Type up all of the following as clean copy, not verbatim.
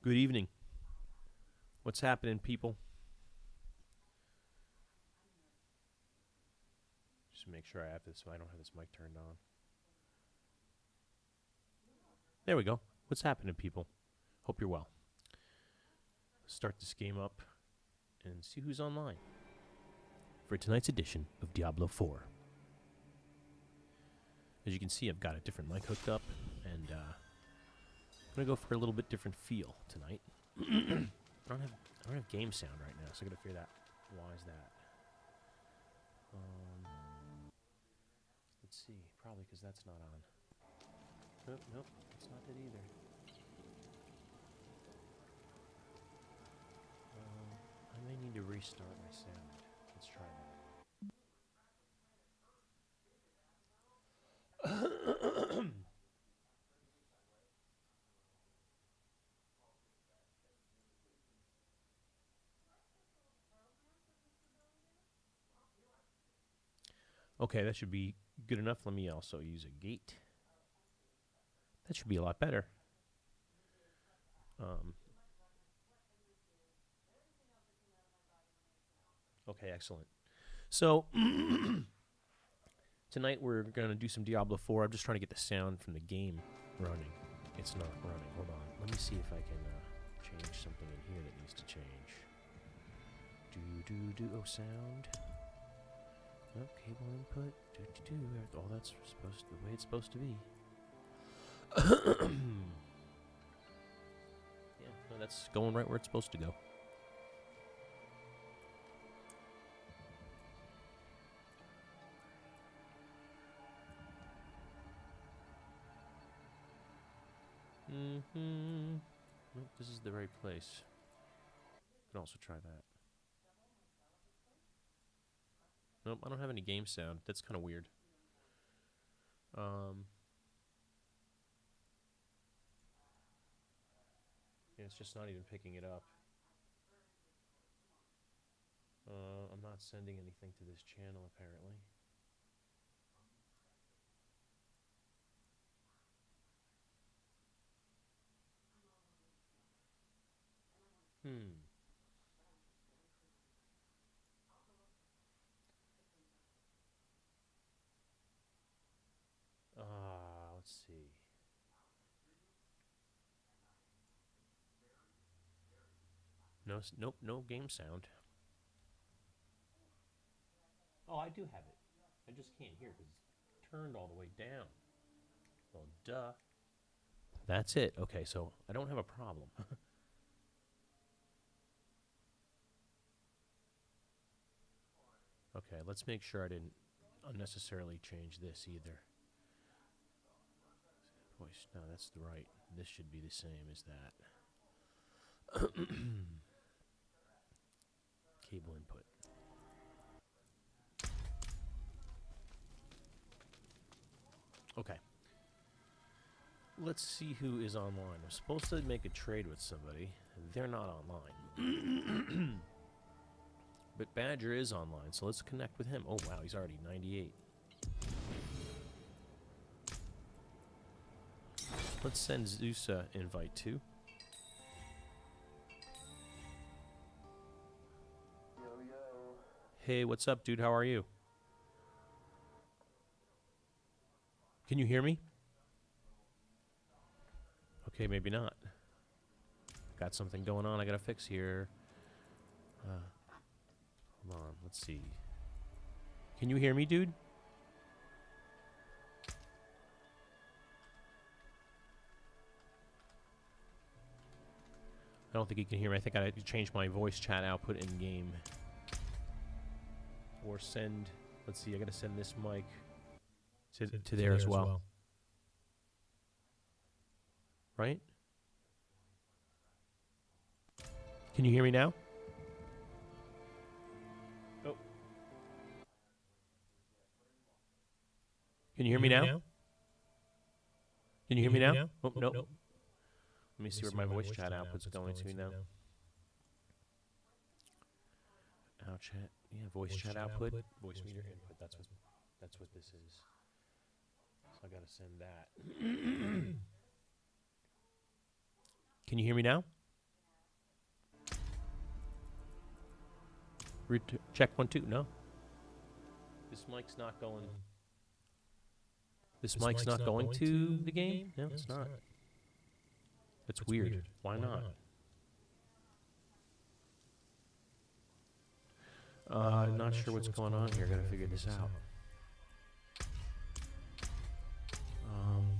Good evening. What's happening, people? Just make sure I have this. I don't have this mic turned on. There we go. What's happening, people? Hope you're well. Start this game up and see who's online for tonight's edition of Diablo 4. As you can see, I've got a different mic hooked up, and I'm gonna go for a little bit different feel tonight. I don't have game sound right now, so I gotta figure out why is that. Let's see, probably because that's not on. Nope, it's not it either. I may need to restart my sound. Let's try that. Okay, that should be good enough. Let me also use a gate. That should be a lot better. Okay, excellent. So, tonight we're going to do some Diablo 4. I'm just trying to get the sound from the game running. It's not running. Hold on. Let me see if I can change something in here that needs to change. Oh, sound. Oh, cable input. Oh, that's supposed to, the way it's supposed to be. Yeah, no, that's going right where it's supposed to go. Nope, this is the right place. Can also try that. Nope, I don't have any game sound. That's kind of weird. Yeah, it's just not even picking it up. I'm not sending anything to this channel, apparently. Let's see. Nope, no game sound. Oh, I do have it. I just can't hear because it's turned all the way down. Well, duh. That's it. Okay, so I don't have a problem. Okay, let's make sure I didn't unnecessarily change this either. Voice, no, that's the right. This should be the same as that. Cable input. Okay. Let's see who is online. I'm supposed to make a trade with somebody. They're not online. But Badger is online, so let's connect with him. Oh, wow, he's already 98. Let's send Zeus an invite, too. Hey, what's up, dude? How are you? Can you hear me? Okay, maybe not. Got something going on I gotta fix here. Hold on, let's see. Can you hear me, dude? I don't think you can hear me. I think I had to change my voice chat output in game. Or send, let's see, I gotta send this mic to there as well. Right? Can you hear me now? Oh. Can you hear me now? Can you hear me now? Oh, nope. Let me see where my voice chat output's going to now. Out chat. Yeah, voice chat output. Voice meter input. That's what this is. So I gotta send that. Can you hear me now? Check 1 2. No. This mic's not going. This mic's not going to the game? No, it's not. That's weird. Why not? I'm not sure what's going on here. Gotta figure this out.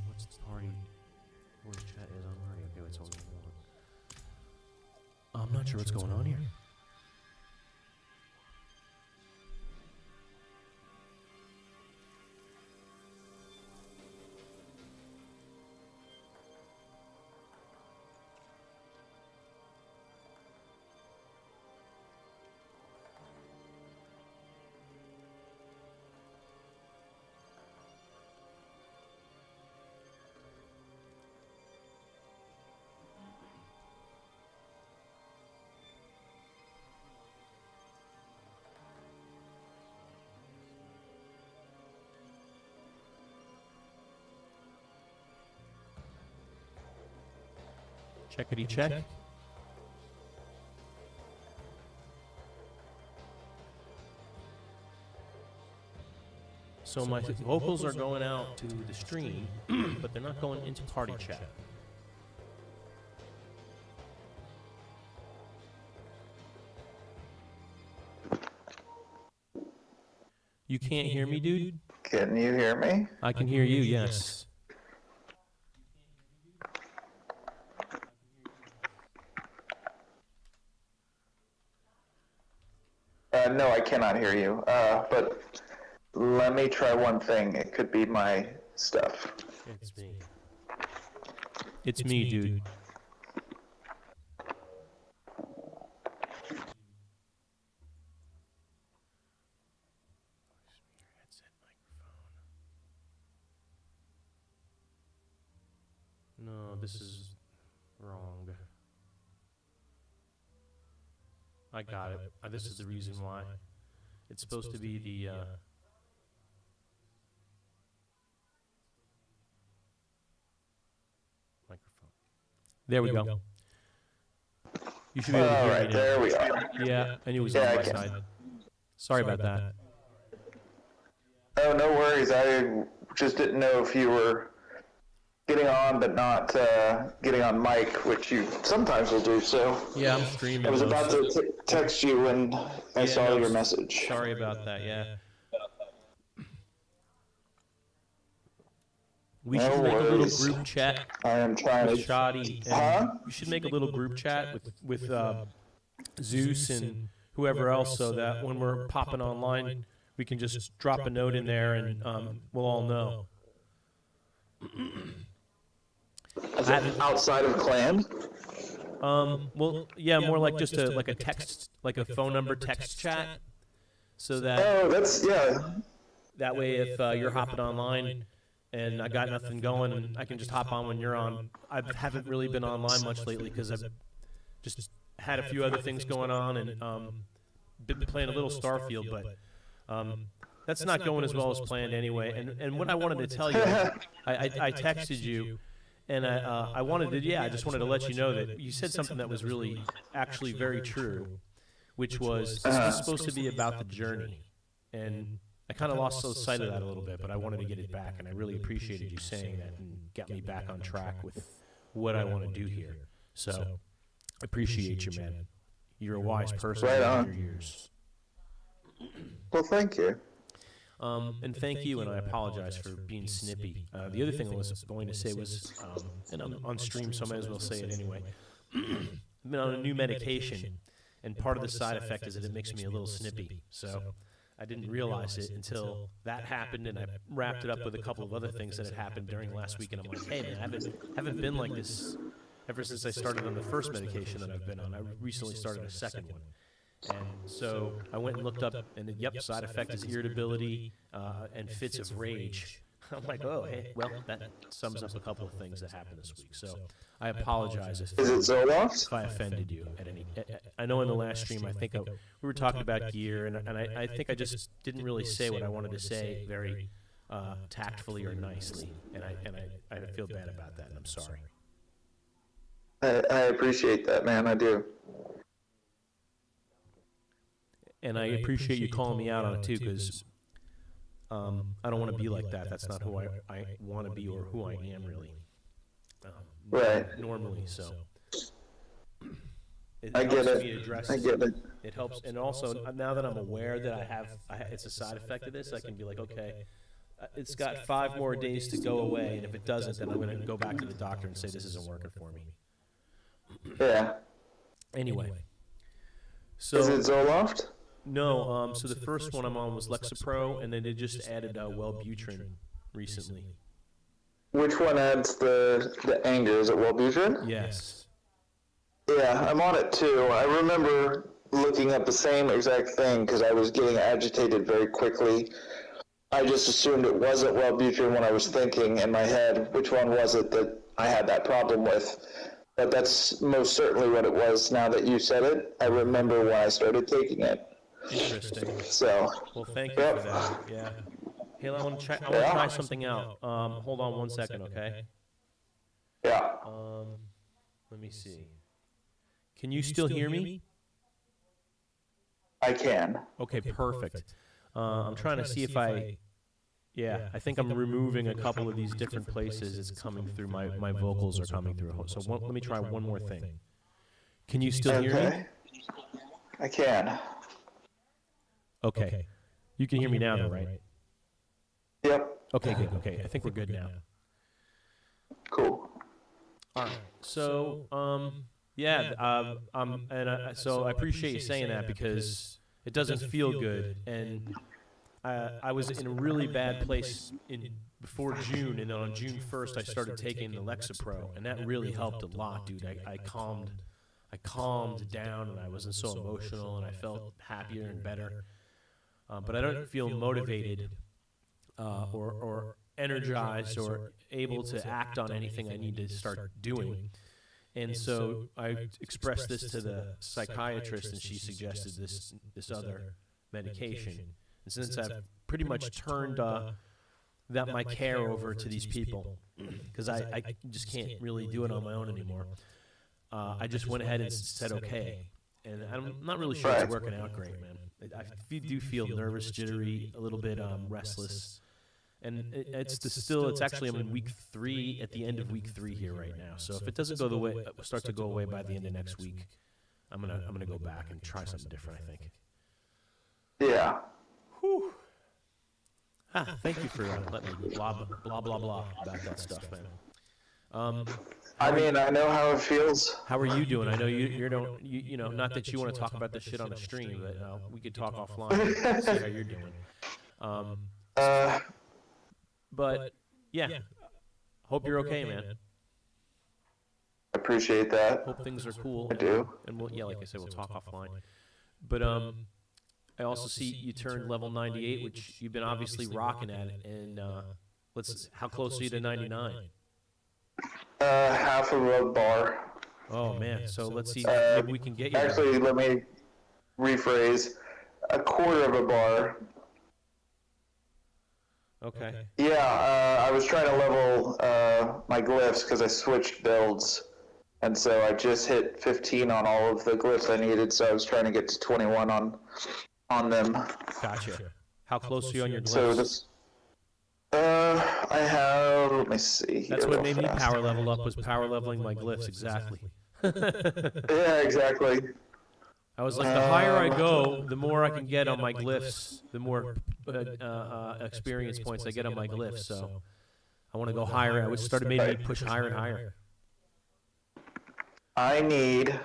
What's the party? Voice chat is on party. Okay, what's going on? I'm not sure what's going on here. Checkity check. So my vocals are going out to the stream, but they're not going into party chat. You can't hear me, dude? Can you hear me? I can hear you, yes. No, I cannot hear you. But let me try one thing. It could be my stuff. It's me. It's me, dude. No, this is wrong. I got it. This is the reason why. It's supposed to be the microphone. There we go. You should be able to hear me now. There we are. Yeah, I knew it was on my side. Sorry about that. Oh, no worries. I just didn't know if you were getting on but not getting on mic, which you sometimes will do. So yeah, I'm streaming. I was about to text you when I saw your message. Sorry about that. Yeah. We should make a little group chat. I am trying with to. Shoddy. We should make a little group chat with Zeus and whoever else, so that when we're popping online, we can just drop a note in there and we'll all know. Is it outside of clan? Well, yeah, more like just a text, like a phone number text chat, so that. Oh, that's yeah. That way, if you're hopping online and I got nothing going, and I can just hop on when you're on. I haven't really been online much lately because I've just had a few other things going on and been playing a little Starfield, but that's not going as well as planned anyway. And what I wanted to tell you, I texted you. And I wanted to, I just wanted to let you know that you said something that was really, actually very true, which was this was supposed to be about the journey. And I kind of lost sight of that a little bit, but I wanted to get it back, and I really appreciated you saying that and got me back on track with what I want to do here. So I appreciate you, man. You're a wise person in your years. Well, thank you. And thank you, and I apologize for being snippy. The other thing I was going to say was, and I'm on stream, so I might as well say it anyway. I've been on a new medication, and part of the side effect is that it makes me a little snippy. So I didn't realize it until that happened, and I wrapped it up with a couple of other things that had happened during last week, and I'm like, hey, man, I haven't been like this ever since I started on the first medication that I've been on. I recently started a second one. And so I went and looked up, and yep, side effect is irritability and fits of rage. I'm like, oh, hey, well, that sums up a couple of things that happened this week. So I apologize if I offended you at any. I know in the last stream, I think we were talking about gear, and I think I just didn't really say what I wanted to say very tactfully or nicely, and I feel bad about that, and I'm sorry. I appreciate that, man. I do. and I appreciate you calling me out on it too, because I don't want to be like that. That's not who I want to be or who I am really. Right. Normally, so. I get it. I get it. It helps, and also now that I'm aware that it's a side effect of this, I can be like, okay, it's got 5 more days to go away, and if it doesn't, then I'm going to go back to the doctor and say this isn't working for me. Yeah. Anyway, so is it Zoloft? No. So the first one I'm on was Lexapro, and then they just added Wellbutrin recently. Which one adds the anger? Is it Wellbutrin? Yes. Yeah, I'm on it too. I remember looking at the same exact thing because I was getting agitated very quickly. I just assumed it wasn't Wellbutrin when I was thinking in my head, which one was it that I had that problem with? But that's most certainly what it was now that you said it. I remember when I started taking it. Interesting. So. Well, thank you for that. Yeah. Hey, I want to try something out. Hold on 1 second, okay? Yeah. Let me see. Can you still hear me? I can. Okay, perfect. I'm trying to see if I think I'm removing a couple of these different places. It's coming through, my vocals are coming through. So let me try one more thing. Can you still hear me? I can. Okay. You can hear me now, though, right? Yep. Okay, good. Okay, I think we're good now. Cool. All right. So, so I appreciate you saying that because it doesn't feel good, and I was in a really bad place before June, and then on June 1st I started taking the Lexapro, and that really helped a lot, dude. I calmed down, and I wasn't so emotional, and I felt happier and better. But I don't feel motivated or energized or able to act on anything I need to start doing. And so I expressed this to the psychiatrist, and she suggested this other medication. And since I've pretty much turned my care over to these people, because I just can't really do it on my own anymore, I just went ahead and said okay. And I'm not really sure it's working out great, man. I do feel nervous, jittery, a little bit restless. And it's actually, I'm in week 3, at the end of week 3 here right now. So if it doesn't start to go away by the end of next week, I'm gonna go back and try something different, I think. Yeah. Whew. Thank you for letting me blah blah blah blah about that stuff, man. I mean, I know how it feels. How are you doing? I know you not that you want to talk about this shit on the stream, but we could talk offline and see how you're doing. But yeah, hope you're okay, man. I appreciate that. Hope things are cool. I do. And like I said, we'll talk offline. But I also see you turned level 98, which you've been obviously rocking at it. And how close are you to 99? Half of a bar. Oh man, so let's see. Maybe we can get you. Actually, let me rephrase. A quarter of a bar. Okay. Yeah, I was trying to level my glyphs because I switched builds, and so I just hit 15 on all of the glyphs I needed. So I was trying to get to 21 on them. Gotcha. How close are you on your glyphs? So this, I have. Let me see. That's what made me power level up, was power leveling my glyphs. Exactly. Yeah, exactly. I was like, the higher I go, the more I can get on my glyphs, the more experience points I get on my glyphs. So I want to go higher. I started making me push higher and higher. I need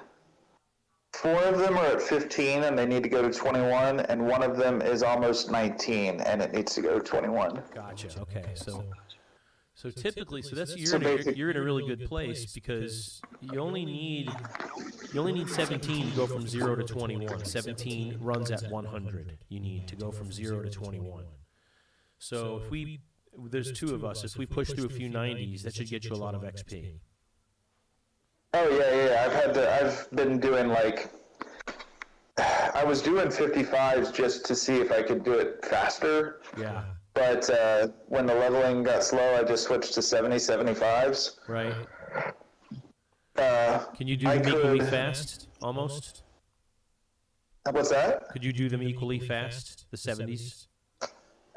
4 of them are at 15, and they need to go to 21, and one of them is almost 19, and it needs to go to 21. Gotcha. Okay, so typically, you're in a really good place because you only need 17 to go from 0 to 21. 17 runs at 100. You need to go from 0 to 21. So there's 2 of us. If we push through a few 90s, that should get you a lot of XP. Oh yeah. I've been doing I was doing 55s just to see if I could do it faster. Yeah. But when the leveling got slow, I just switched to 75s. Right. Can you do make fast? Almost? What's that? Could you do them equally fast? The 70s?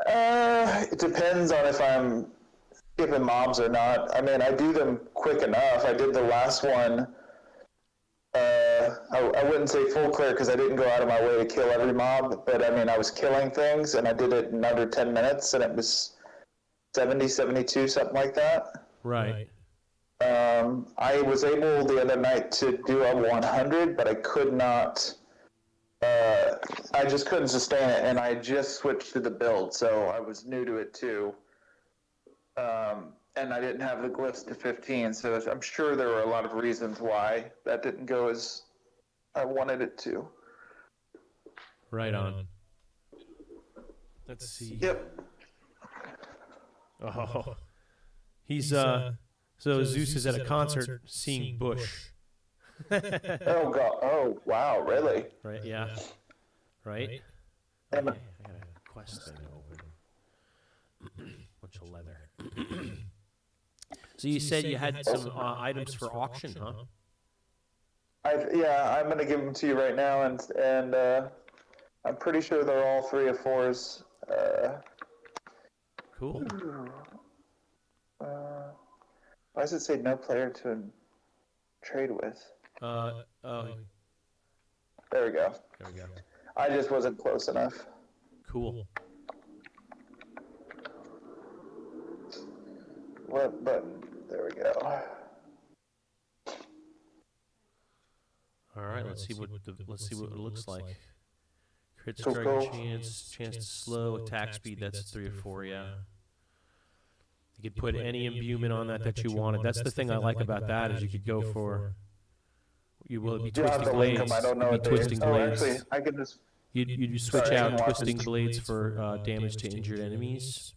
It depends on if I'm skipping mobs or not. I mean, I do them quick enough. I did the last one. I wouldn't say full clear because I didn't go out of my way to kill every mob, but I mean, I was killing things, and I did it in under 10 minutes, and it was 70, 72, something like that. Right. I was able the other night to do a 100, but I could not. I just couldn't sustain it, and I just switched to the build, so I was new to it too. And I didn't have the glyphs to 15, so I'm sure there were a lot of reasons why that didn't go as I wanted it to. Right on. Let's see. Yep. Oh, he's so Zeus is at a concert seeing Bush. Oh god! Oh wow! Really? Right? Yeah. Right. And Okay, I got a quest thing open. Bunch of leather. So you said you had some items for auction, huh? yeah, I'm gonna give them to you right now, and I'm pretty sure they're all 3 of 4s. Cool. Why does it say no player to trade with? Oh, There we go. there we go. I just wasn't close enough. Cool. What button? There we go. All right, let's see what it looks like. Crit So strike go. chance to slow, attack speed. That's 3 or 4. Yeah. You could put any imbuement on that you wanted. That's the thing I like about that is you could go for. You will be You have twisting to link blades. them. I don't know You'd what be they twisting Oh, blades. actually, I can just. You'd switch Sorry, I out can watch twisting this. blades for damage to injured enemies,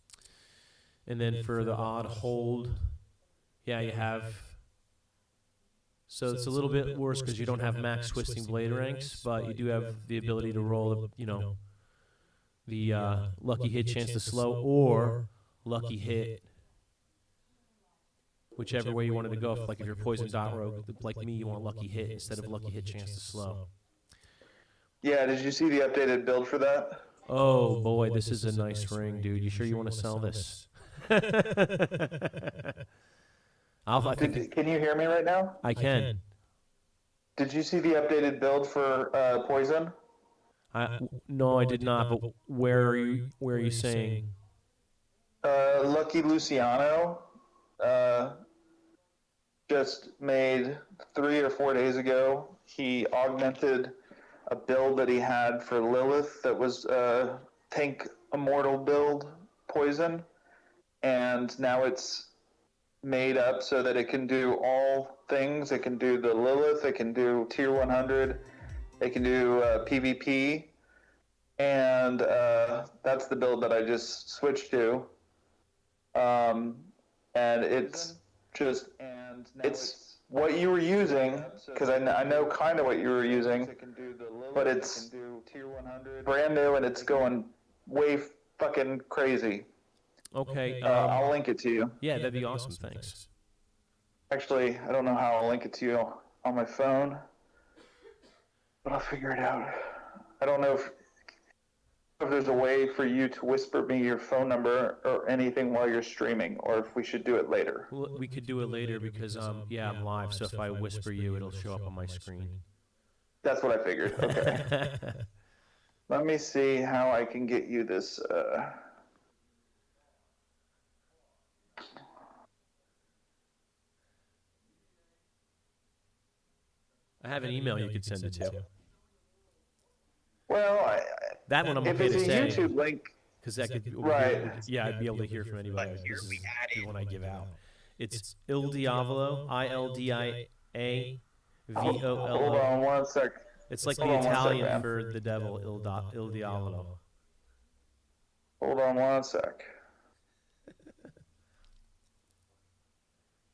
and then for the odd hold, yeah, you have. So it's a little bit worse because you don't have max twisting blade ranks, but you do have the ability to roll, the lucky hit chance to slow or lucky hit, whichever way you wanted to go. Like if you're poison dot rogue, like me, you want lucky hit instead of lucky hit chance to slow. Yeah, did you see the updated build for that? Oh boy, this is a nice ring, dude. You sure you want to sell this? Can you hear me right now? I can. Did you see the updated build for poison? No, I did not. But where are you saying? Lucky Luciano just made 3 or 4 days ago. He augmented a build that he had for Lilith that was tank immortal build poison, and now it's made up so that it can do all things. It can do the Lilith, it can do tier 100, it can do PvP, and that's the build that I just switched to. And it's just, it's what you were using, because I know kind of what you were using, but it's brand new and it's going way fucking crazy. Okay. I'll link it to you. Yeah, that'd be awesome. Thanks. Actually, I don't know how I'll link it to you on my phone, but I'll figure it out. I don't know if there's a way for you to whisper me your phone number or anything while you're streaming, or if we should do it later. Well, we could do it later because yeah, I'm live. So if I whisper you, it'll show up on my screen. That's what I figured. Okay. Let me see how I can get you this. I have an email you could send it to. Well, That one I'm if okay it's to a say. YouTube link, Because that could, right. Yeah, I'd be able to hear from anybody. This is the one I give out. It's Il Diavolo, ILDIAVOLO. Hold on 1 sec. It's like Hold the on 1 Italian sec, man. for the devil, Il Diavolo. Hold on 1 sec.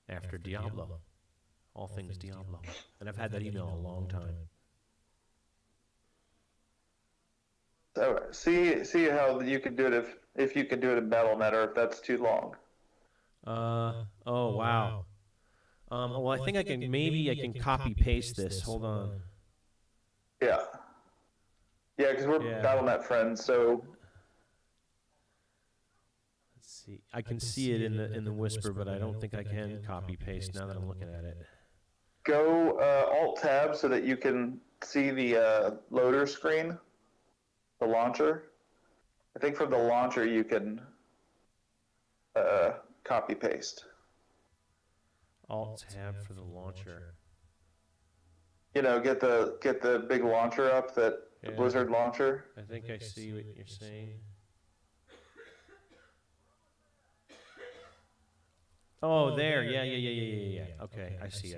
After Diablo. All things Diablo. And I've had that email a long time. So see how you can do it if you can do it in BattleNet, or if that's too long. Oh wow. Well, I think maybe I can copy paste this. Hold on. Yeah. Yeah, because we're Battle.net friends, so... Let's see. I can see it in the whisper, but I don't think I can copy-paste now that I'm looking at it. Go Alt-Tab so that you can see the loader screen, the launcher. I think from the launcher you can copy-paste. Alt-Tab for the launcher. You know, get the big launcher up, the Blizzard launcher. I think I see what you're saying. Oh, there. Yeah. Okay, I see.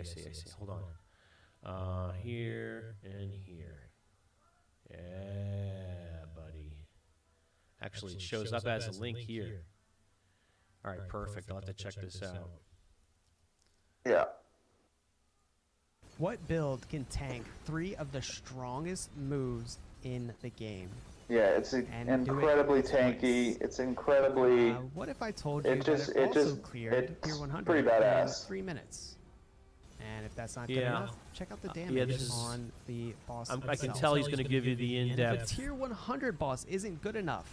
Hold on. Here and here. Yeah, buddy. Actually, it shows up as a link here. All right, perfect. I'll have to check this out. Yeah. What build can tank 3 of the strongest moves in the game? Yeah, it's incredibly tanky. It's incredibly. What if I told you that it also cleared Tier 100 pretty badass. in 3 minutes? And if that's not good enough, check out the damage on the boss. I can tell he's going to give you the in-depth. If the Tier 100 boss isn't good enough,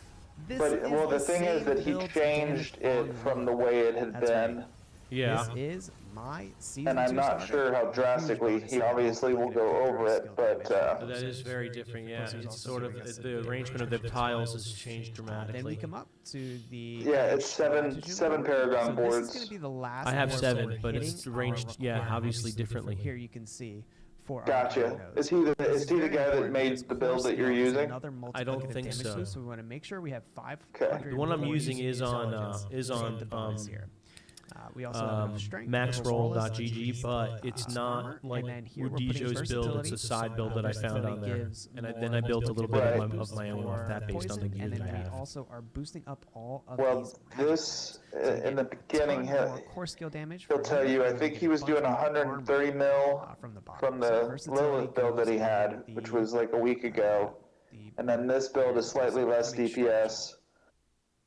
well, the thing is that he changed it from the way it had been. Right. Yeah. This is my season. And I'm not sure how drastically he obviously will go over it, but that is very different. Yeah, it's sort of the arrangement of the tiles has changed dramatically. Then we come up to the it's seven Paragon boards. This is going to be the last. I have 7, but it's arranged obviously differently. Here you can see. Gotcha. Is he the guy that made the build that you're using? I don't think so. So we want to make sure we have 500. Okay. The one I'm using is on we also have strength, maxroll.gg, but it's not like Rudijo's build. It's a side build that I found on there, and then I built a little bit of my own off that based on the gear that I have. We also are boosting up all of these. This in the beginning, core skill damage. He'll tell you. I think he was doing 130 mil from the Lilith build that he had, which was like a week ago, and then this build is slightly less DPS.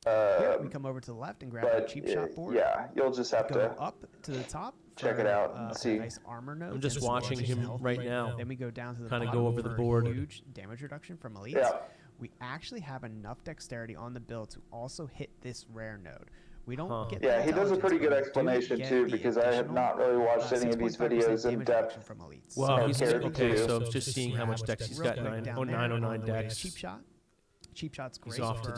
Here, we come over to the left and grab our cheap shot board. Yeah, you'll just have to go up to the top. Check it out and see. Nice armor note. I'm just watching him right now. Then we go down to the kind of go over the board. Huge damage reduction from elites. Yeah. We actually have enough dexterity on the build to also hit this rare node. We don't get. Yeah, he does a pretty good explanation too, because I have not really watched any of these videos in depth. Well, he's okay. So I'm just seeing how much dex he's got. 909 dex. Cheap shot. Cheap Shot's great off for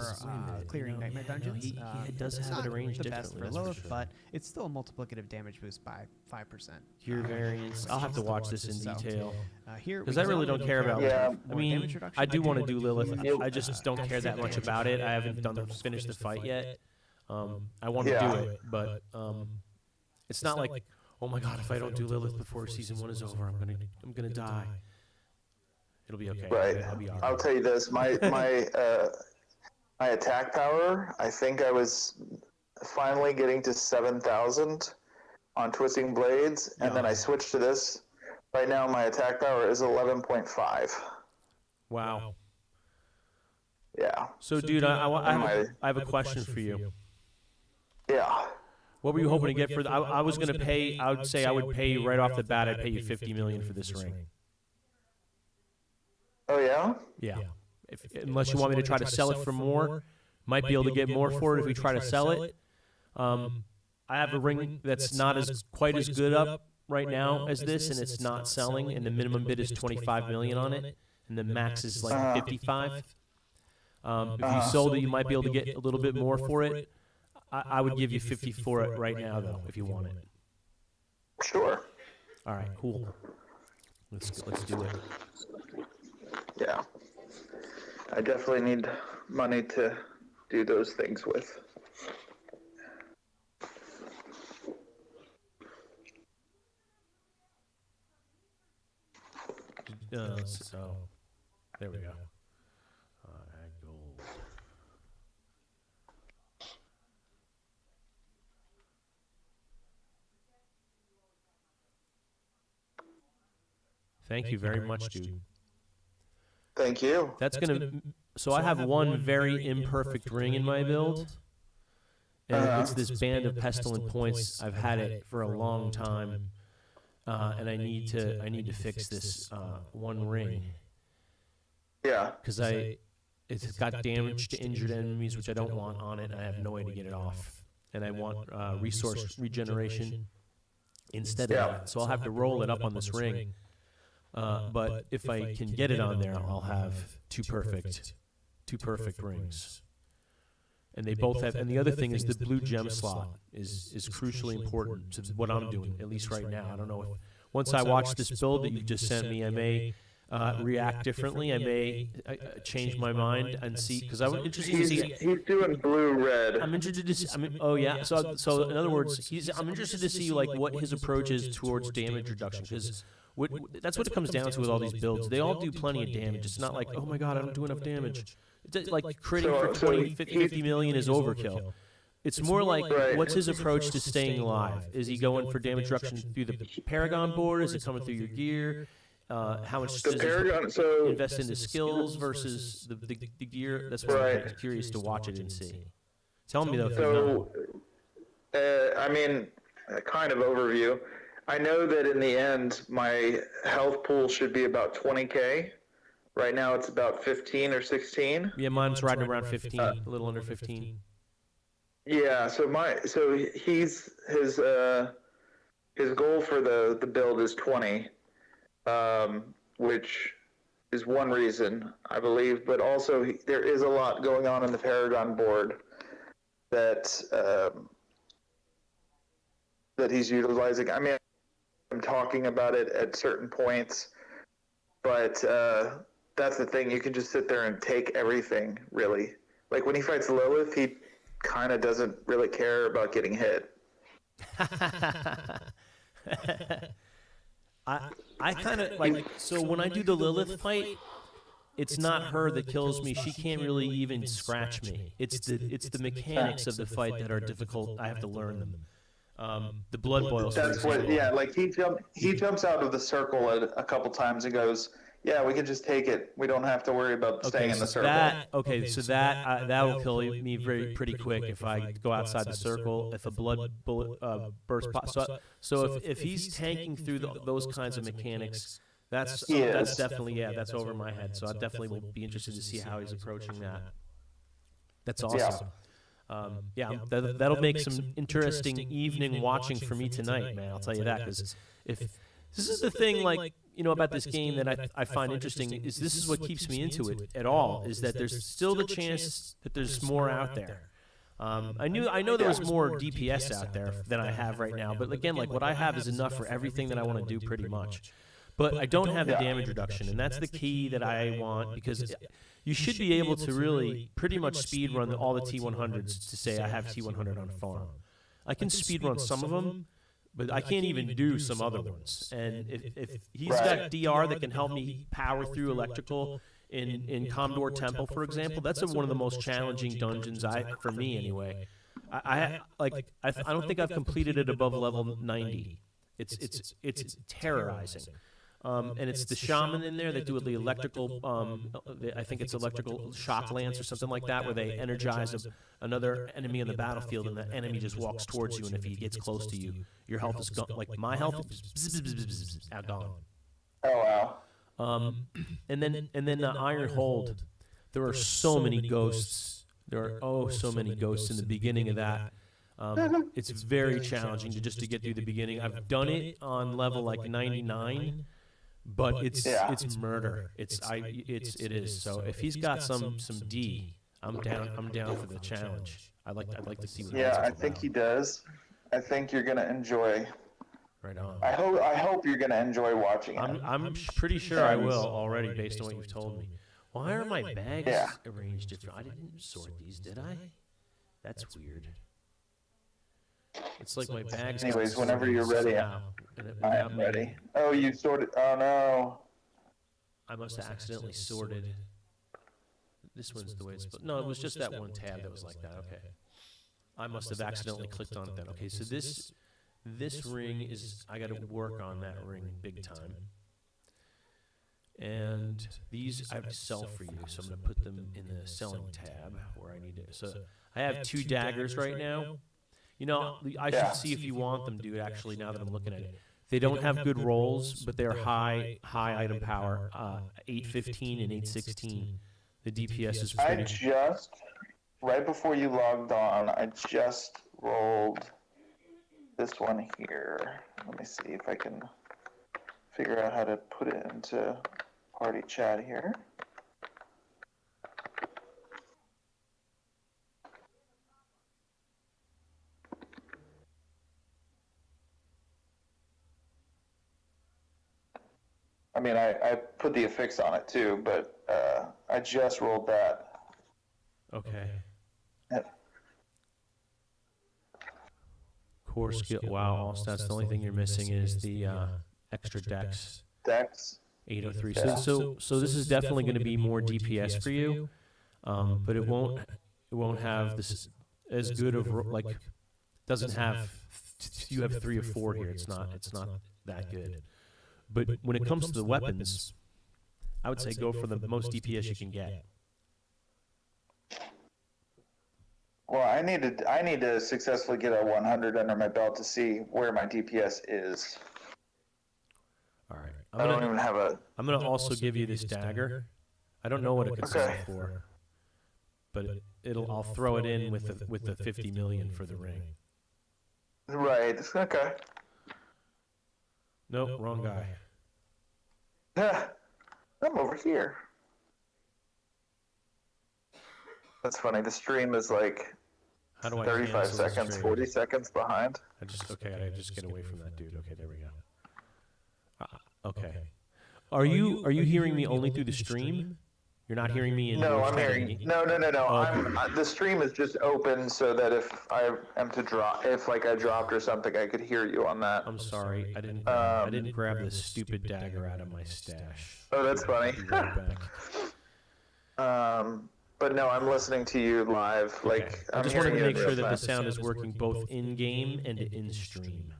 clearing nightmare dungeons. He does have it arranged the best differently, for Lilith, but it's still a multiplicative damage boost by 5%. Gear variance. I'll have to watch this in detail. Here, because I really don't care about it. I mean, I do want to do Lilith. Yep. I just don't care that much about it. I haven't finished the fight yet. I want to do it, but it's not like, oh my god, if I don't do Lilith before season 1 is over, I'm gonna die. It'll be okay. Right. I'll tell you this: my attack power. I think I was finally getting to 7,000 on Twisting Blades, and then I switched to this. Right now, my attack power is 11.5. Wow. Yeah. So, dude, I have a question for you. Yeah. What were you hoping to get for? I was gonna pay. I would say I would pay you right off the bat. I'd pay you $50 million for this ring. Oh, yeah? Yeah. Unless you want me to try to sell it for more. Might be able to get more for it if we try to sell it. I have a ring that's not quite as good up right now as this, and it's not selling, and the minimum bid is $25 million on it, and the max is like 55. If you sold it, you might be able to get a little bit more for it. I would give you 50 for it right now, though, if you want it. Sure. All right, cool. Let's do it. Yeah. I definitely need money to do those things with. So, there we go. Add gold. Thank you very much, dude. Thank you. That's gonna. So I have one very imperfect ring in my build, and it's this band of pestilent points. I've had it for a long time, and I need to fix this one ring. Yeah. because it's got damage to injured enemies, which I don't want on it, and I have no way to get it off. And I want resource regeneration instead of that. So I'll have to roll it up on this ring. But if I can get it on there, I'll have two perfect rings. And they both have. And the other thing is the blue gem slot is crucially important to what I'm doing, at least right now. I don't know if once I watch this build that you've just sent me, I may react differently. I may change my mind and see, because I'm interested to see. He's doing blue-red. I'm interested to see. Oh yeah. So in other words, I'm interested to see like what his approach is towards damage reduction, because that's what it comes down to with all these builds. They all do plenty of damage. It's not like, oh my god, I don't do enough damage. It's like critting for 20, 50 million is overkill. It's more like, what's his approach to staying alive? Is he going for damage reduction through the Paragon board? Is it coming through your gear? How much does he invest into skills versus the gear? That's what I'm curious to watch it and see. Tell me though. So, I mean, kind of overview. I know that in the end, my health pool should be about 20k. Right now, it's about 15 or 16. Yeah, mine's right around 15, a little under 15. Yeah, so his goal for the build is 20, which is one reason, I believe. But also, there is a lot going on in the Paragon board that he's utilizing. I mean, I'm talking about it at certain points, but that's the thing. You can just sit there and take everything, really. Like when he fights Lilith, he kind of doesn't really care about getting hit. I kind of like, so when I do the Lilith fight, it's not her that kills me. She can't really even scratch me. It's the mechanics of the fight that are difficult. I have to learn them. The blood boils. That's what. Yeah, like he jumps out of the circle a couple times and goes, "Yeah, we can just take it. We don't have to worry about staying in the circle." That'll kill me pretty quick if I go outside the circle. If a blood bullet burst. So if he's tanking through those kinds of mechanics, that's definitely that's over my head. So I definitely will be interested to see how he's approaching that. That's awesome. That'll make some interesting evening watching for me tonight, man. I'll tell you that, because if this is the thing, like, you know, about this game that I find interesting, is this is what keeps me into it at all, is that there's still the chance that there's more out there. I know there was more DPS out there than I have right now, but again, like what I have is enough for everything that I want to do pretty much. But I don't have the damage reduction, and that's the key that I want, because you should be able to really pretty much speed run all the T100s to say I have T100 on farm. I can speed run some of them, but I can't even do some other ones. And if he's got DR that can help me power through electrical in Commodore Temple, for example, that's one of the most challenging dungeons for me anyway. I don't think I've completed it above level 90. It's terrorizing. And it's the shaman in there that do the electrical, I think it's electrical shock lance or something like that, where they energize another enemy on the battlefield, and the enemy just walks towards you, and if he gets close to you, your health is gone. Like my health is gone. Oh wow. And then Iron Hold, there are so many ghosts. There are so many ghosts in the beginning of that. It's very challenging to get through the beginning. I've done it on level like 99. But it's murder. It is. So if he's got some D, I'm down for the challenge. I'd like to see what I think he does. I think you're gonna enjoy. Right on. I hope you're gonna enjoy watching it. I'm pretty sure I will already, based on what you've told me. Why are my bags arranged different? I didn't sort these, did I? That's weird. It's like my bags. Anyways, whenever you're ready, I am ready. Oh, you sorted. Oh no. I must have accidentally sorted. This one's the way it's supposed. No, it was just that one tab that was like that. Okay. I must have accidentally clicked on it then. Okay, so this ring is, I got to work on that ring big time. And these I have to sell for you, so I'm going to put them in the selling tab where I need it. So I have 2 daggers right now. You know, I should see if you want them, dude, actually, now that I'm looking at it. They don't have good rolls, but they're high item power. 815 and 816. The DPS is I pretty. just, right before you logged on, I just rolled this one here. Let me see if I can figure out how to put it into party chat here. I mean, I put the affix on it too, but I just rolled that. Okay. Yeah. Core skill. Wow, all stats. The only thing you're missing is the extra dex. Dex. 803. Yeah. So this is definitely going to be more DPS for you, but it won't have this as good of like. Doesn't have. You have 3 or 4 here. It's not that good. But when it comes to the weapons, I would say go for the most DPS you can get. Well, I need to successfully get a 100 under my belt to see where my DPS is. All right. I don't even have a. I'm gonna also give you this dagger. I don't know what it can sell for, but I'll throw it in with the 50 million for the ring. Right. Okay. Nope, wrong guy. I'm over here. That's funny. The stream is like How do I 35 cancel the seconds, stream? 40 seconds behind. I just get away from that dude. Okay, there we go. Okay. Are you hearing me only through the stream? You're not hearing me in No, voice I'm chat hearing. ID? No. Okay. The stream is just open so that if I am to drop, if like I dropped or something, I could hear you on that. I'm sorry. I didn't grab this stupid dagger out of my stash. Oh, that's funny. I'll be right back. But no, I'm listening to you live. Okay. Like I I'm just wanted to hearing make you sure in that real the time. sound is working both in game and in stream.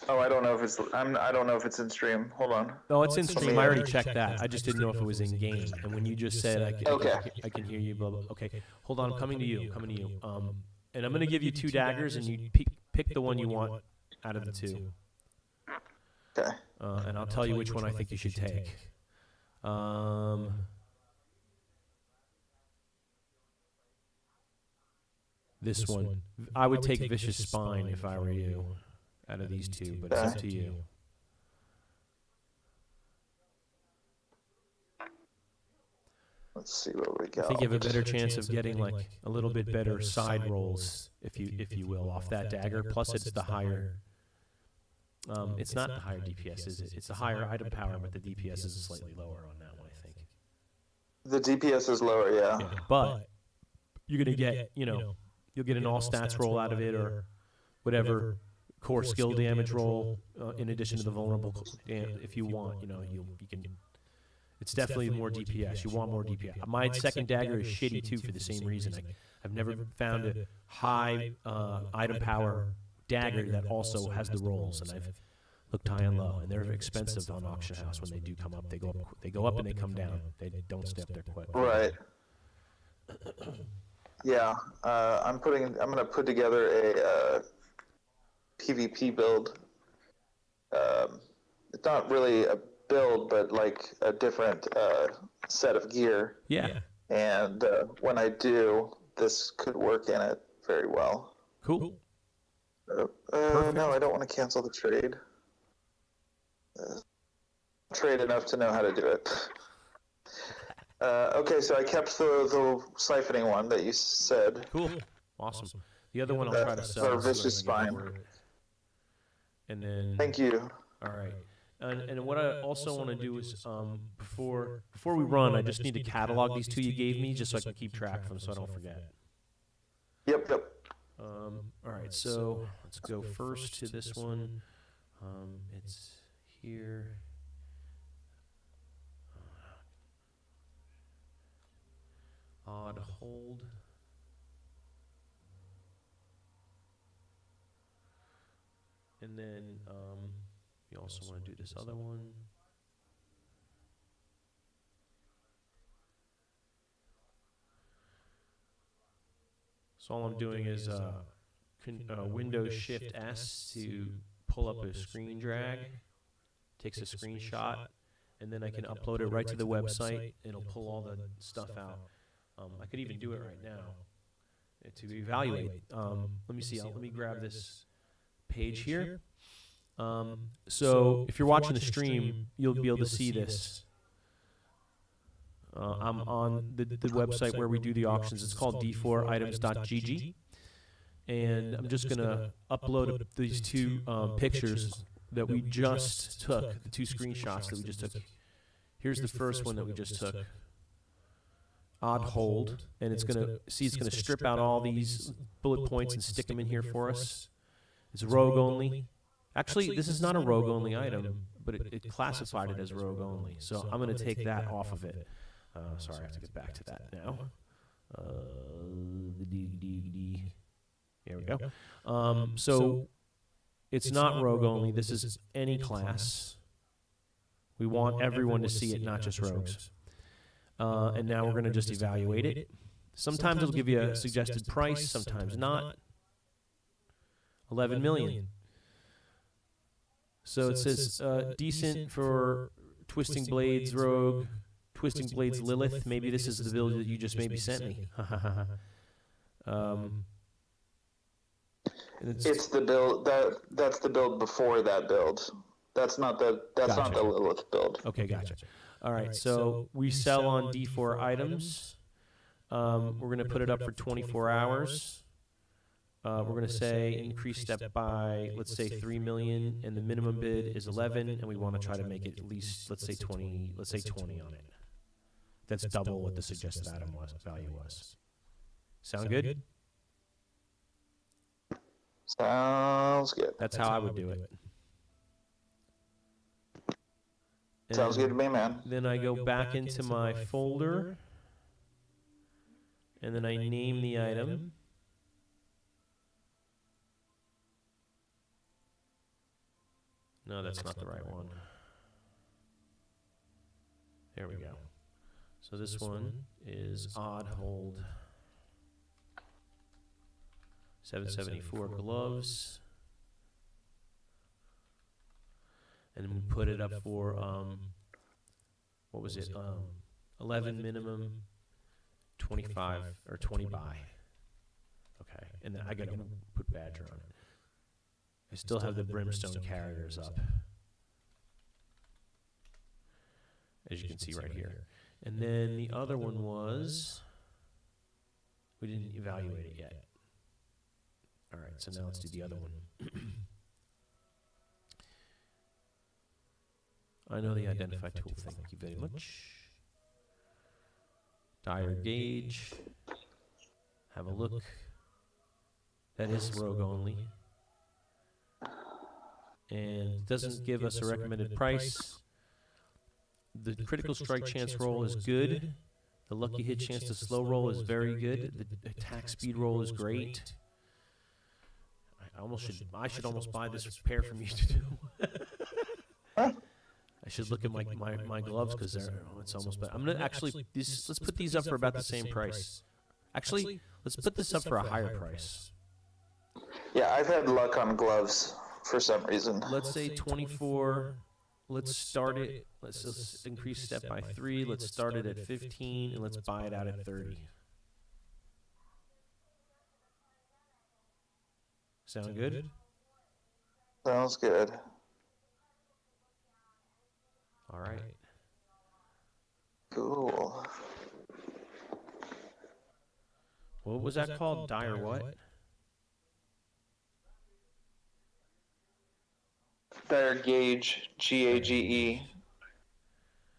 Oh, I don't know if it's. I don't know if it's in stream. Hold on. Oh, it's in Let stream. me, I already checked that. I just didn't know if it was in game. And when you just said Okay. I can hear you, blah blah. Okay, hold on. I'm coming to you. And I'm gonna give you 2 daggers, and you pick the one you want out of the 2. Okay. And I'll tell you which one I think you should take. This one. I would take Vicious Spine if I were you, out of these 2, but it's up to you. Let's see what we I got. think you have a better chance of getting like a little bit better side rolls, if you will, off that dagger. Plus, it's the higher. It's not the higher DPS, is it? It's the higher item power, but the DPS is slightly lower on that one, I think. The DPS is lower, yeah. Yeah, but you're gonna get, you'll get an all stats roll out of it, or whatever core skill damage roll, in addition to the vulnerable. If you want, you can. It's definitely more DPS. You want more DPS. My second dagger is shitty too for the same reason. I've never found a high item power dagger that also has the rolls, and I've looked high and low, and they're expensive on auction house when they do come up. They go up and they come down. They don't stay up there quick. Right. Yeah. I'm gonna put together a PvP build. It's not really a build, but like a different set of gear. Yeah. And when I do, this could work in it very well. Cool. No, I don't want to cancel the trade. Trade enough to know how to do it. Okay, so I kept the siphoning one that you said. Cool. Awesome. The other one I'll try to sell. Or Vicious Spine. And then. Thank you. All right. And what I also want to do is, before we run, I just need to catalog these 2 you gave me, just so I can keep track of them, so I don't forget. Yep. All right, so let's go first to this one. It's here. Odd hold. And then you also want to do this other one. So all I'm doing is Windows Shift S to pull up a screen drag, takes a screenshot, and then I can upload it right to the website. It'll pull all the stuff out. I could even do it right now to evaluate. Let me see. Let me grab this page here. So if you're watching the stream, you'll be able to see this. I'm on the website where we do the auctions. It's called d4items.gg. And I'm just going to upload these two pictures that we just took, the two screenshots that we just took. Here's the first one that we just took. Odd hold. And it's going to strip out all these bullet points and stick them in here for us. It's rogue only. Actually, this is not a rogue only item, but it classified it as rogue only. So I'm going to take that off of it. Sorry, I have to get back to that now. There we go. So it's not rogue only. This is any class. We want everyone to see it, not just rogues. And now we're going to just evaluate it. Sometimes it'll give you a suggested price, sometimes not. 11 million. So it says decent for Twisting Blades Rogue, Twisting Blades Lilith. Maybe this is the build that you just maybe sent me. It's the build that's the build before that build. That's not the not the Lilith build. Okay, gotcha. All right, so we sell on D4 items. We're going to put it up for 24 hours. We're going to say increase step by, let's say 3 million, and the minimum bid is 11, and we want to try to make it at least, let's say 20 on it. That's double what the suggested item value was. Sound good? Sounds good. That's how I would do it. Sounds good to me, man. Then I go back into my folder, and then I name the item. No, that's not the right one. There we go. So this one is Odd Hold. 774 gloves. And then we put it up for, what was it? 11 minimum, 25 or 20 buy. Okay, and then I got to put Badger on it. I still have the Brimstone carriers up, as you can see right here. And then the other one was, we didn't evaluate it yet. All right, so now let's do the other one. I know the identify tool, thank you very much. Dire Gauge, have a look. That is rogue only. And doesn't give us a recommended price. The critical strike chance roll is good. The lucky hit chance to slow roll is very good. The attack speed roll is great. I should almost buy this pair from you to do. I should look at my gloves because it's almost better. I'm gonna actually let's put these up for about the same price. Actually, let's put this up for a higher price. Yeah, I've had luck on gloves for some reason. Let's say 24. Let's start it. Let's increase step by 3. Let's start it at 15, and let's buy it out at 30. Sound good? Sounds good. All right. Cool. What was that called? Dire what? Dire Gauge, G-A-G-E.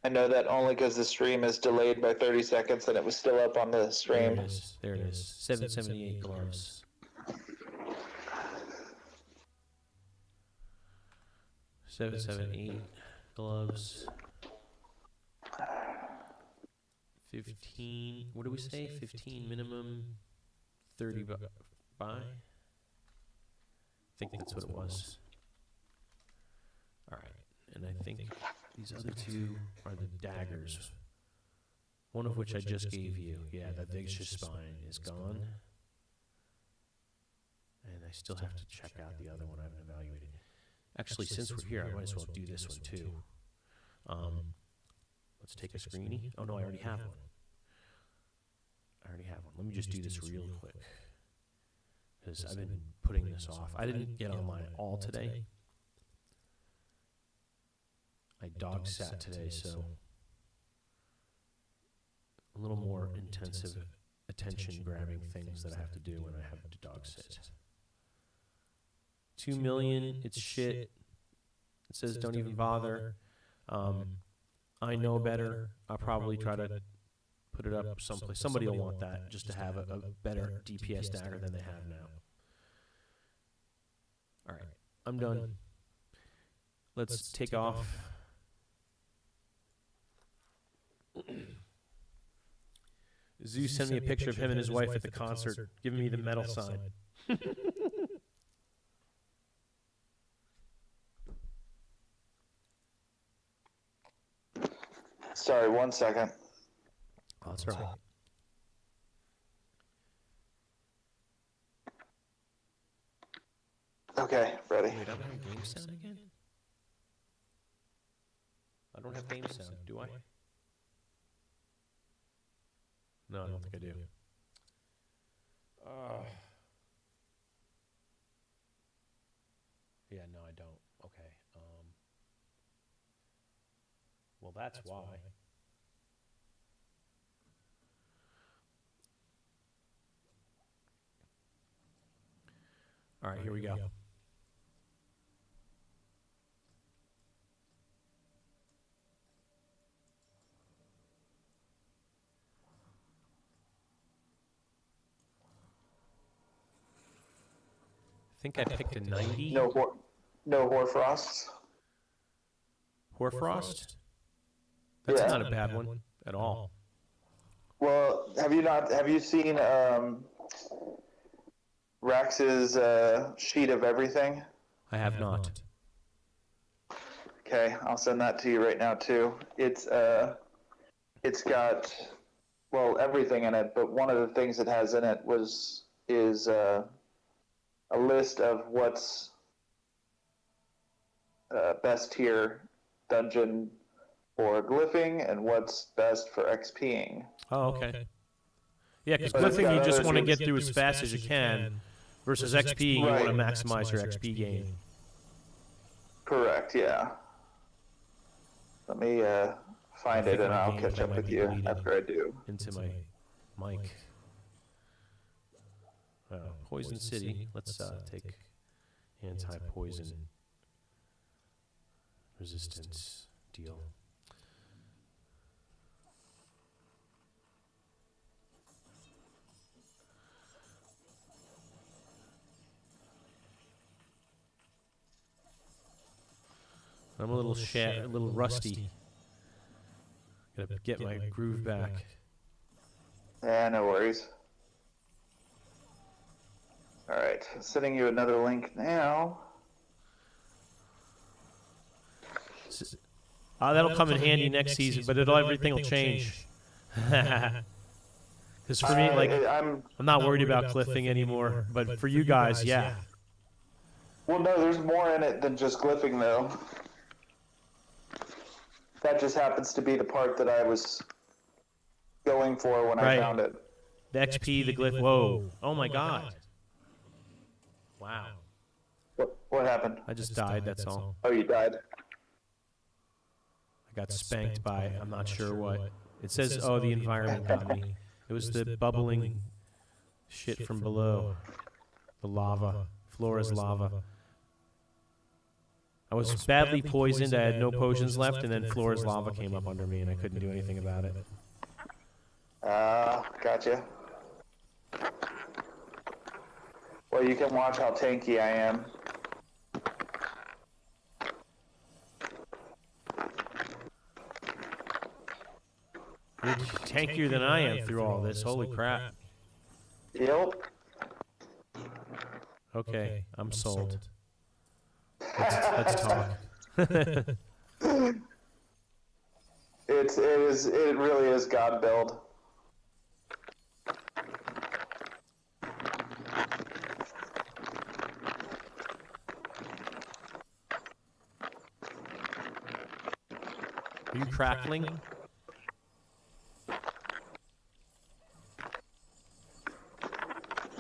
I know that only because the stream is delayed by 30 seconds and it was still up on the stream. There it is. 778 gloves. 778 gloves. 15. What do we say? 15 minimum. 30 buy. I think that's what it was. All right, and I think these other two are the daggers. One of which I just gave you. Yeah, that extra spine is gone. And I still have to check out the other one I haven't evaluated. Actually, since we're here, I might as well do this one too. Let's take a screenie. Oh no, I already have one. Let me just do this real quick, because I've been putting this off. I didn't get online at all today. I dog sat today, so a little more intensive attention-grabbing things that I have to do when I have to dog sit. 2 million, it's shit. It says don't even bother. I know better. I'll probably try to put it up someplace. Somebody will want that just to have a better DPS dagger than they have now. All right, I'm done. Let's take off. Zeus sent me a picture of him and his wife at the concert, giving me the metal sign. Sorry, 1 second. Oh, that's all right. Okay, ready. Wait, I don't have game sound again? I don't have game sound, do I? No, I don't think I do. Yeah, no, I don't. Okay. Well, that's why. All right, here we go. I think I picked a 90. No Hoarfrosts. Hoarfrost? That's Yeah. not a bad one at all. Well, have you seen Rax's sheet of everything? I have not. Okay, I'll send that to you right now too. It's got, well, everything in it, but one of the things it has in it is a list of what's best tier dungeon for glyphing and what's best for XPing. Oh, okay. Yeah, because But it's glyphing, you got just other want to things. get through as fast as you can, versus XP, you Right. want to maximize your XP gain. Correct, yeah. Let me find think it and my I'll gameplay catch up might with be you bleeding after I do. Into my mic. Poison City. Let's take anti-poison resistance deal. I'm a little rusty. Gotta get my groove back. Yeah, no worries. Alright, sending you another link now. That'll come in handy next season, but everything will change. Because for me, like, I'm not worried about glyphing anymore, but for you guys, yeah. Well, no, there's more in it than just glyphing, though. That just happens to be the part that I was going for when I found it. The XP, the glyph, whoa. Oh my god. Wow. What happened? I just died, that's all. Oh, you died? I got spanked by, I'm not sure what. It says, oh, the environment got me. It was the bubbling shit from below. The lava. Flora's lava. I was badly poisoned, I had no potions left, and then Flora's lava came up under me, and I couldn't do anything about it. Gotcha. Well, you can watch how tanky I am. You're tankier than I am through all this, holy crap. Yep. Okay, I'm sold. Let's talk. It really is God build. Are you crackling?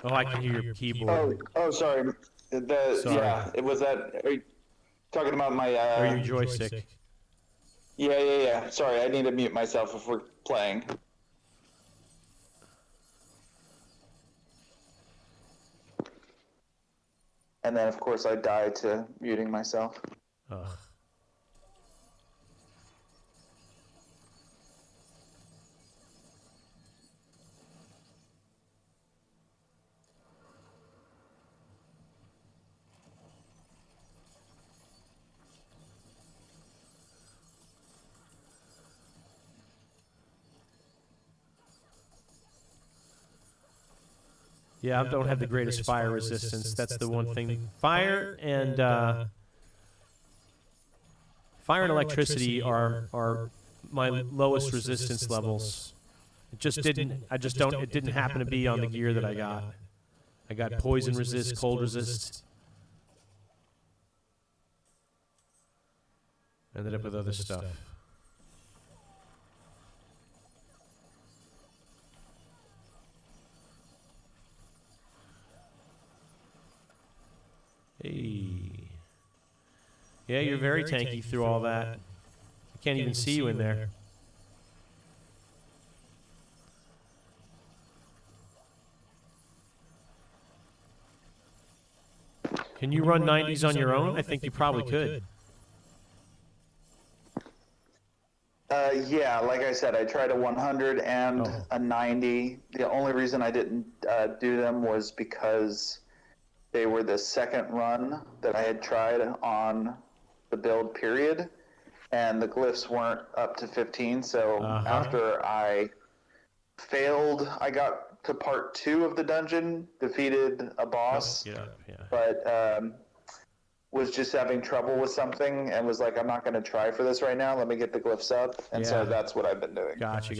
Oh, I can hear your keyboard. Oh, sorry. Sorry. Yeah, it was that. Are you talking about my? Or your joystick. Yeah. Sorry, I need to mute myself if we're playing. And then, of course, I die to muting myself. Ugh. Yeah, I don't have the greatest fire resistance. That's the one thing. Fire and electricity are my lowest resistance levels. It just didn't. I just don't. It didn't happen to be on the gear that I got. I got poison resist, cold resist. Ended up with other stuff. Hey. Yeah, you're very tanky through all that. I can't even see you in there. Can you run 90s on your own? I think you probably could. Yeah, like I said, I tried a 100 and a 90. The only reason I didn't do them was because they were the second run that I had tried on the build period, and the glyphs weren't up to 15. So after I failed, I got to part 2 of the dungeon, defeated a boss, but was just having trouble with something and was like, I'm not going to try for this right now. Let me get the glyphs up. And so that's what I've been doing. Gotcha.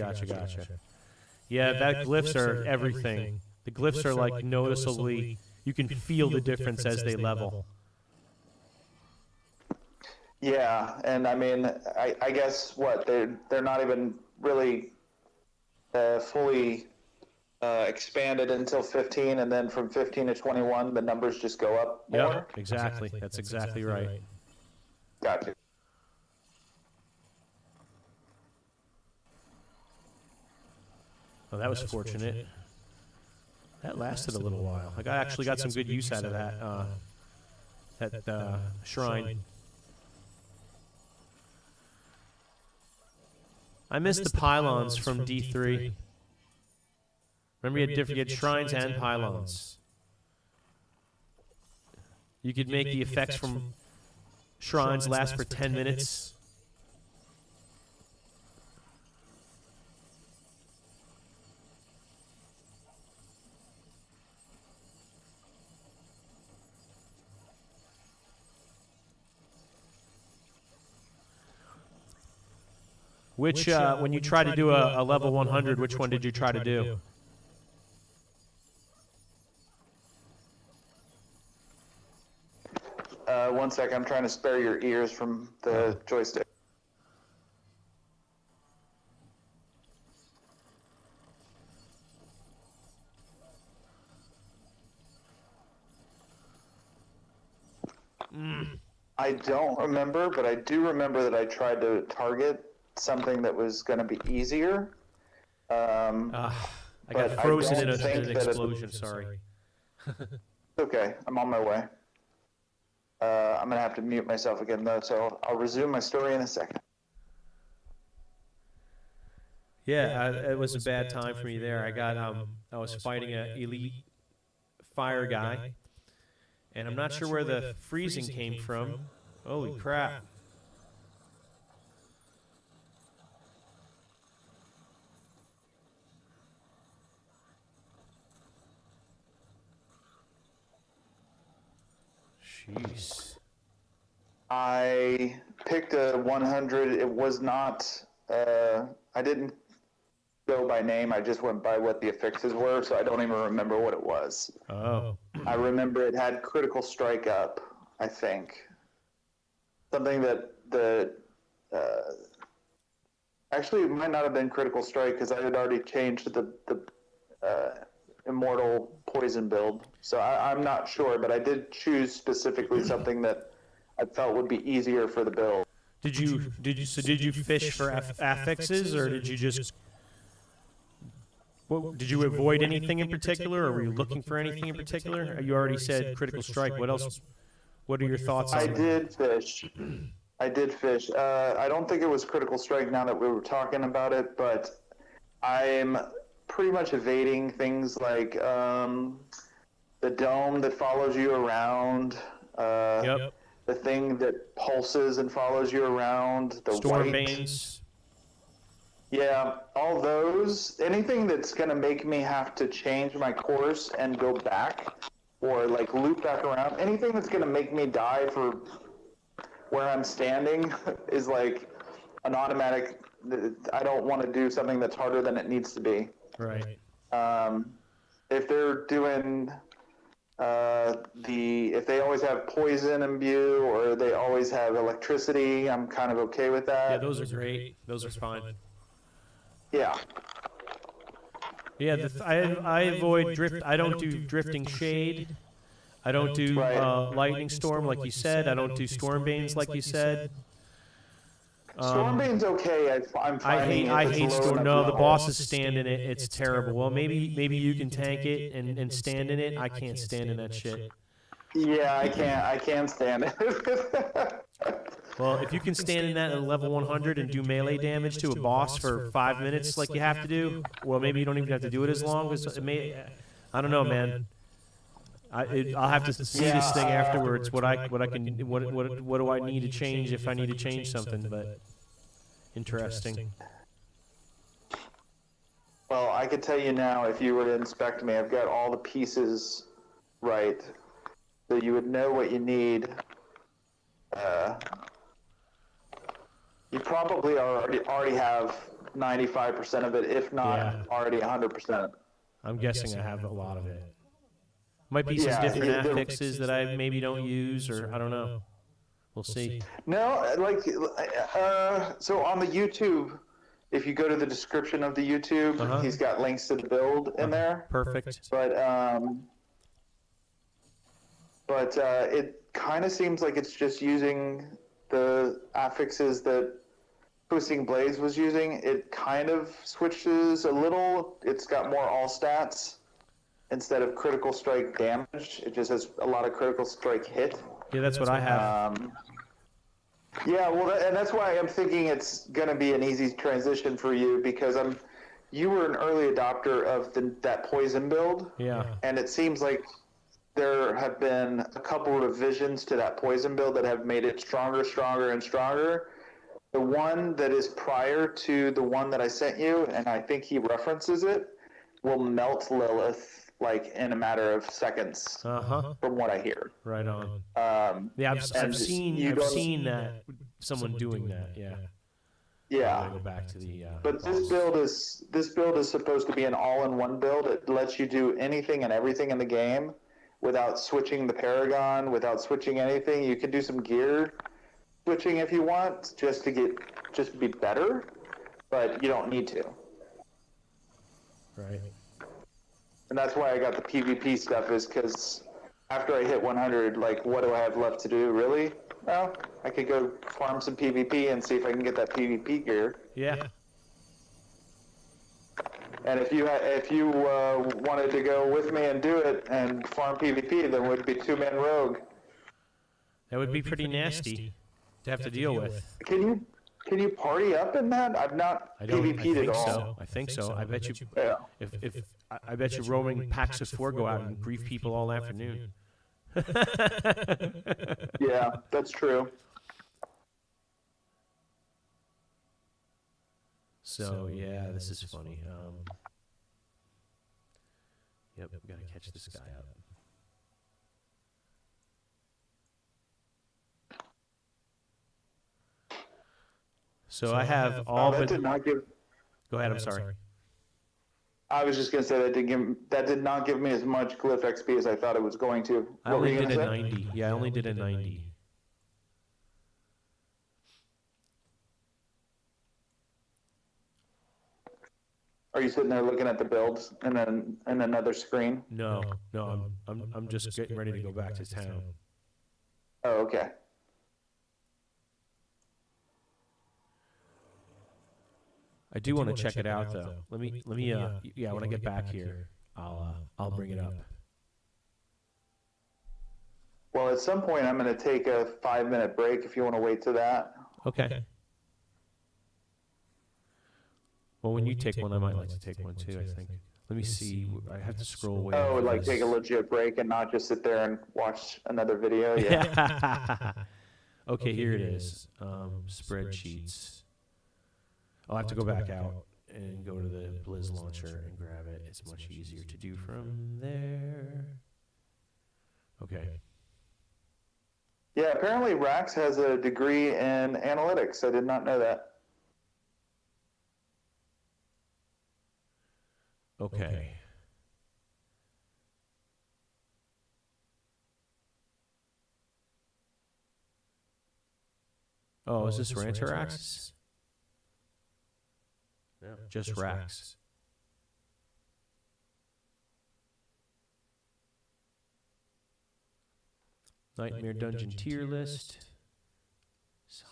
Yeah, that glyphs are everything. The glyphs are like noticeably, you can feel the difference as they level. Yeah, and I mean, I guess what, they're not even really fully expanded until 15, and then from 15 to 21 the numbers just go up more. Yep, exactly. That's exactly right. Gotcha. Oh, that was fortunate. That lasted a little while. I actually got some good use out of that shrine. I missed the pylons from D3. Remember, you had shrines and pylons. You could make the effects from shrines last for 10 minutes. Which, when you try to do a level 100, which one did you try to do? One sec, I'm trying to spare your ears from the joystick. I don't remember, but I do remember that I tried to target something that was going to be easier. I got frozen in an explosion, sorry. Okay, I'm on my way. I'm going to have to mute myself again, though, so I'll resume my story in a second. Yeah, it was a bad time for me there. I was fighting an elite fire guy, and I'm not sure where the freezing came from. Holy crap. Jeez. I picked a 100. It was not, I didn't go by name. I just went by what the affixes were, so I don't even remember what it was. Oh. I remember it had critical strike up, I think. Something that Actually, it might not have been critical strike because I had already changed the immortal poison build. So I'm not sure, but I did choose specifically something that I felt would be easier for the build. Did you fish for affixes, or did you just did you avoid anything in particular, or were you looking for anything in particular? You already said critical strike. What else? What are your thoughts on I that? did fish. I did fish. I don't think it was critical strike now that we were talking about it, but I'm pretty much evading things like the dome that follows you around, Yep. the thing that pulses and follows you around, the Storm white. Banes. Yeah, all those. Anything that's going to make me have to change my course and go back or like loop back around. Anything that's going to make me die for where I'm standing is like an automatic. I don't want to do something that's harder than it needs to be. Right. If they're doing if they always have poison imbue or they always have electricity, I'm kind of okay with that. Yeah, those are great. Those are fine. Yeah. Yeah, I avoid drift. I don't do drifting shade. I don't do lightning storm like you said. I don't do storm banes like you said. Stormbane's okay. I'm finding I hate storm. No, the level. bosses stand in it. It's terrible. Well, maybe you can tank it and stand in it. I can't stand in that shit. Yeah, I can't stand it. Well, if you can stand in that at level 100 and do melee damage to a boss for 5 minutes like you have to do, well, maybe you don't even have to do it as long as it may. I don't know, man. I'll have to see this thing afterwards. What do I need to change if I need to change something? But interesting. Well, I could tell you now, if you were to inspect me, I've got all the pieces right, so you would know what you need. You probably already have 95% of it, if not already 100%. I'm guessing I have a lot of it. Might be some different affixes that I maybe don't use, or I don't know. We'll see. No, like, so on the YouTube, if you go to the description of the YouTube, he's got links to the build in there. Perfect. But it kind of seems like it's just using the affixes that Twisting Blades was using. It kind of switches a little. It's got more all stats instead of critical strike damage. It just has a lot of critical strike hit. Yeah, that's what I have. Yeah, well, and that's why I'm thinking it's going to be an easy transition for you, because you were an early adopter of that poison build. Yeah. And it seems like there have been a couple revisions to that poison build that have made it stronger, and stronger. The one that is prior to the one that I sent you, and I think he references it, will melt Lilith like in a matter of seconds. From what I hear. Right on. Yeah, I've seen that someone doing that. Yeah. Yeah. Go back to the. But this build is supposed to be an all-in-one build. It lets you do anything and everything in the game without switching the Paragon, without switching anything. You can do some gear switching if you want, just to be better, but you don't need to. Right. And that's why I got the PvP stuff, is because after I hit 100, like, what do I have left to do, really? Well, I could go farm some PvP and see if I can get that PvP gear. Yeah. And if you wanted to go with me and do it and farm PvP, then we'd be two-man rogue. That would be pretty nasty to have to deal with. Can you party up in that? I've not PvP'd at all. I think so. I bet you. Yeah. I bet you roaming packs of 4 go out and grief people all afternoon. Yeah, that's true. So yeah, this is funny. Yep, we gotta catch this guy up. So I have all that but. did not give. Go ahead. I'm sorry. I was just gonna say that did not give me as much glyph XP as I thought it was going to. I only did a 90. Yeah, I only did a 90. Are you sitting there looking at the builds and then in another screen? No, I'm just getting ready to go back to town. Oh, okay. I do want to check it out though. Let me yeah, when I get back here, I'll bring it up. Well, at some point I'm going to take a 5-minute break if you want to wait to that. Okay. Well, when you take one, I might like to take one too, I think. Let me see. I have to scroll away. Oh, like take a legit break and not just sit there and watch another video? Yeah. Okay, here it is. Spreadsheets. I'll have to go back out and go to the Blizz launcher and grab it. It's much easier to do from there. Okay. Yeah, apparently Rax has a degree in analytics. I did not know that. Okay. Oh, is this Rancher Axis? No, just Rax. Nightmare Dungeon tier list.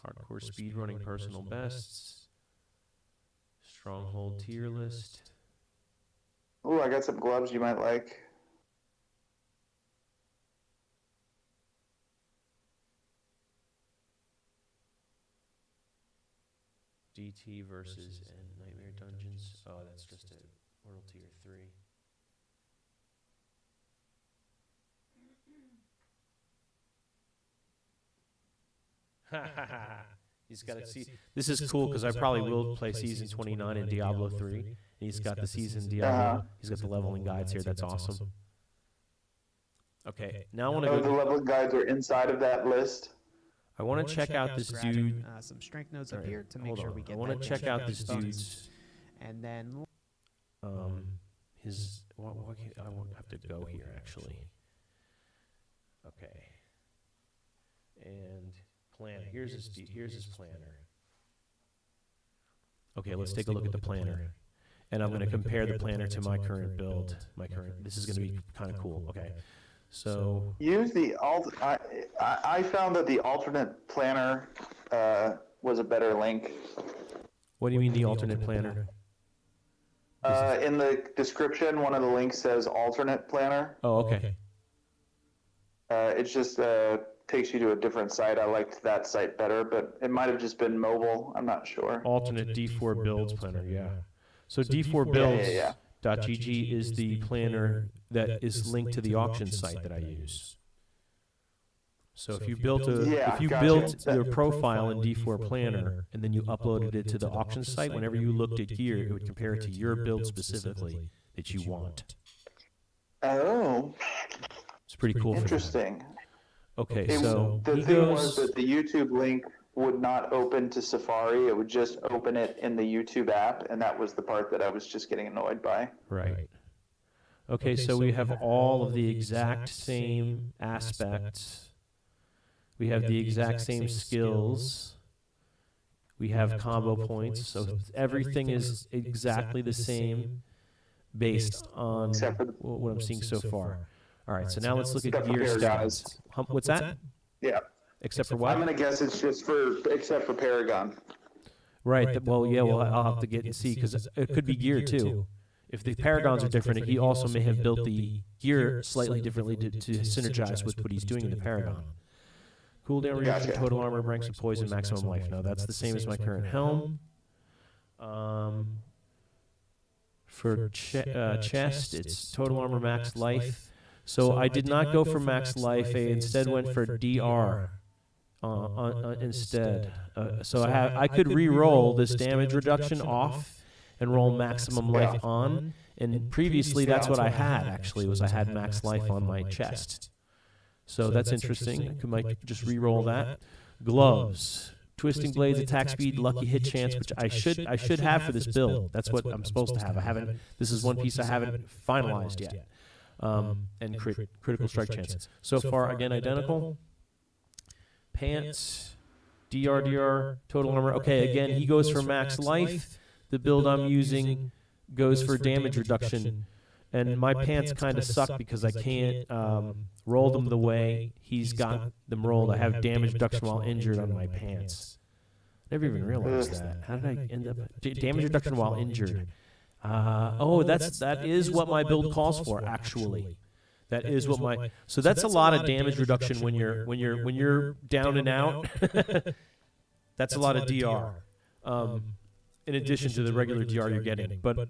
Hardcore speedrunning personal bests. Stronghold tier list. Ooh, I got some gloves you might like. DT versus Nightmare Dungeons. Oh, that's just a World Tier 3. He's got to see. This is cool because I probably will play Season 29 in Diablo 3. He's got the Season Diablo. He's got the leveling guides here. That's awesome. Okay, now I want to go. The leveling guides are inside of that list. I want to check out this dude. Some strength nodes up here to make sure we get. I want to check out this dude's. And then. His. I won't have to go here actually. Okay. And planner. Here's his planner. Okay, let's take a look at the planner. And I'm going to compare the planner to my current build. This is going to be kind of cool. Okay. So use the I found that the alternate planner was a better link. What do you mean the alternate planner? In the description, one of the links says alternate planner. Oh, okay. It just takes you to a different site. I liked that site better, but it might have just been mobile. I'm not sure. Alternate D4 builds planner, yeah. So D4 builds.gg is the planner that is linked to the auction site that I use. So if you built your profile in D4 Planner and then you uploaded it to the auction site, whenever you looked at gear, it would compare it to your build specifically that you want. Oh, it's pretty cool. Interesting. Okay, so the thing was that the YouTube link would not open to Safari. It would just open it in the YouTube app, and that was the part that I was just getting annoyed by. Right. Okay, so we have all of the exact same aspects. We have the exact same skills. We have combo points, so everything is exactly the same based on what I'm seeing so far. All right, so now let's look at gear stats. What's that? Yeah. Except for what? I'm going to guess it's just except for Paragon. Right, well, yeah, well, I'll have to get and see, because it could be gear, too. If the Paragons are different, he also may have built the gear slightly differently to synergize with what he's doing in the Paragon. Cooldown reduction, total armor, ranks of poison, maximum life. No, that's the same as my current helm. For chest, it's total armor, max life. So I did not go for max life. I instead went for DR instead. So I could re-roll this damage reduction off and roll maximum life on. And previously, that's what I had, actually, was I had max life on my chest. So that's interesting. I might just re-roll that. Gloves. Twisting blades, attack speed, lucky hit chance, which I should have for this build. That's what I'm supposed to have. This is one piece I haven't finalized yet. And critical strike chance. So far, again, identical. Pants, DR, total armor. Okay, again, he goes for max life. The build I'm using goes for damage reduction, and my pants kind of suck because I can't roll them the way he's got them rolled. I have damage reduction while injured on my pants. Never even realized that. How did I end up damage reduction while injured? That is what my build calls for, actually. That is what my so that's a lot of damage reduction when you're down and out. That's a lot of DR. In addition to the regular DR you're getting. But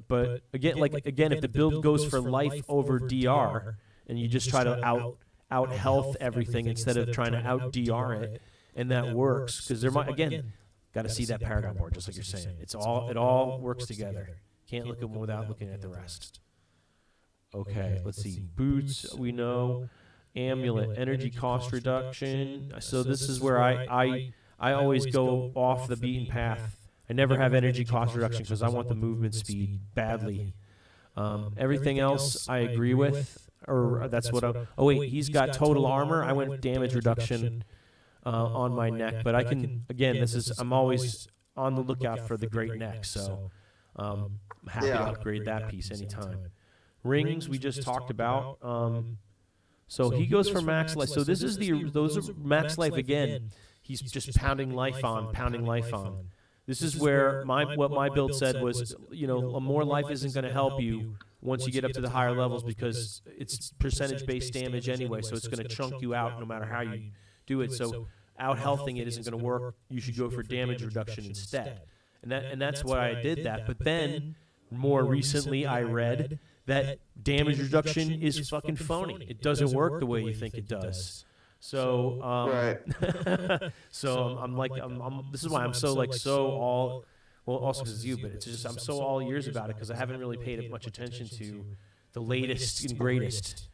again, if the build goes for life over DR and you just try to out health everything instead of trying to out DR it, and that works, because there might, again, got to see that Paragon board, just like you're saying. It all works together. Can't look at them without looking at the rest. Okay, let's see. Boots, we know. Amulet, energy cost reduction. So this is where I always go off the beaten path. I never have energy cost reduction because I want the movement speed badly. Everything else I agree with, or that's what I'm... Oh, wait, he's got total armor. I went damage reduction on my neck, but I can... Again, I'm always on the lookout for the great neck, so I'm happy to upgrade that piece anytime. Rings we just talked about. So he goes for max life. So this is those are max life again. He's just pounding life on. This is where what my build said was, more life isn't going to help you once you get up to the higher levels, because it's percentage-based damage anyway, so it's going to chunk you out no matter how you do it. So out-healthing it isn't going to work. You should go for damage reduction instead. And that's why I did that. But then, more recently, I read that damage reduction is fucking phony. It doesn't work the way you think it does. So, so I'm like, this is why I'm so all, well, also because it's you, but it's just, I'm so all ears about it, because I haven't really paid much attention to the latest and greatest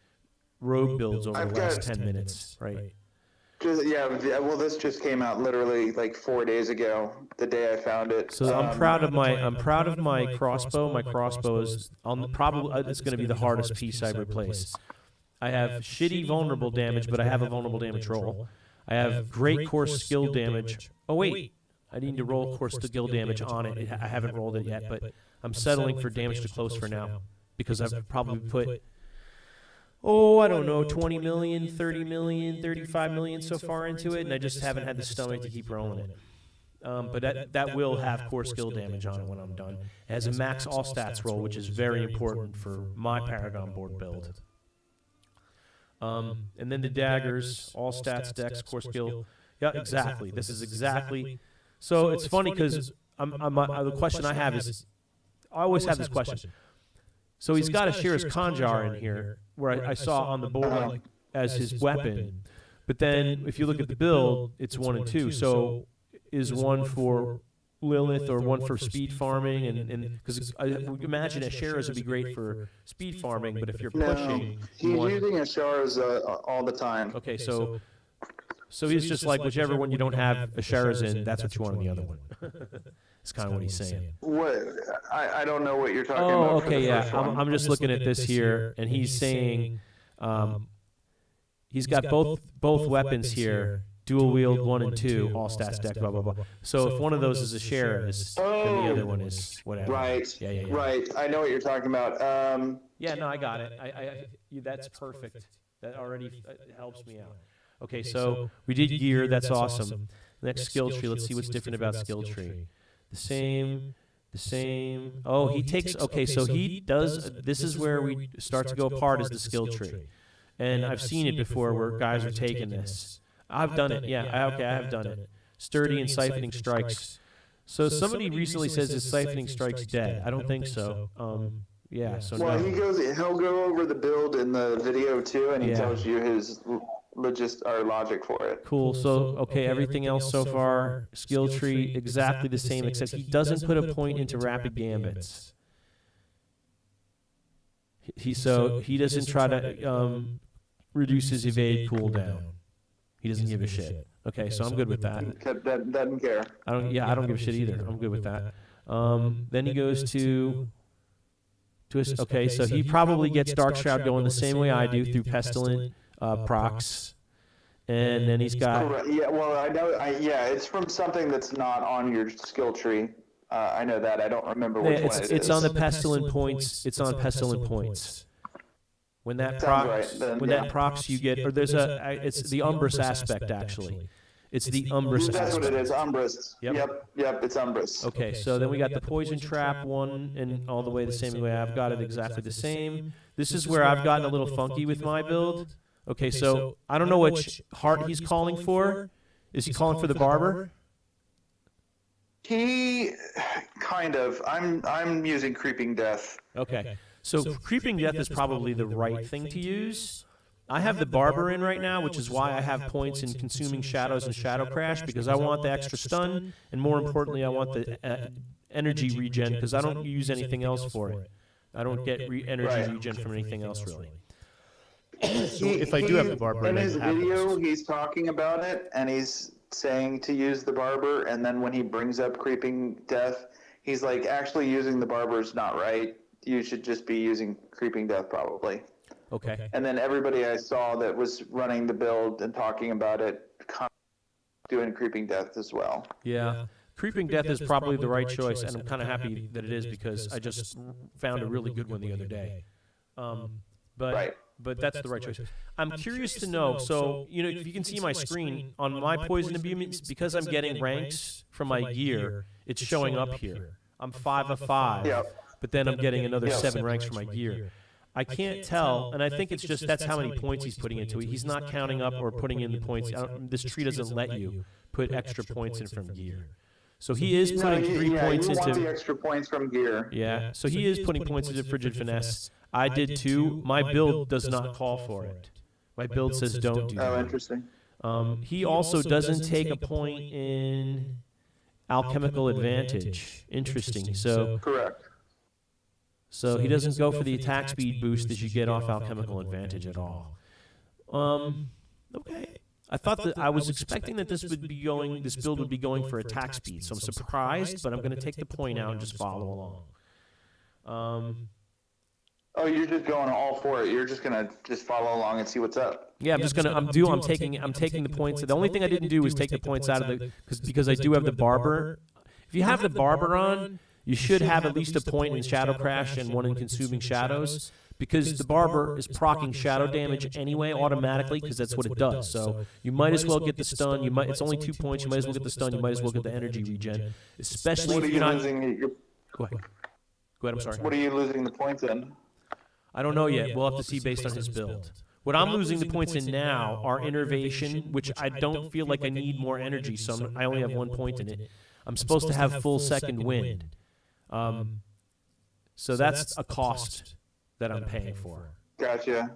rogue builds over the last 10 minutes, right? Well, this just came out literally like 4 days ago, the day I found it. So I'm proud of my crossbow. My crossbow is probably it's going to be the hardest piece I replace. I have shitty vulnerable damage, but I have a vulnerable damage roll. I have great core skill damage. Oh wait, I need to roll core skill damage on it. I haven't rolled it yet, but I'm settling for damage to close for now, because I've probably put, I don't know, 20 million, 30 million, 35 million so far into it, and I just haven't had the stomach to keep rolling it. But that will have core skill damage on it when I'm done. It has a max all stats roll, which is very important for my Paragon board build. And then the daggers, all stats, dex, core skill. Yeah, exactly. This is exactly. So it's funny because the question I have is, I always have this question. So he's got a Shira's Conjar in here, where I saw on the board as his weapon. But then if you look at the build, it's 1 and 2. So is one for Lilith or one for speed farming? And because I would imagine Asherah's would be great for speed farming, but if you're pushing, he's using Asherah's all the time. Okay, so he's just like, whichever one you don't have Asherah's in, that's what you want in the other one. It's kind of what he's saying. What? I don't know what you're talking about. Oh, okay, yeah. I'm just looking at this here, and he's saying he's got both weapons here. Dual wield 1 and 2, all stats deck, blah, blah, blah. So if one of those is a Sheriff's, then the other one is whatever. Right. Yeah. Right. I know what you're talking about. Yeah, no, I got it. That's perfect. That already helps me out. Okay, so we did gear. That's awesome. Next skill tree. Let's see what's different about skill tree. The same. Oh, he takes. Okay, so he does. This is where we start to go apart, is the skill tree. And I've seen it before where guys are taking this. I've done it, yeah. I have done it. Sturdy and siphoning strikes. So somebody recently says his siphoning strike's dead. I don't think so. Yeah. So well, he'll go over the build in the video too, and he tells you his logic for it. Cool. So okay, everything else so far, skill tree exactly the same, except he doesn't put a point into rapid gambits. He doesn't try to reduce his evade cooldown. He doesn't give a shit. Okay, so I'm good with that. Doesn't care. I don't give a shit either. I'm good with that. Then he goes to okay, so he probably gets Dark Shroud going the same way I do, through Pestilent procs. And then he's got... Yeah, well, I know... it's from something that's not on your skill tree. I know that. I don't remember Yeah, which one it it's is. on the pestilent points. It's on pestilent points. When that Sounds procs, right, then, when yeah. that procs, you get, or there's it's the Umbrus aspect actually. It's the Umbrus That's aspect. what it is. Umbrus. Yep. Yep. It's Umbrus. Okay, so then we got the poison trap one, and all the way the same way. I've got it exactly the same. This is where I've gotten a little funky with my build. Okay, so I don't know which heart he's calling for. Is he calling for the barber? He kind of. I'm using Creeping Death. Okay, so creeping death is probably the right thing to use. I have the barber in right now, which is why I have points in consuming shadows and shadow crash, because I want the extra stun, and more importantly, I want the energy regen, because I don't use anything else for it. I don't get energy regen from anything else really. So if I do have the barber, in his video, happens. he's talking about it, and he's saying to use the barber, and then when he brings up Creeping Death, he's like, actually using the barber is not right. You should just be using Creeping Death probably. Okay. And then everybody I saw that was running the build and talking about it, doing Creeping Death as well. Yeah. Creeping Death is probably the right choice, and I'm kind of happy that it is, because I just found a really good one the other day. But that's the right choice. I'm curious to know, so, you know, if you can see my screen, on my poison imbuements, because I'm getting ranks from my gear, it's showing up here. I'm 5 of 5, but then I'm getting another 7 ranks for my gear. I can't tell, and I think it's just that's how many points he's putting into it. He's not counting up or putting in the points. This tree doesn't let you put extra points in from gear. So he is putting 3 points into... want the extra points from gear. Yeah, so he is putting points into Frigid Finesse. I did too. My build does not call for it. My build says don't do that. Oh, interesting. He also doesn't take a point in Alchemical Advantage. Interesting. So Correct. So he doesn't go for the attack speed boost that you get off Alchemical Advantage at all. Okay. I thought that I was expecting that this build would be going for attack speed, so I'm surprised, but I'm going to take the point out and just follow along. Oh, you're just going all for it. You're just gonna just follow along and see what's up. Yeah, I'm taking the points. The only thing I didn't do was take the points out of the because I do have the barber. If you have the barber on, you should have at least a point in Shadow Crash and one in Consuming Shadows, because the barber is proccing shadow damage anyway automatically, because that's what it does. So you might as well get the stun. It's only 2 points. You might as well get the stun. You might as well get the energy regen, especially if you're not. Go ahead. I'm sorry. What are you losing the points in? I don't know yet. We'll have to see based on his build. What I'm losing the points in now are Innervation, which I don't feel like I need more energy, so I only have 1 point in it. I'm supposed to have full second wind. So that's a cost that I'm paying for. Gotcha.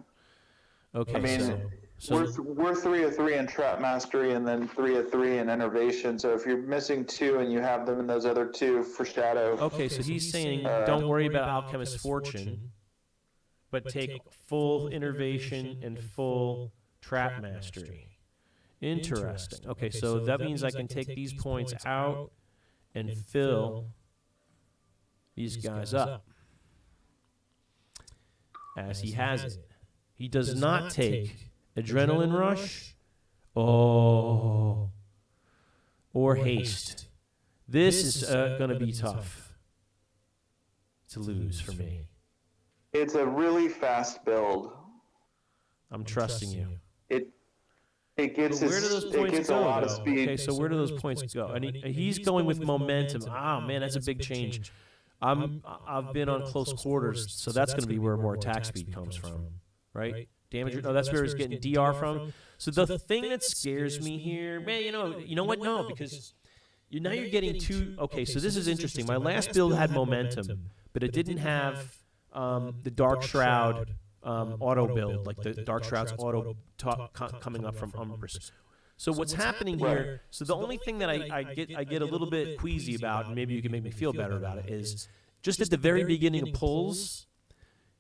Okay. I mean, we're 3 of 3 in Trap Mastery, and then 3 of 3 in Innervation. So if you're missing 2 and you have them in those other 2 for Shadow. Okay, so he's saying don't worry about Alchemist's Fortune, but take full Innervation and full Trap Mastery. Interesting. Okay, so that means I can take these points out and fill these guys up as he has it. He does not take Adrenaline Rush or Haste. This is going to be tough to lose for me. It's a really fast build. I'm trusting you. It gets Where do those points a go, lot of though? speed. Okay, so where do those points go? And he's going with momentum. Oh man, that's a big change. I've been on close quarters, so that's going to be where more attack speed comes from, right? Damage. Oh, that's where he's getting DR from. So the thing that scares me here, man, you know what? No, because now you're getting two. Okay, so this is interesting. My last build had momentum, but it didn't have the Dark Shroud auto build, like the Dark Shroud's auto coming up from Umbrus. So what's happening here? So the only thing that I get a little bit queasy about, and maybe you can make me feel better about it, is just at the very beginning of pulls,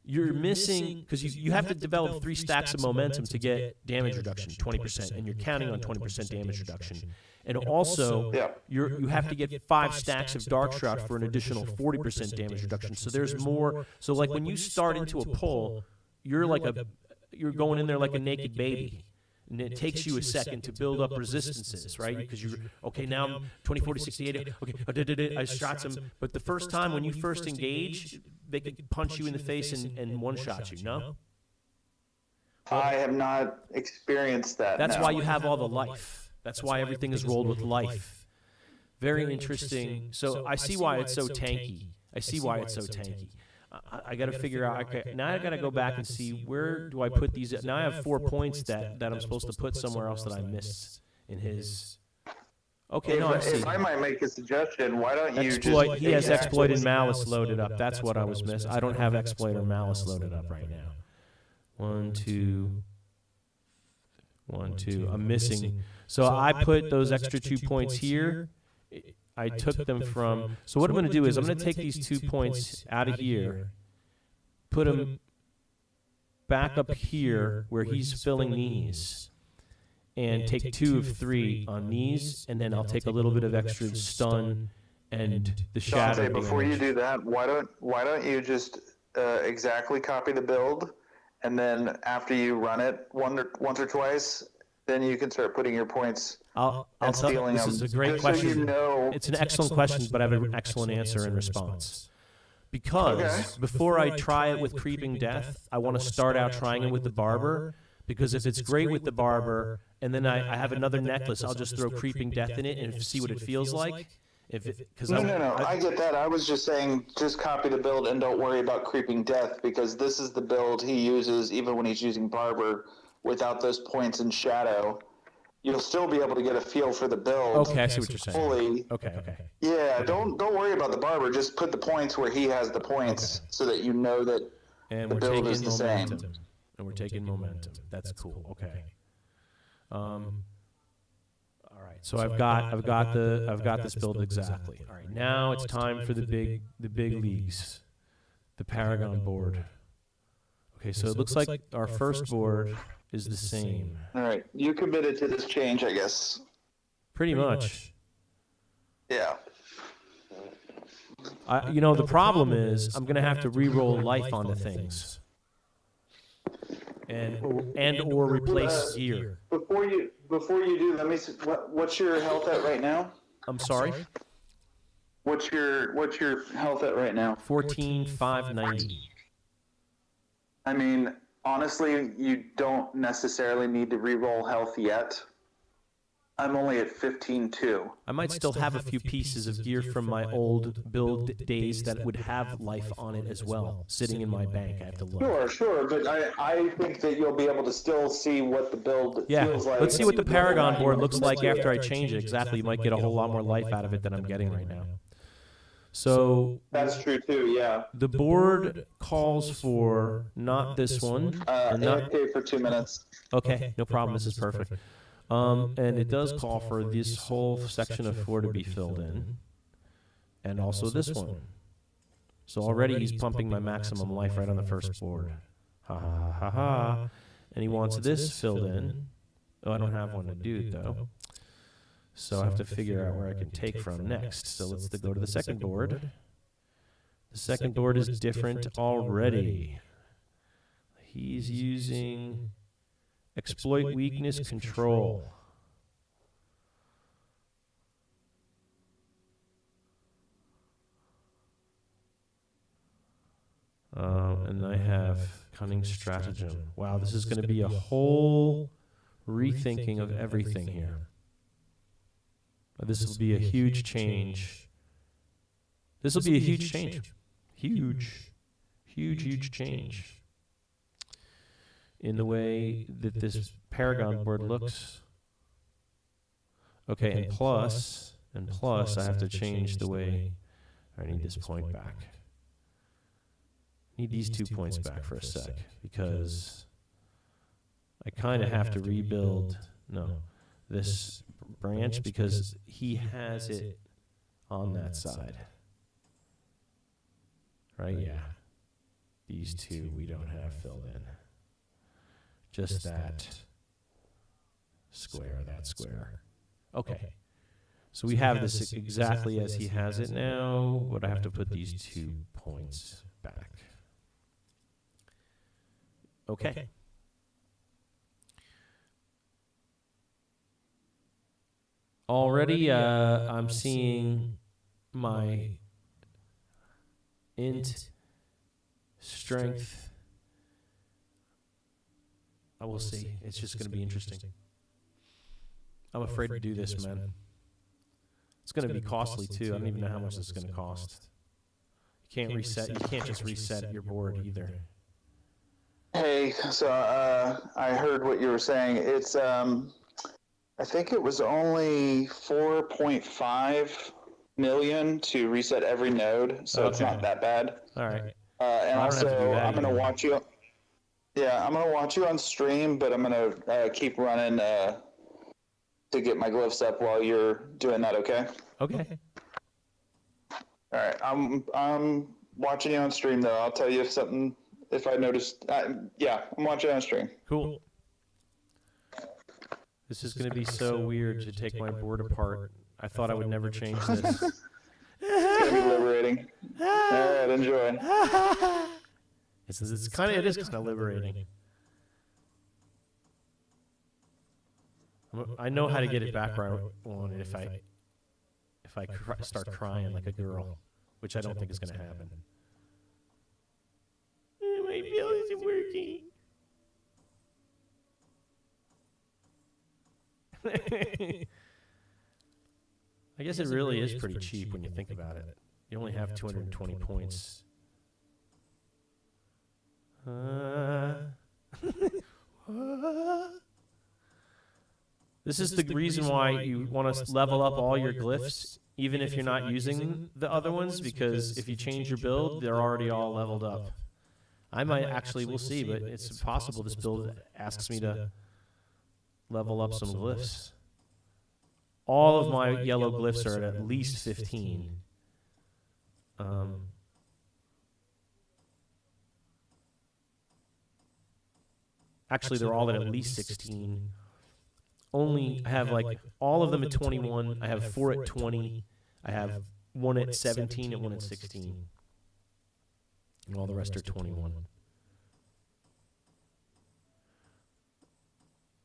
you're missing, because you have to develop 3 stacks of momentum to get damage reduction, 20%, and you're counting on 20% damage reduction. And also, you have to get 5 stacks of Dark Shroud for an additional 40% damage reduction. So there's more. So like when you start into a pull, you're going in there like a naked baby. And it takes you a second to build up resistances, right? Because you're, okay, now I'm 24 to 68. Okay, I shot some. But the first time when you first engage, they could punch you in the face and one-shot you, no? I have not experienced that. That's no. why you have all the life. That's why everything is rolled with life. Very interesting. So I see why it's so tanky. I see why it's so tanky. I got to figure out. Okay, now I got to go back and see where do I put these. Now I have 4 points that I'm supposed to put somewhere else that I missed in his. Okay, no, I see. If I might make a suggestion, why don't you exploit? just... He has exploit and malice loaded up. That's what I was missing. I don't have exploit or malice loaded up right now. 1, 2, 1, 2. I'm missing. So I put those extra 2 points here. I took them from, so what I'm going to do is I'm going to take these 2 points out of here, put them back up here where he's filling these, and take 2 of 3 on these, and then I'll take a little bit of extra stun and the shadow damage. Before you do that, why don't you just exactly copy the build, and then after you run it once or twice, then you can start putting your points. I'll tell you, this is a great question. So you know, it's an excellent question, but I have an excellent answer in response. Because before I try it with Creeping Death, I want to start out trying it with the Barber, because if it's great with the Barber, and then I have another necklace, I'll just throw Creeping Death in it and see what it feels like. No, I get that. I was just saying, just copy the build and don't worry about Creeping Death, because this is the build he uses even when he's using Barber without those points in shadow. You'll still be able to get a feel for the build. Okay, I see what you're saying. Fully. Okay. Yeah, don't worry about the Barber. Just put the points where he has the points, so that you know that the build is the same. And we're taking momentum. That's cool. Okay. All right. So I've got this build exactly. All right. Now it's time for the big leagues, the Paragon board. Okay. So it looks like our first board is the same. All right. You committed to this change, I guess. Pretty much. Yeah. The problem is I'm going to have to re-roll life onto things. And or replace gear. Before you do, let me see, what's your health at right now? I'm sorry? What's your health at right now? 14,590. I mean, honestly, you don't necessarily need to re-roll health yet. I'm only at 15,2. I might still have a few pieces of gear from my old build days that would have life on it as well, sitting in my bank. I have to look. Sure, but I think that you'll be able to still see what the build feels like. Let's see what the Paragon board looks like after I change it. Exactly, you might get a whole lot more life out of it than I'm getting right now. So that's true too, yeah. The board calls for not this one. AFK for 2 minutes. Okay, no problem. This is perfect. And it does call for this whole section of 4 to be filled in, and also this one. So already he's pumping my maximum life right on the first board. Ha ha ha ha. And he wants this filled in. Oh, I don't have one to do it though. So I have to figure out where I can take from next. So let's go to the second board. The second board is different already. He's using exploit weakness control. And I have cunning stratagem. Wow, this is going to be a whole rethinking of everything here. This will be a huge change. This will be a huge change. Huge change in the way that this Paragon board looks. Okay, and plus, I have to change the way I need this point back. Need these 2 points back for a sec, because I kind of have to rebuild, this branch, because he has it on that side. Right, yeah. These 2 we don't have filled in. Just that square, that square. Okay. So we have this exactly as he has it now, but I have to put these 2 points back. Okay. Already, I'm seeing my int strength. I will see. It's just going to be interesting. I'm afraid to do this, man. It's going to be costly, too. I don't even know how much this is going to cost. You can't reset. You can't just reset your board either. Hey, so I heard what you were saying. It's I think it was only 4.5 million to reset every node, so it's not that bad. All right. And I don't have to do also, that I'm gonna either. watch you. Yeah, I'm gonna watch you on stream, but I'm gonna keep running to get my glyphs up while you're doing that. Okay. Okay. All right. I'm watching you on stream though. I'll tell you if I notice. Yeah, I'm watching on stream. Cool. This is going to be so weird to take my board apart. I thought I would never change this. It's gonna be liberating. All right, enjoy. It is kind of liberating. I know how to get it back where I want it if I start crying like a girl, which I don't think is going to happen. My bill isn't working. I guess it really is pretty cheap when you think about it. You only have 220 points. This is the reason why you want to level up all your glyphs, even if you're not using the other ones, because if you change your build, they're already all leveled up. I might actually, we'll see, but it's possible this build asks me to level up some glyphs. All of my yellow glyphs are at least 15. Actually, they're all at least 16. Only, I have like all of them at 21. I have 4 at 20. I have 1 at 17 and 1 at 16. And all the rest are 21.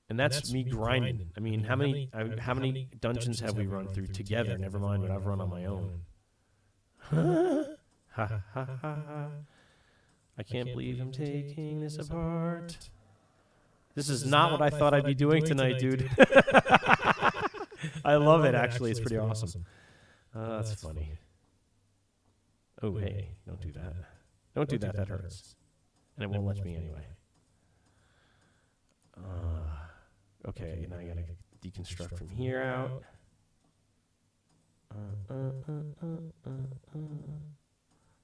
And that's me grinding. I mean, how many dungeons have we run through together? Never mind what I've run on my own. Ha ha ha. I can't believe I'm taking this apart. This is not what I thought I'd be doing tonight, dude. I love it, actually. It's pretty awesome. That's funny. Oh, hey, don't do that. Don't do that. That hurts. And it won't let me anyway. Okay, now I gotta deconstruct from here out.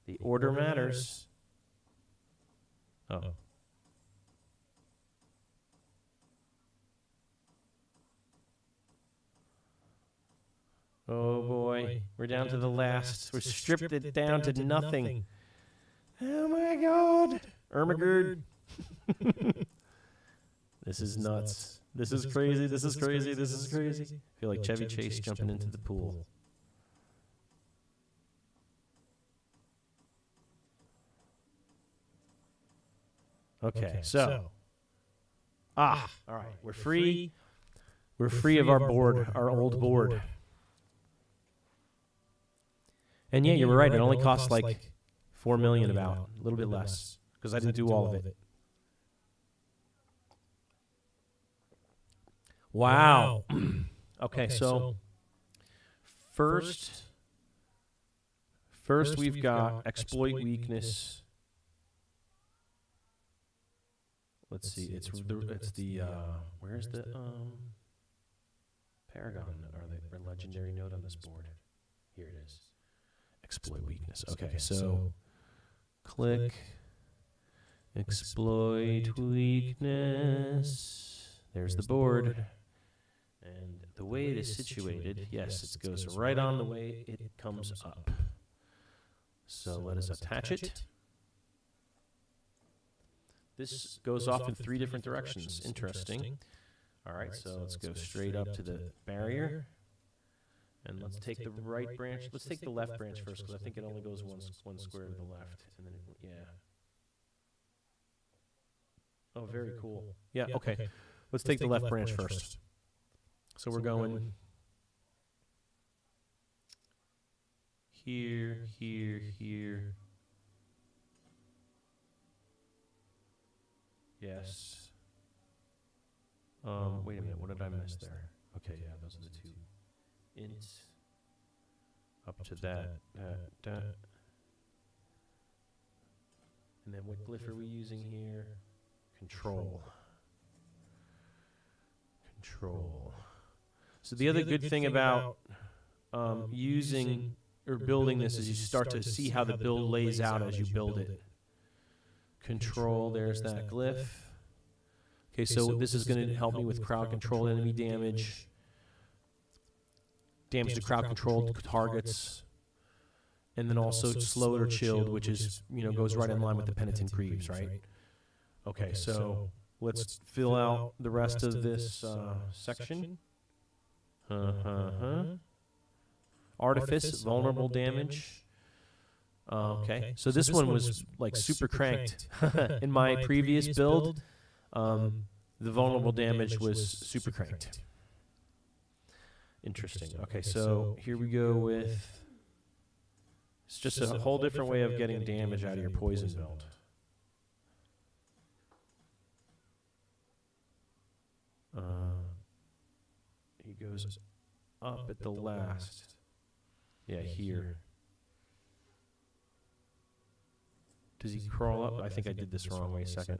The order matters. Oh. Oh boy, we're down to the last. We're stripped it down to nothing. Oh my god. Ermagerd. This is nuts. This is crazy. This is crazy. This is crazy. I feel like Chevy Chase jumping into the pool. Okay, so. All right. We're free. We're free of our board, our old board. And yeah, you were right. It only cost like 4 million about, a little bit less, because I didn't do all of it. Wow. Okay, so first we've got exploit weakness. Let's see. It's the where's the Paragon or the legendary node on this board? Here it is. Exploit weakness. Okay, so click exploit weakness. There's the board. And the way it is situated, yes, it goes right on the way it comes up. So let us attach it. This goes off in 3 different directions. Interesting. All right, so let's go straight up to the barrier. And let's take the right branch. Let's take the left branch first, because I think it only goes one square to the left. And then, yeah. Oh, very cool. Yeah, okay. Let's take the left branch first. So we're going here, here, here. Yes. Wait a minute, what did I miss there? Okay, yeah, those are the two. Int up to that. And then what glyph are we using here? Control. Control. So the other good thing about using or building this is you start to see how the build lays out as you build it. Control, there's that glyph. Okay, so this is going to help me with crowd control enemy damage. Damage to crowd controlled targets. And then also slowed or chilled, which is, goes right in line with the Penitent Greaves, right? Okay, so let's fill out the rest of this section. Artifice, vulnerable damage. Okay, so this one was like super cranked. In my previous build, the vulnerable damage was super cranked. Interesting. Okay, so here we go with... It's just a whole different way of getting damage out of your poison build. He goes up at the last. Yeah, here. Does he crawl up? I think I did this wrong. Wait a second.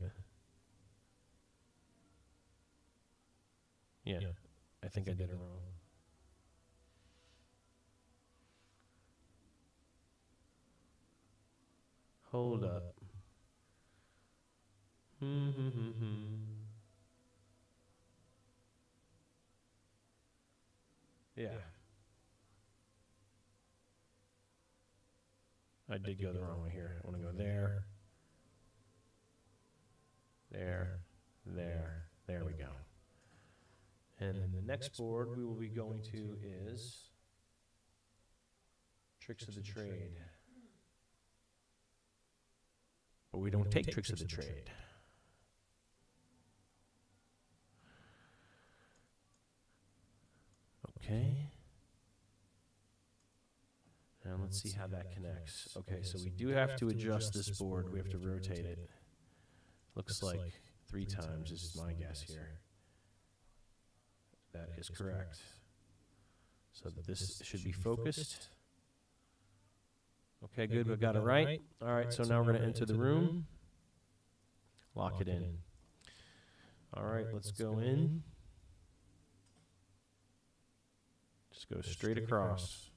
Yeah, I think I did it wrong. Hold up. Yeah. I did go the wrong way here. I want to go there. There we go. And then the next board we will be going to is Tricks of the Trade. But we don't take Tricks of the Trade. Okay. And let's see how that connects. Okay, so we do have to adjust this board. We have to rotate it. Looks like 3 times is my guess here. That is correct. So this should be focused. Okay, good. We got it right. All right, so now we're going to enter the room. Lock it in. All right, let's go in. Just go straight across.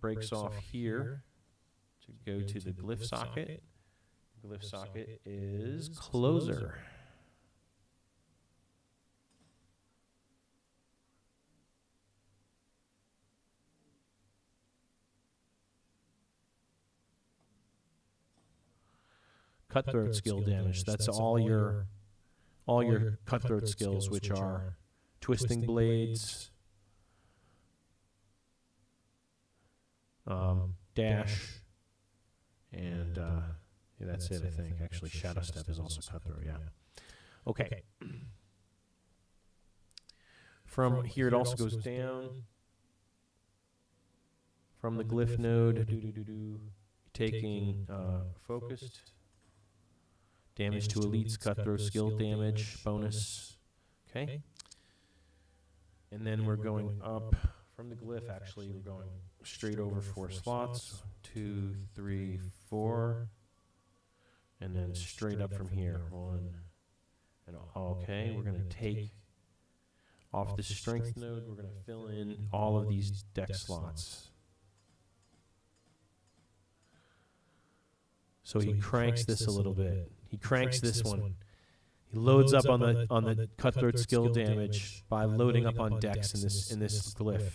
Breaks off here to go to the glyph socket. Glyph socket is closer. Cutthroat skill damage. That's all your cutthroat skills, which are twisting blades, dash, and yeah, that's it, I think. Actually, Shadow Step is also cutthroat, yeah. Okay. From here, it also goes down. From the glyph node, taking focused. Damage to elites, cutthroat skill damage, bonus. Okay. And then we're going up from the glyph, actually, we're going straight over 4 slots. 2, 3, 4. And then straight up from here. 1. And okay, we're going to take off the strength node, we're going to fill in all of these deck slots. So he cranks this a little bit. He cranks this one. He loads up on the cutthroat skill damage by loading up on decks in this glyph.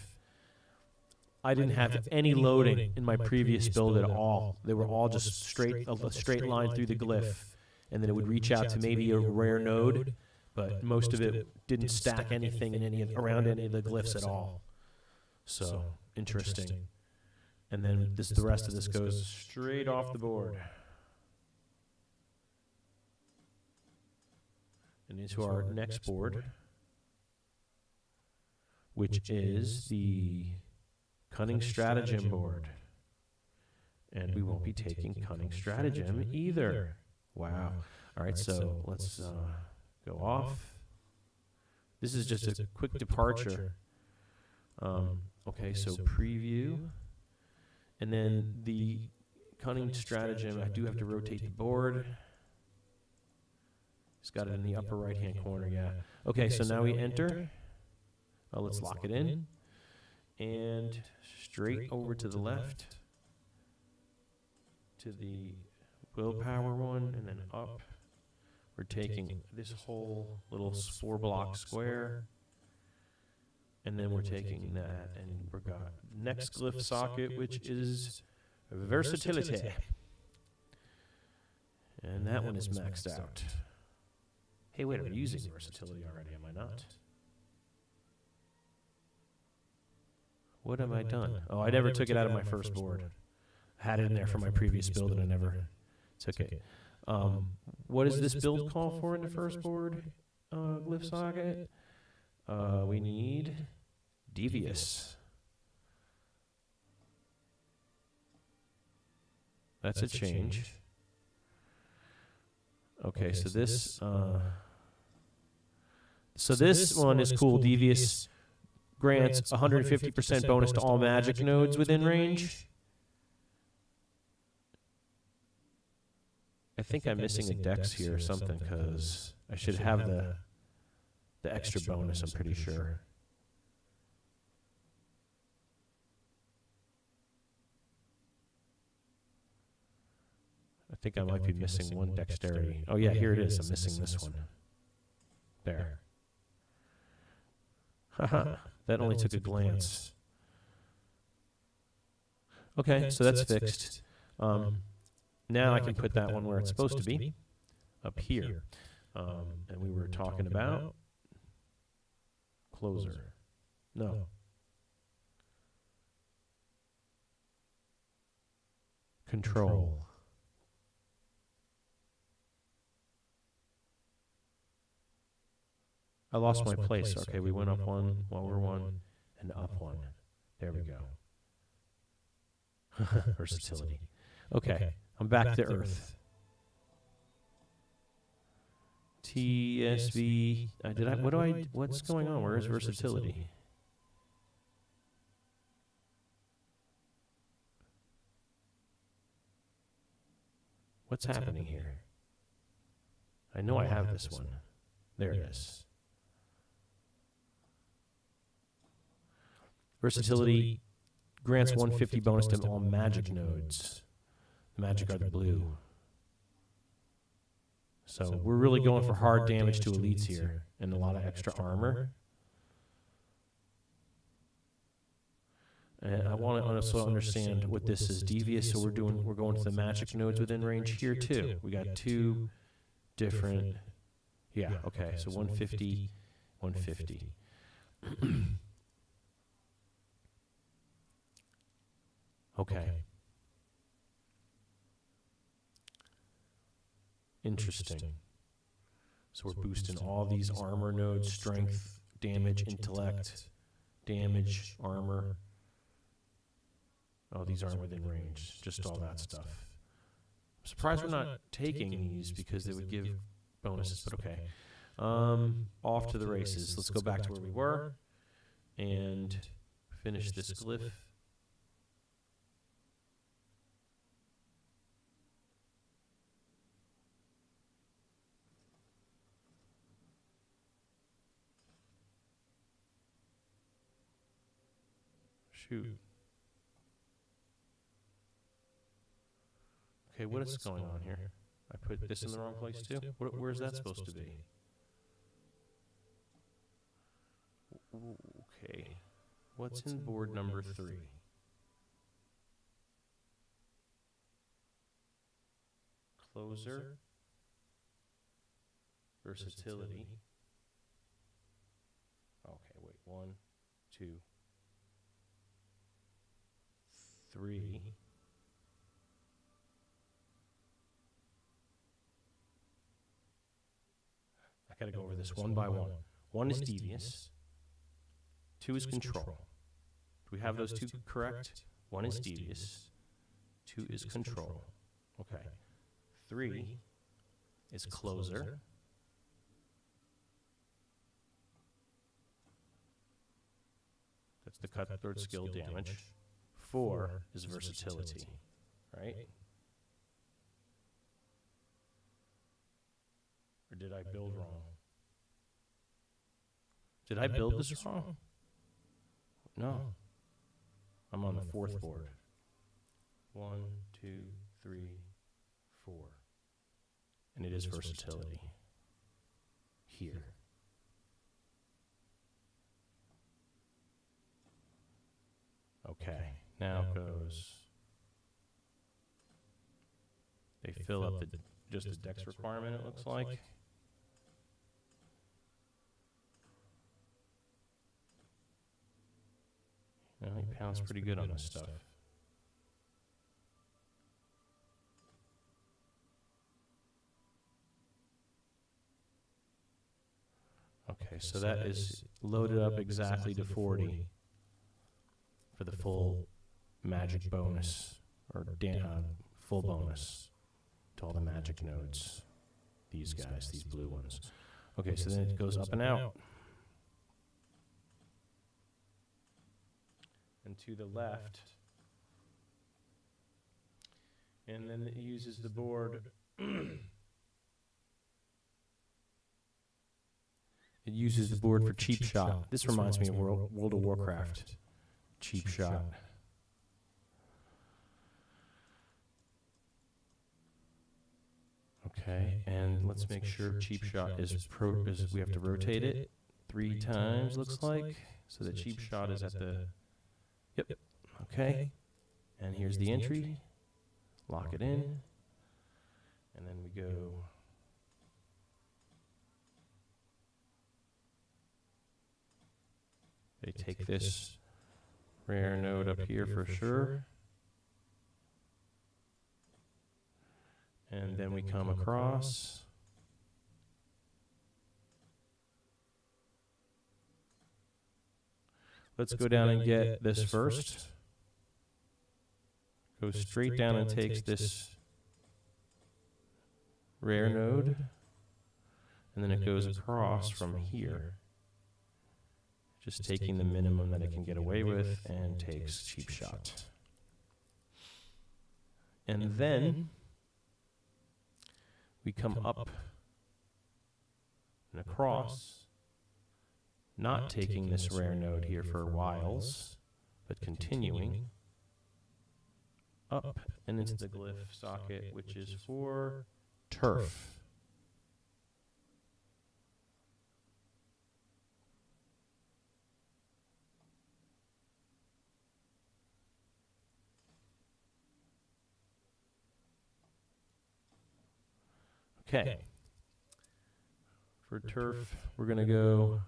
I didn't have any loading in my previous build at all. They were all just a straight line through the glyph, and then it would reach out to maybe a rare node, but most of it didn't stack anything in around any of the glyphs at all. So interesting. And then the rest of this goes straight off the board. And into our next board, which is the Cunning Stratagem board. And we won't be taking Cunning Stratagem either. Wow. All right, so let's go off. This is just a quick departure. Okay, so preview. And then the Cunning Stratagem, I do have to rotate the board. It's got it in the upper right-hand corner, yeah. Okay, so now we enter. Let's lock it in. And straight over to the left to the willpower one, and then up. We're taking this whole little 4-block square, and then we're taking that, and we've got next glyph socket, which is versatility. And that one is maxed out. Hey, wait, I'm using versatility already, am I not? What have I done? Oh, I never took it out of my first board. I had it in there for my previous build, and I never took it. What does this build call for in the first board glyph socket? We need Devious. That's a change. Okay, so this one is cool. Devious grants 150% bonus to all magic nodes within range. I think I'm missing a dex here or something, because I should have the extra bonus, I'm pretty sure. I think I might be missing one dexterity. Oh yeah, here it is. I'm missing this one. There. Haha, that only took a glance. Okay, so that's fixed. Now I can put that one where it's supposed to be, up here. And we were talking about closer. No. Control. I lost my place. Okay, we went up one, lower one, and up one. There we go. Versatility. Okay, I'm back to Earth. TSV. What's going on? Where is versatility? What's happening here? I know I have this one. There it is. Versatility grants 150 bonus to all magic nodes. The magic are the blue. So we're really going for hard damage to elites here and a lot of extra armor. And I want to also understand what this is. Devious, so we're going to the magic nodes within range here too. We got two different. Yeah, okay. So 150, 150. Okay. Interesting. So we're boosting all these armor nodes, strength, damage, intellect, damage, armor. Oh, these aren't within range. Just all that stuff. I'm surprised we're not taking these because they would give bonuses, but okay. Off to the races. Let's go back to where we were and finish this glyph. Shoot. Okay, what is going on here? I put this in the wrong place too? Where's that supposed to be? Okay. What's in board number 3? Closer. Versatility. Okay, wait. 1, 2, 3. I gotta go over this one by one. 1 is devious. 2 is control. Do we have those 2 correct? 1 is devious. 2 is control. Okay. 3 is closer. That's the cutthroat skill damage. 4 is versatility, right? Or did I build wrong? Did I build this wrong? No. I'm on the 4th board. 1, 2, 3, 4. And it is versatility. Here. Okay, now goes. They fill up just the dex requirement, it looks like. No, he pounds pretty good on this stuff. Okay, so that is loaded up exactly to 40 for the full magic bonus, or full bonus to all the magic nodes. These guys, these blue ones. Okay, so then it goes up and out. And to the left. And then it uses the board. It uses the board for cheap shot. This reminds me of World of Warcraft. Cheap shot. Okay, and let's make sure cheap shot is we have to rotate it 3 times, looks like. So the cheap shot is at the, yep, okay. And here's the entry. Lock it in. And then we go. They take this rare node up here for sure. And then we come across. Let's go down and get this first. Goes straight down and takes this rare node. And then it goes across from here. Just taking the minimum that it can get away with and takes cheap shot. And then we come up and across, not taking this rare node here for whiles, but continuing up and into the glyph socket, which is for turf. Okay. For turf, we're going to go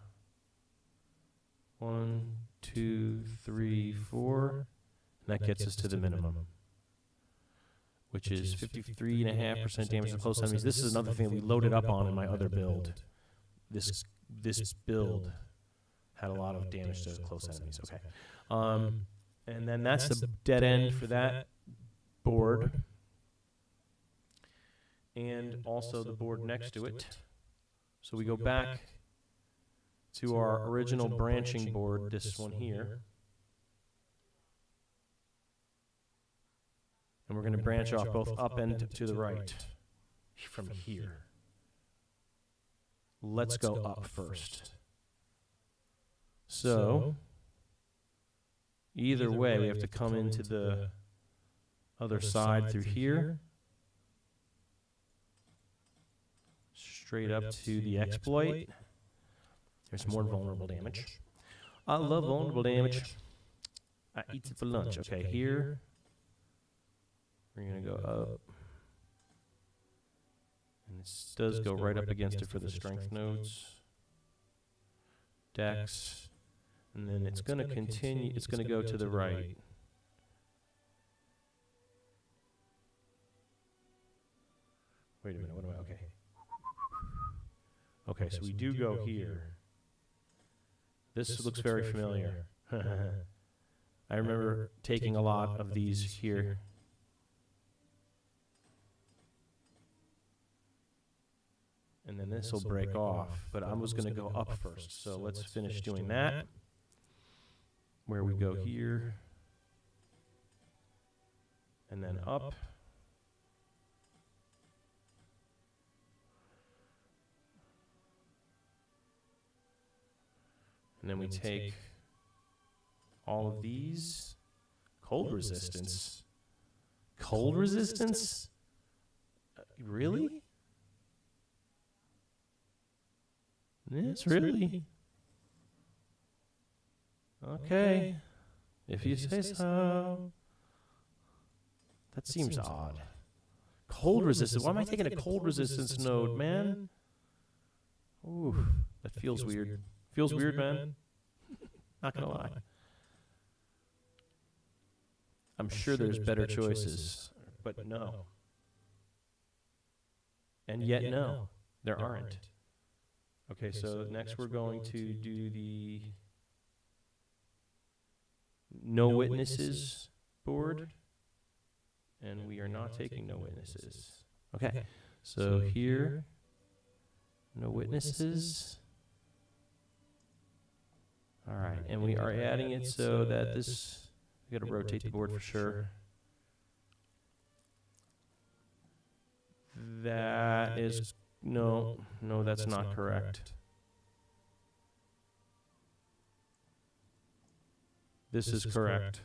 1, 2, 3, 4. And that gets us to the minimum, which is 53.5% damage to close enemies. This is another thing that we loaded up on in my other build. This build had a lot of damage to close enemies. Okay. And then that's the dead end for that board. And also the board next to it. So we go back to our original branching board, this one here. And we're going to branch off both up and to the right from here. Let's go up first. So, either way, we have to come into the other side through here. Straight up to the exploit. There's more vulnerable damage. I love vulnerable damage. I eat it for lunch. Okay, here. We're going to go up. And this does go right up against it for the strength nodes. Dex. And then it's going to continue. It's going to go to the right. Wait a minute. What am I? Okay. Okay, so we do go here. This looks very familiar. I remember taking a lot of these here. And then this will break off, but I was going to go up first. So let's finish doing that. Where we go here. And then up. And then we take all of these. Cold resistance. Cold resistance? Really? Yes, really? Okay. If you say so. That seems odd. Cold resistance. Why am I taking a cold resistance node, man? Ooh, that feels weird. Feels weird, man. Not gonna lie. I'm sure there's better choices, but no. And yet no, there aren't. Okay, so next we're going to do the no witnesses board. And we are not taking no witnesses. Okay, so here, no witnesses. All right, and we are adding it so that this, we got to rotate the board for sure. That is, no, that's not correct. This is correct.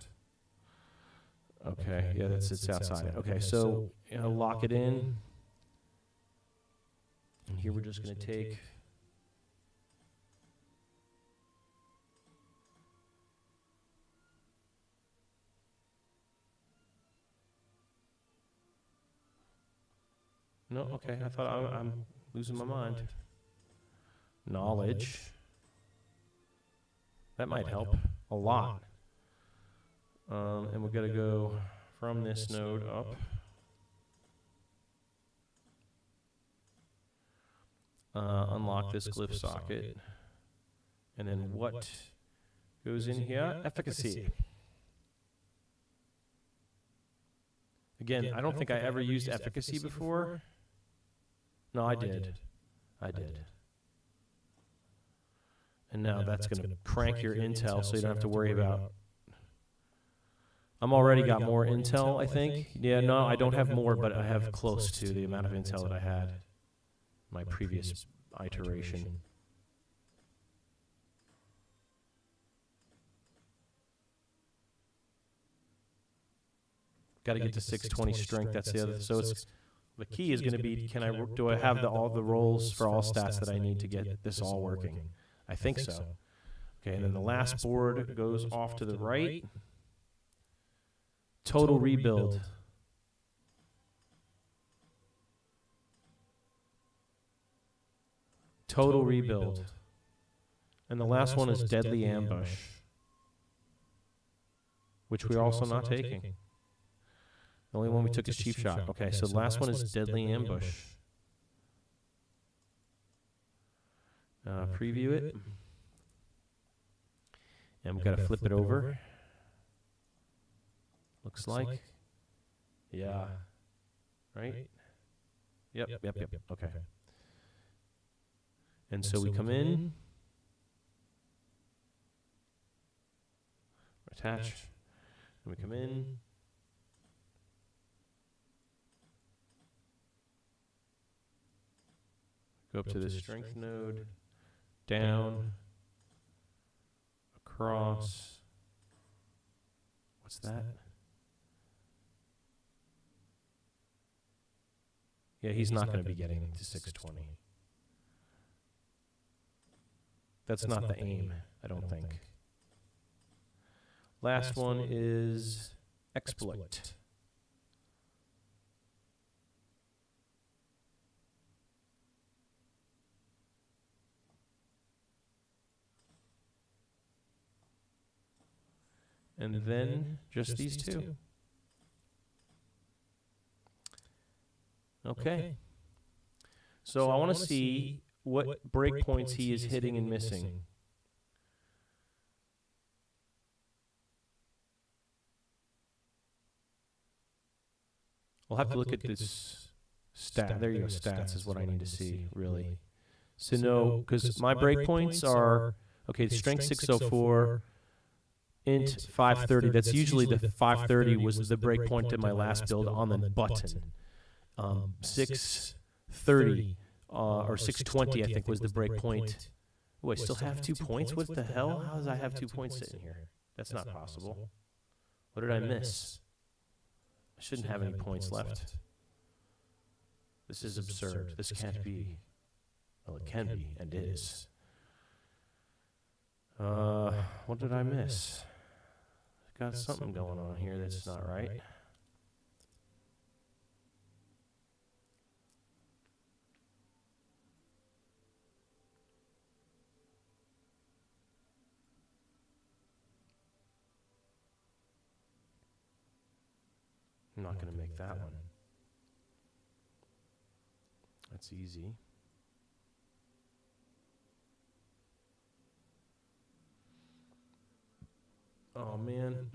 Okay, yeah, that sits outside. Okay, so lock it in. And here we're just going to take no, okay, I thought I'm losing my mind. Knowledge. That might help a lot. And we're going to go from this node up. Unlock this glyph socket. And then what goes in here? Efficacy. Again, I don't think I ever used efficacy before. No, I did. And now that's going to crank your intel so you don't have to worry about. I'm already got more intel, I think. Yeah, no, I don't have more, but I have close to the amount of intel that I had my previous iteration. Got to get to 620 strength. That's the other. So it's the key is going to be: do I have all the rolls for all stats that I need to get this all working? I think so. Okay, and then the last board goes off to the right. Total rebuild. Total rebuild. And the last one is deadly ambush, which we're also not taking. The only one we took is Chief Shot. Okay, so the last one is Deadly Ambush. Preview it. And we've got to flip it over. Looks like. Yeah. Right? Yep. Okay. And so we come in. Attach. And we come in. Go up to the strength node, down, across. What's that? Yeah, he's not going to be getting to 620. That's not the aim, I don't think. Last one is exploit. And then just these two. Okay. So I want to see what breakpoints he is hitting and missing. We'll have to look at this stat. There you go. Stats is what I need to see, really. So no, because my breakpoints are, okay, strength 604, int 530. That's usually the 530 was the breakpoint in my last build on the button. 630 or 620, I think, was the breakpoint. Oh, I still have 2 points? What the hell? How does I have 2 points sitting here? That's not possible. What did I miss? I shouldn't have any points left. This is absurd. This can't be. Well, it can be, and is. What did I miss? Got something going on here that's not right. I'm not going to make that one. That's easy. Oh, man.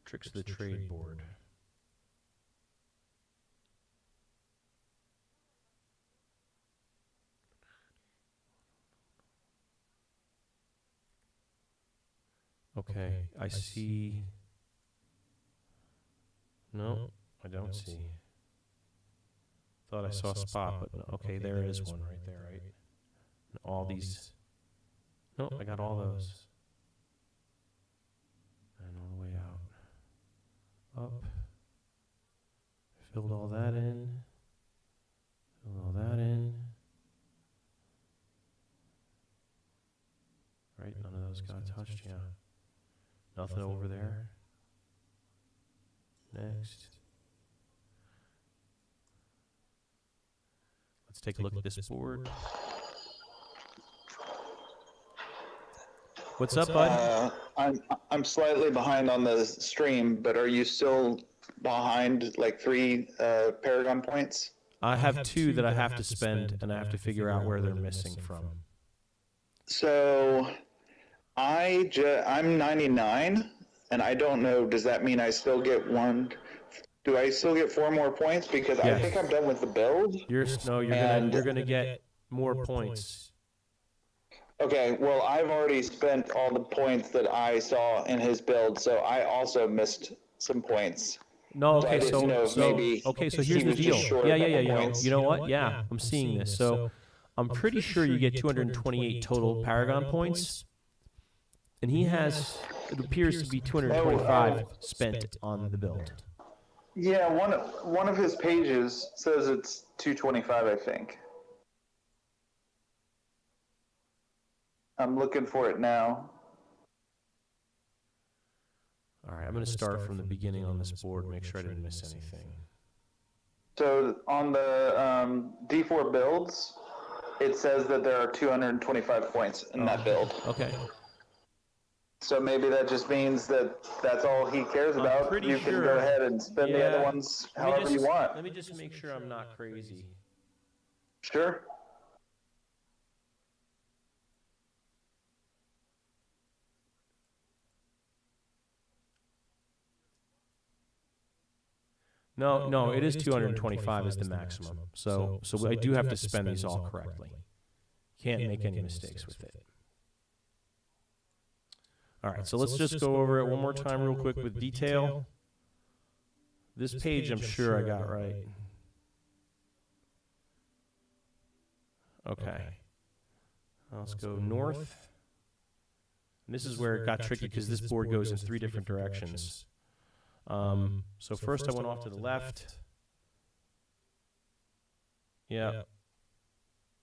Tricks of the trade board. Okay, I see. No, I don't see. Thought I saw a spot, but no. Okay, there is one right there, right? And all these. No, I got all those. And all the way out. Up. Filled all that in. Filled all that in. Right, none of those got touched, yeah. Nothing over there. Next. Let's take a look at this board. What's up, bud? I'm slightly behind on the stream, but are you still behind like 3 Paragon points? I have 2 that I have to spend, and I have to figure out where they're missing from. So I'm 99, and I don't know, does that mean I still get 1? Do I still get 4 more points? Because yes. I think I'm done with the build. You're gonna get more points. Okay, well, I've already spent all the points that I saw in his build, so I also missed some points. No, okay, so here's the deal. Yeah. You know what? Yeah, I'm seeing this. So I'm pretty sure you get 228 total Paragon points, and he has, it appears to be 225 spent on the build. Yeah, one of his pages says it's 225, I think. I'm looking for it now. All right, I'm going to start from the beginning on this board, make sure I didn't miss anything. So on the D4 builds, it says that there are 225 points in that build. Okay. So maybe that just means that that's all he cares about. You can go ahead and spend the other ones however you want. Let me just make sure I'm not crazy. Sure. No, it is 225 is the maximum. So I do have to spend these all correctly. Can't make any mistakes with it. All right, so let's just go over it one more time real quick with detail. This page I'm sure I got right. Okay. Let's go north. And this is where it got tricky because this board goes in 3 different directions. So first I went off to the left. Yeah.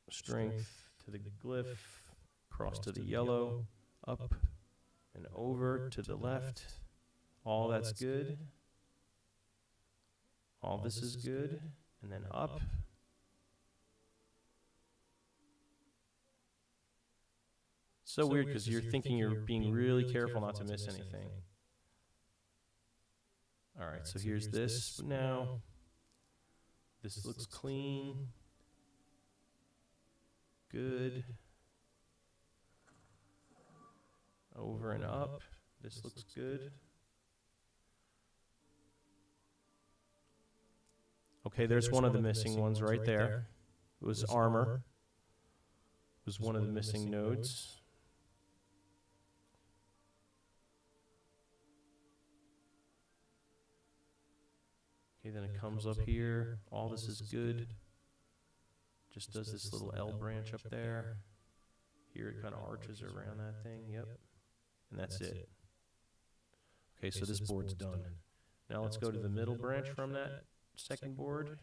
Strength to the glyph, cross to the yellow, up and over to the left. All that's good. All this is good. And then up. So weird because you're thinking you're being really careful not to miss anything. All right, so here's this now. This looks clean. Good. Over and up. This looks good. Okay, there's one of the missing ones right there. It was armor. It was one of the missing nodes. Okay, then it comes up here. All this is good. Just does this little L branch up there. Here it kind of arches around that thing. Yep. And that's it. Okay, so this board's done. Now let's go to the middle branch from that second board.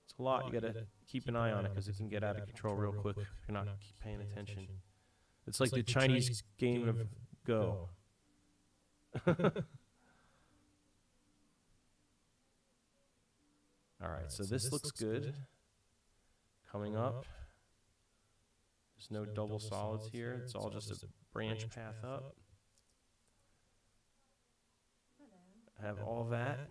It's a lot. You got to keep an eye on it because it can get out of control real quick if you're not paying attention. It's like the Chinese game of Go. All right, so this looks good. Coming up. There's no double solids here. It's all just a branch path up. Have all that.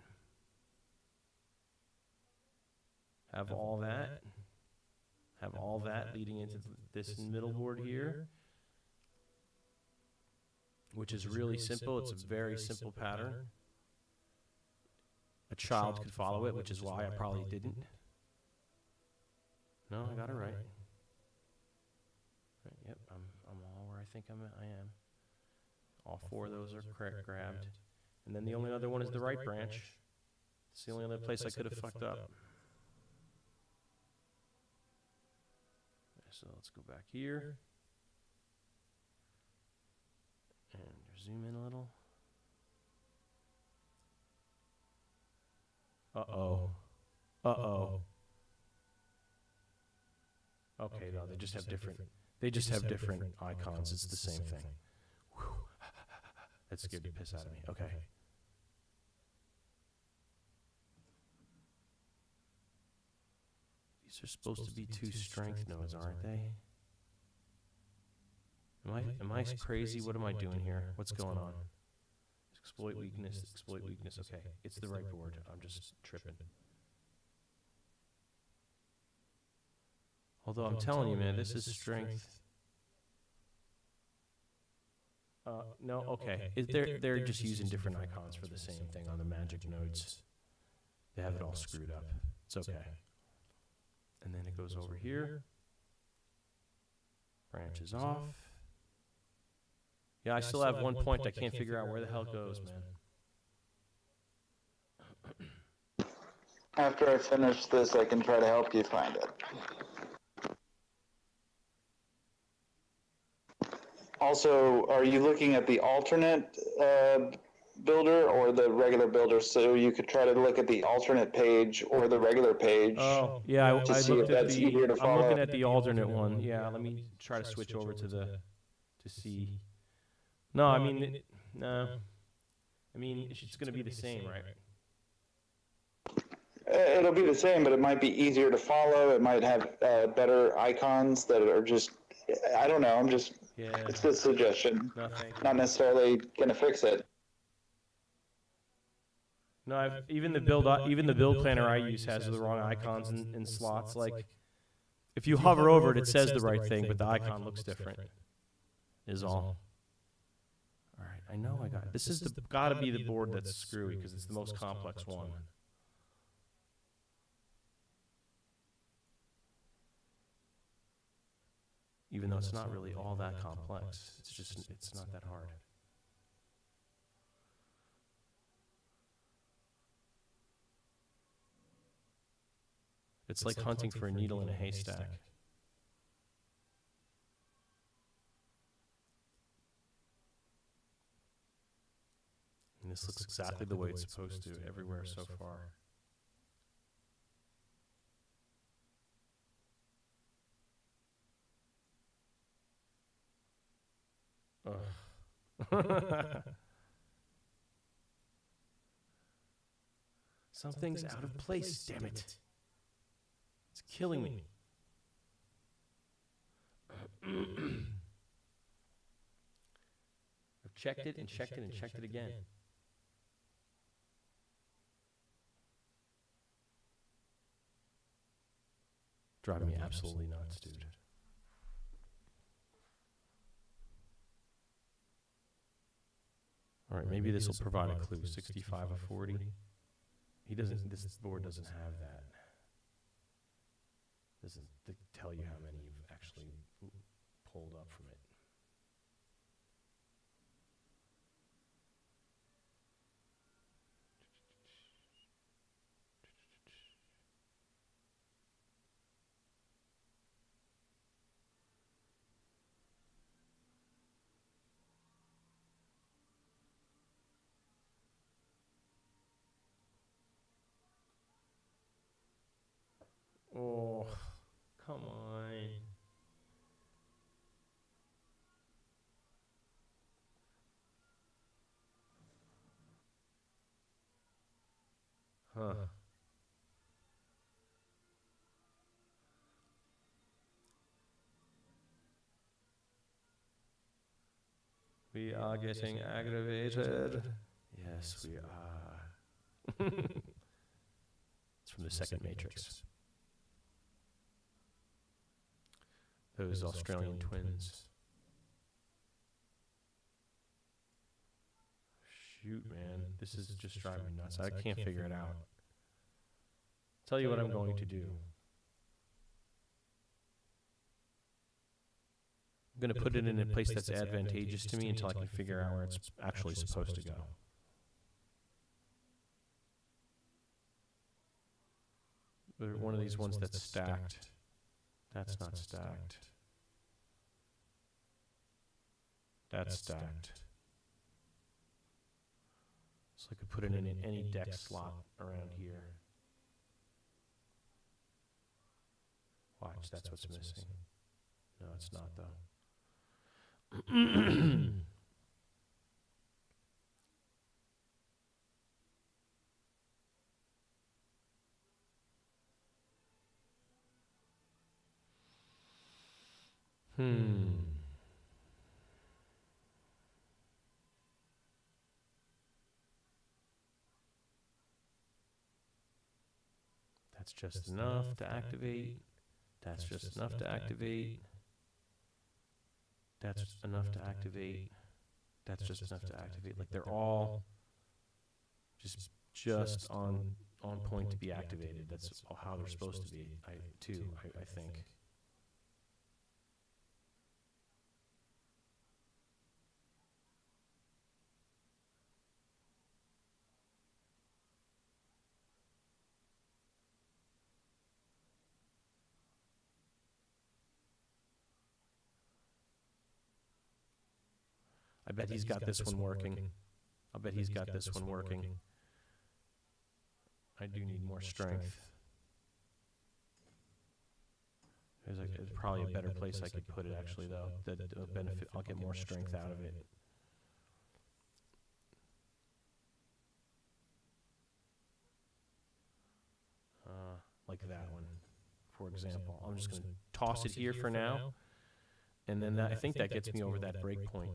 Have all that. Have all that leading into this middle board here, which is really simple. It's a very simple pattern. A child could follow it, which is why I probably didn't. No, I got it right. Yep, I'm all where I think I am. All four of those are grabbed. And then the only other one is the right branch. It's the only other place I could have fucked up. So let's go back here. And zoom in a little. Uh-oh. Uh-oh. Okay, no, they just have different icons. It's the same thing. Whew. That scared the piss out of me. Okay. These are supposed to be two strength nodes, aren't they? Am I crazy? What am I doing here? What's going on? Exploit weakness, exploit weakness. Okay, it's the right board. I'm just tripping. Although I'm telling you, man, this is strength. No, okay. They're just using different icons for the same thing on the magic nodes. They have it all screwed up. It's okay. And then it goes over here. Branches off. Yeah, I still have one point I can't figure out where the hell it goes, man. After I finish this, I can try to help you find it. Also, are you looking at the alternate builder or the regular builder? So you could try to look at the alternate page or the regular page. Oh, yeah, I looked at I'm looking at the alternate one. Yeah, let me try to switch over to see. No, I mean, no. I mean, it's going to be the same, right? It'll be the same, but it might be easier to follow. It might have better icons that are just, I don't know, it's a suggestion. No, not necessarily going to fix it. No, even the build planner I use has the wrong icons in slots. Like, if you hover over it, it says the right thing, but the icon looks different. Is all. All right, I know I got it. This is got to be the board that's screwy because it's the most complex one. Even though it's not really all that complex, it's not that hard. It's like hunting for a needle in a haystack. And this looks exactly the way it's supposed to everywhere so far. Something's out of place, damn it. It's killing me. I've checked it and checked it and checked it again. Driving me absolutely nuts, dude. All right, maybe this will provide a clue. 65 of 40. He doesn't. This board doesn't have that. Doesn't tell you how many you've actually pulled up from it. Oh, come on. Huh. We are getting aggravated. Yes, we are. It's from the second Matrix. Those Australian twins. Shoot, man. This is just driving me nuts. I can't figure it out. Tell you what I'm going to do. I'm going to put it in a place that's advantageous to me until I can figure out where it's actually supposed to go. One of these ones that's stacked. That's not stacked. That's stacked. So I could put it in any deck slot around here. Watch, that's what's missing. No, it's not though. That's just enough to activate. That's just enough to activate. That's enough to activate. That's just enough to activate. Like they're all just on point to be activated. That's how they're supposed to be. I think. I bet he's got this one working. I'll bet he's got this one working. I do need more strength. There's probably a better place I could put it actually though. That benefit, I'll get more strength out of it. Like that one, for example. I'm just going to toss it here for now. And then I think that gets me over that break point.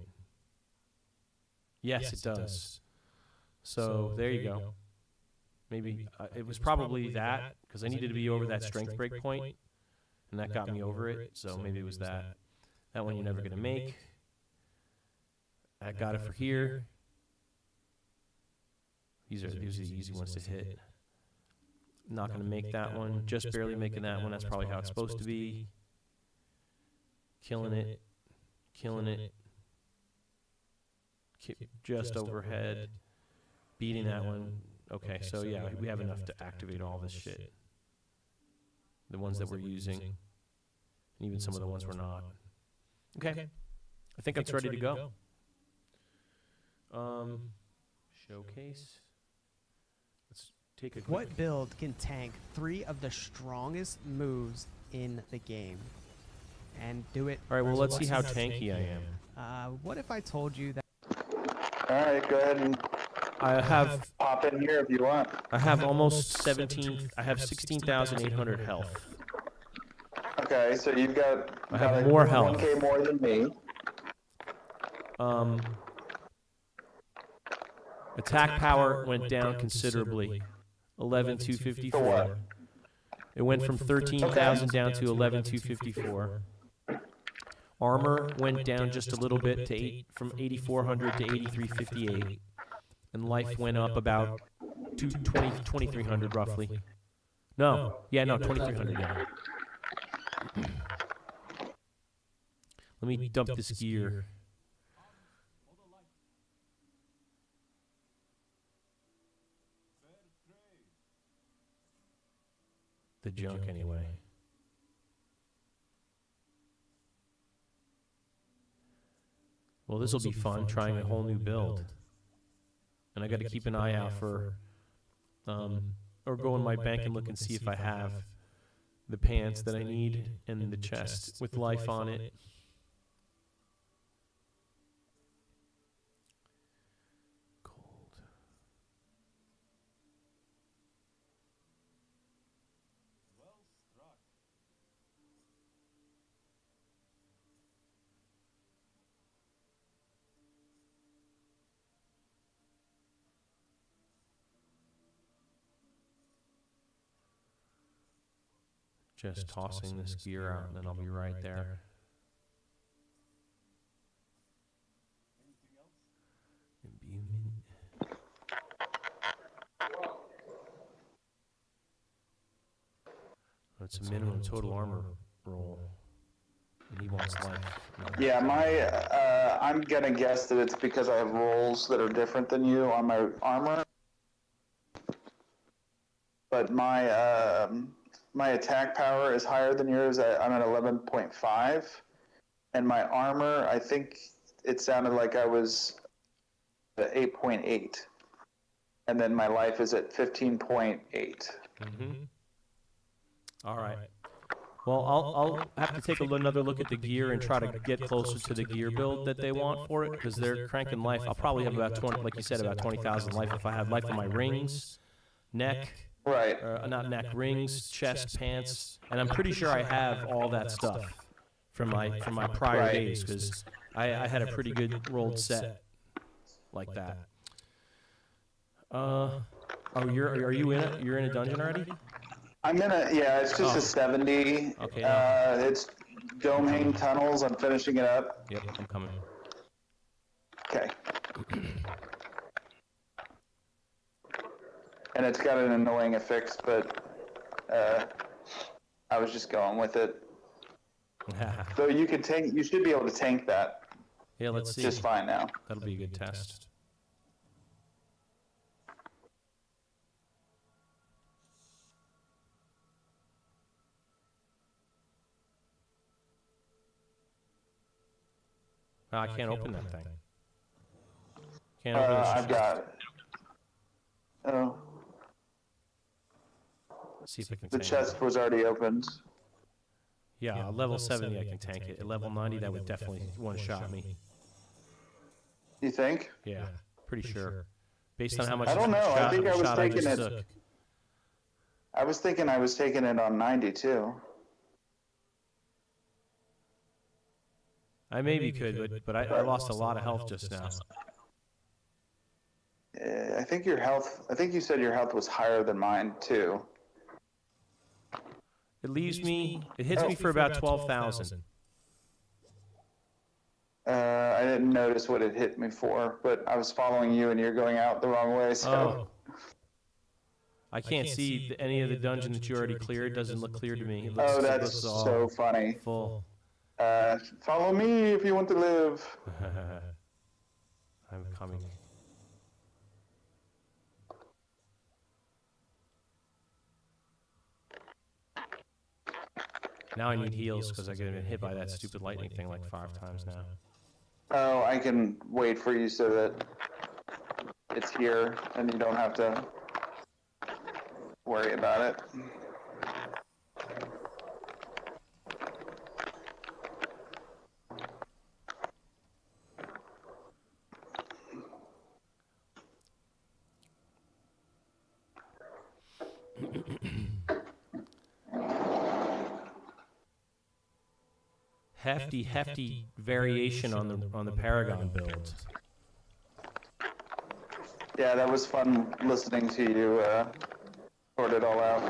Yes, it does. So there you go. Maybe it was probably that, because I needed to be over that strength break point, and that got me over it. So maybe it was that. That one you're never going to make. I got it for here. These are the easy ones to hit. Not going to make that one. Just barely making that one. That's probably how it's supposed to be. Killing it. Killing it. Just overhead. Beating that one. Okay, so yeah, we have enough to activate all this shit. The ones that we're using. And even some of the ones we're not. Okay. I think it's ready to go. Showcase. Let's take a quick... What build can tank 3 of the strongest moves in the game? And do it... Alright, well, let's see how tanky I am. What if I told you that... Alright, go ahead and pop in here if you want. I have almost 17... I have 16,800 health. Okay, so you've got... I have more health. 1K more than me. Attack power went down considerably. 11,254. It went from 13,000 down to 11,254. Armor went down just a little bit to from 8,400 to 8,358, and life went up about 2,300 roughly. No, yeah, no, 2,300. Yeah. Let me dump this gear. The junk, anyway. Well, this will be fun, trying a whole new build. And I got to keep an eye out for, or go in my bank and look and see if I have the pants that I need and the chest with life on it. Just tossing this gear out, and then I'll be right there. It's a minimum total armor roll. And he wants life. Yeah, I'm gonna guess that it's because I have rolls that are different than you on my armor. But my attack power is higher than yours. I'm at 11.5, and my armor, I think it sounded like I was at 8.8, and then my life is at 15.8. Mm-hmm. All right. Well, I'll have to take another look at the gear and try to get closer to the gear build that they want for it, because they're cranking life. I'll probably have about 20, like you said, about 20,000 life if I have life on my rings, neck. Right. Not neck, rings, chest, pants, and I'm pretty sure I have all that stuff from my prior days, because I had a pretty good rolled set like that. Oh, are you in it? You're in a dungeon already? I'm in a, yeah, it's just a 70. Okay. It's Dome Hang Tunnels. I'm finishing it up. Yep, I'm coming. Okay. And it's got an annoying affix, but I was just going with it. So you can tank. You should be able to tank that. Yeah, let's see. Just fine now. That'll be a good test. I can't open that thing. Can't open this. I've got it. Oh. See if I can The tank chest it. was already opened. Yeah, level 70 I can tank it. At level 90 that would definitely one-shot me. You think? Yeah, pretty sure. Based on how much I don't know. I think I was shot taking just it. took. I was thinking I was taking it on 90 too. I maybe could, but I lost a lot of health just now. I think your health. I think you said your health was higher than mine too. It leaves me. It hits me for about 12,000. I didn't notice what it hit me for, but I was following you and you're going out the wrong way. So. I can't see any of the dungeon that you already cleared. It doesn't look clear to me. It looks, Oh, that's so funny. Full. Follow me if you want to live. I'm coming. Now I need heals because I get hit by that stupid lightning thing like 5 times now. Oh, I can wait for you so that it's here and you don't have to worry about it. Hefty variation on the Paragon build. Yeah, that was fun listening to you sort it all out.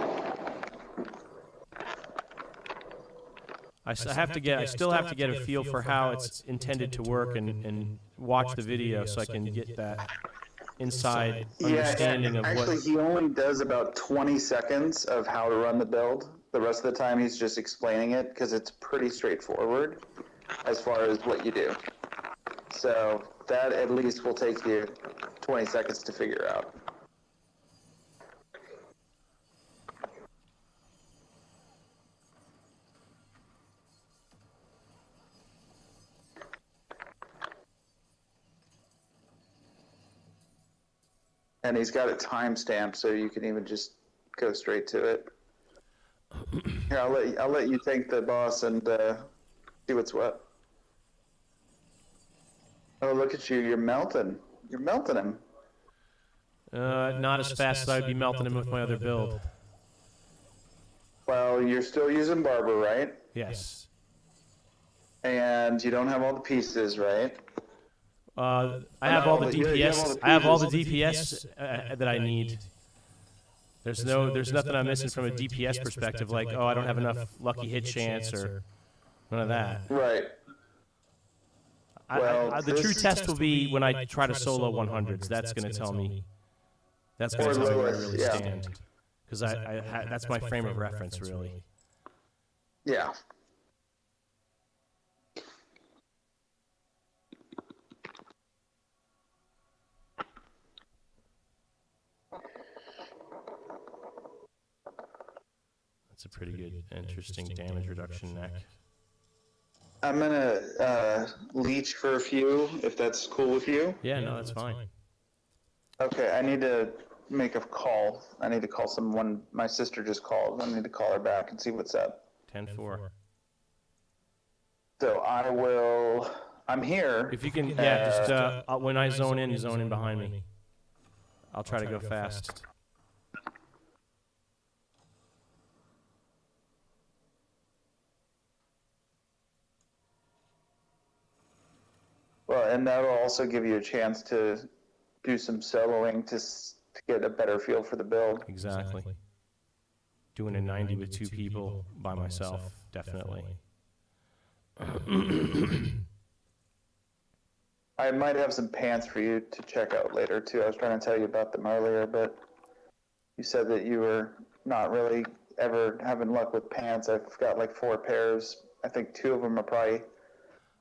I still have to get a feel for how it's intended to work and watch the video so I can get that inside understanding of actually, what. he only does about 20 seconds of how to run the build. The rest of the time, he's just explaining it because it's pretty straightforward as far as what you do. So that at least will take you 20 seconds to figure out. And he's got it timestamped, so you can even just go straight to it. Here, I'll let you take the boss and see what's what. Oh, look at you! You're melting. You're melting him. Not as fast as I would be melting him with my other build. Well, you're still using Barber, right? Yes. And you don't have all the pieces, right? I have all the DPS. I have all the DPS that I need. There's nothing I'm missing from a DPS perspective. Like, oh, I don't have enough lucky hit chance or none of that. Right. The true test will be when I try to solo 100s. That's going to tell me. That's going to tell me where I really stand. Because that's my frame of reference, really. Yeah. That's a pretty good, interesting damage reduction neck. I'm gonna leech for a few, if that's cool with you. Yeah, no, that's fine. Okay, I need to make a call. I need to call someone. My sister just called. I need to call her back and see what's up. 10-4. So I'm here. If you can, just when I zone in behind me. I'll try to go fast. Well, and that'll also give you a chance to do some soloing to get a better feel for the build. Exactly. Doing a 90 with 2 people by myself, definitely. I might have some pants for you to check out later, too. I was trying to tell you about them earlier, but you said that you were not really ever having luck with pants. I've got like 4 pairs. I think 2 of them are probably...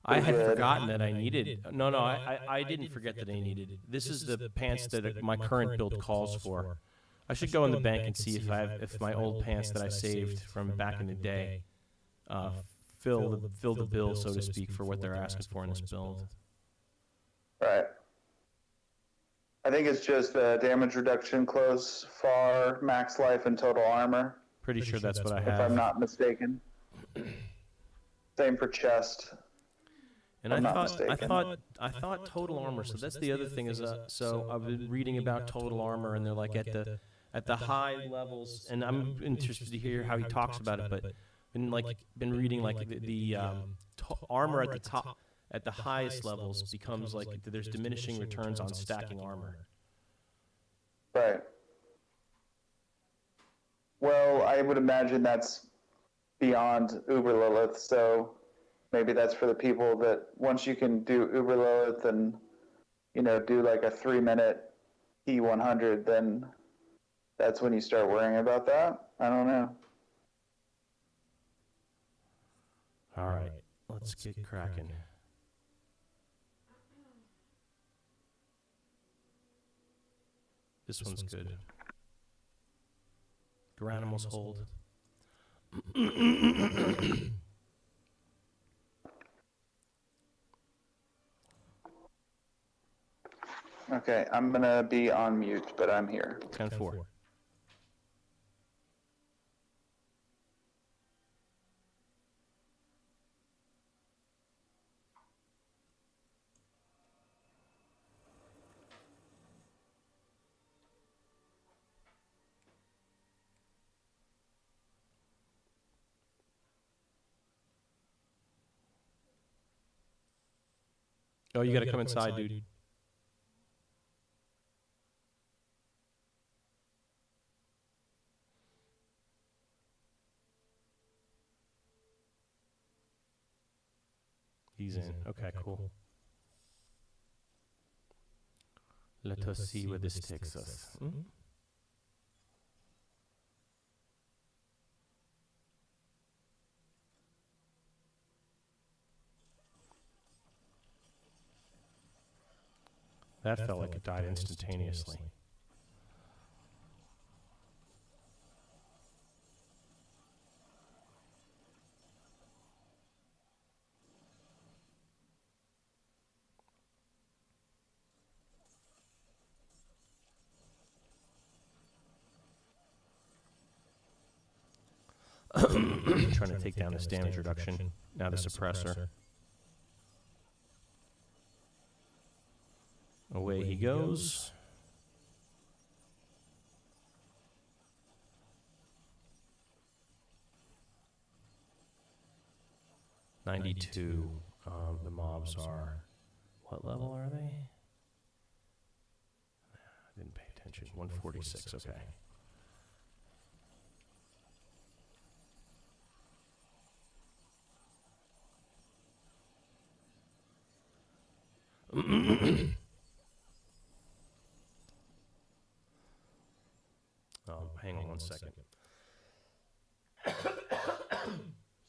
I had forgotten that I needed. No, I didn't forget that I needed. This is the pants that my current build calls for. I should go in the bank and see if my old pants that I saved from back in the day fill the bill, so to speak, for what they're asking for in this build. Right. I think it's just damage reduction, close, far, max life, and total armor. Pretty sure that's what I have. If I'm not mistaken. Same for chest. And I thought total armor. So that's the other thing is so I've been reading about total armor, and they're like at the high levels, and I'm interested to hear how he talks about it. But been reading like the armor at the top at the highest levels becomes like there's diminishing returns on stacking armor. Right. Well, I would imagine that's beyond Uber Lilith, so. Maybe that's for the people that once you can do Uber Lilith and, do like a 3-minute P100, then that's when you start worrying about that. I don't know. All right, let's get cracking. This one's good. Garanimals hold. Okay, I'm going to be on mute, but I'm here. 10-4. Oh, you got to come inside, dude. He's in. Okay, cool. Let us see where this takes us. That felt like it died instantaneously. Trying to take down this damage reduction. Now the suppressor. Away he goes. $92. The mobs are... What level are they? I didn't pay attention. 146, okay. Hang on 1 second.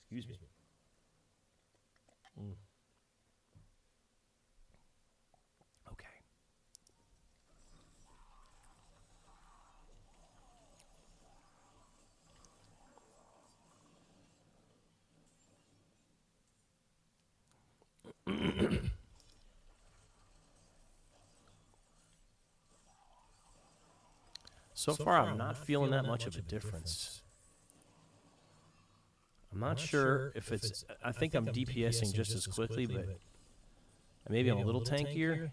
Excuse me. Okay. So far, I'm not feeling that much of a difference. I'm not sure if it's... I think I'm DPSing just as quickly, but maybe I'm a little tankier.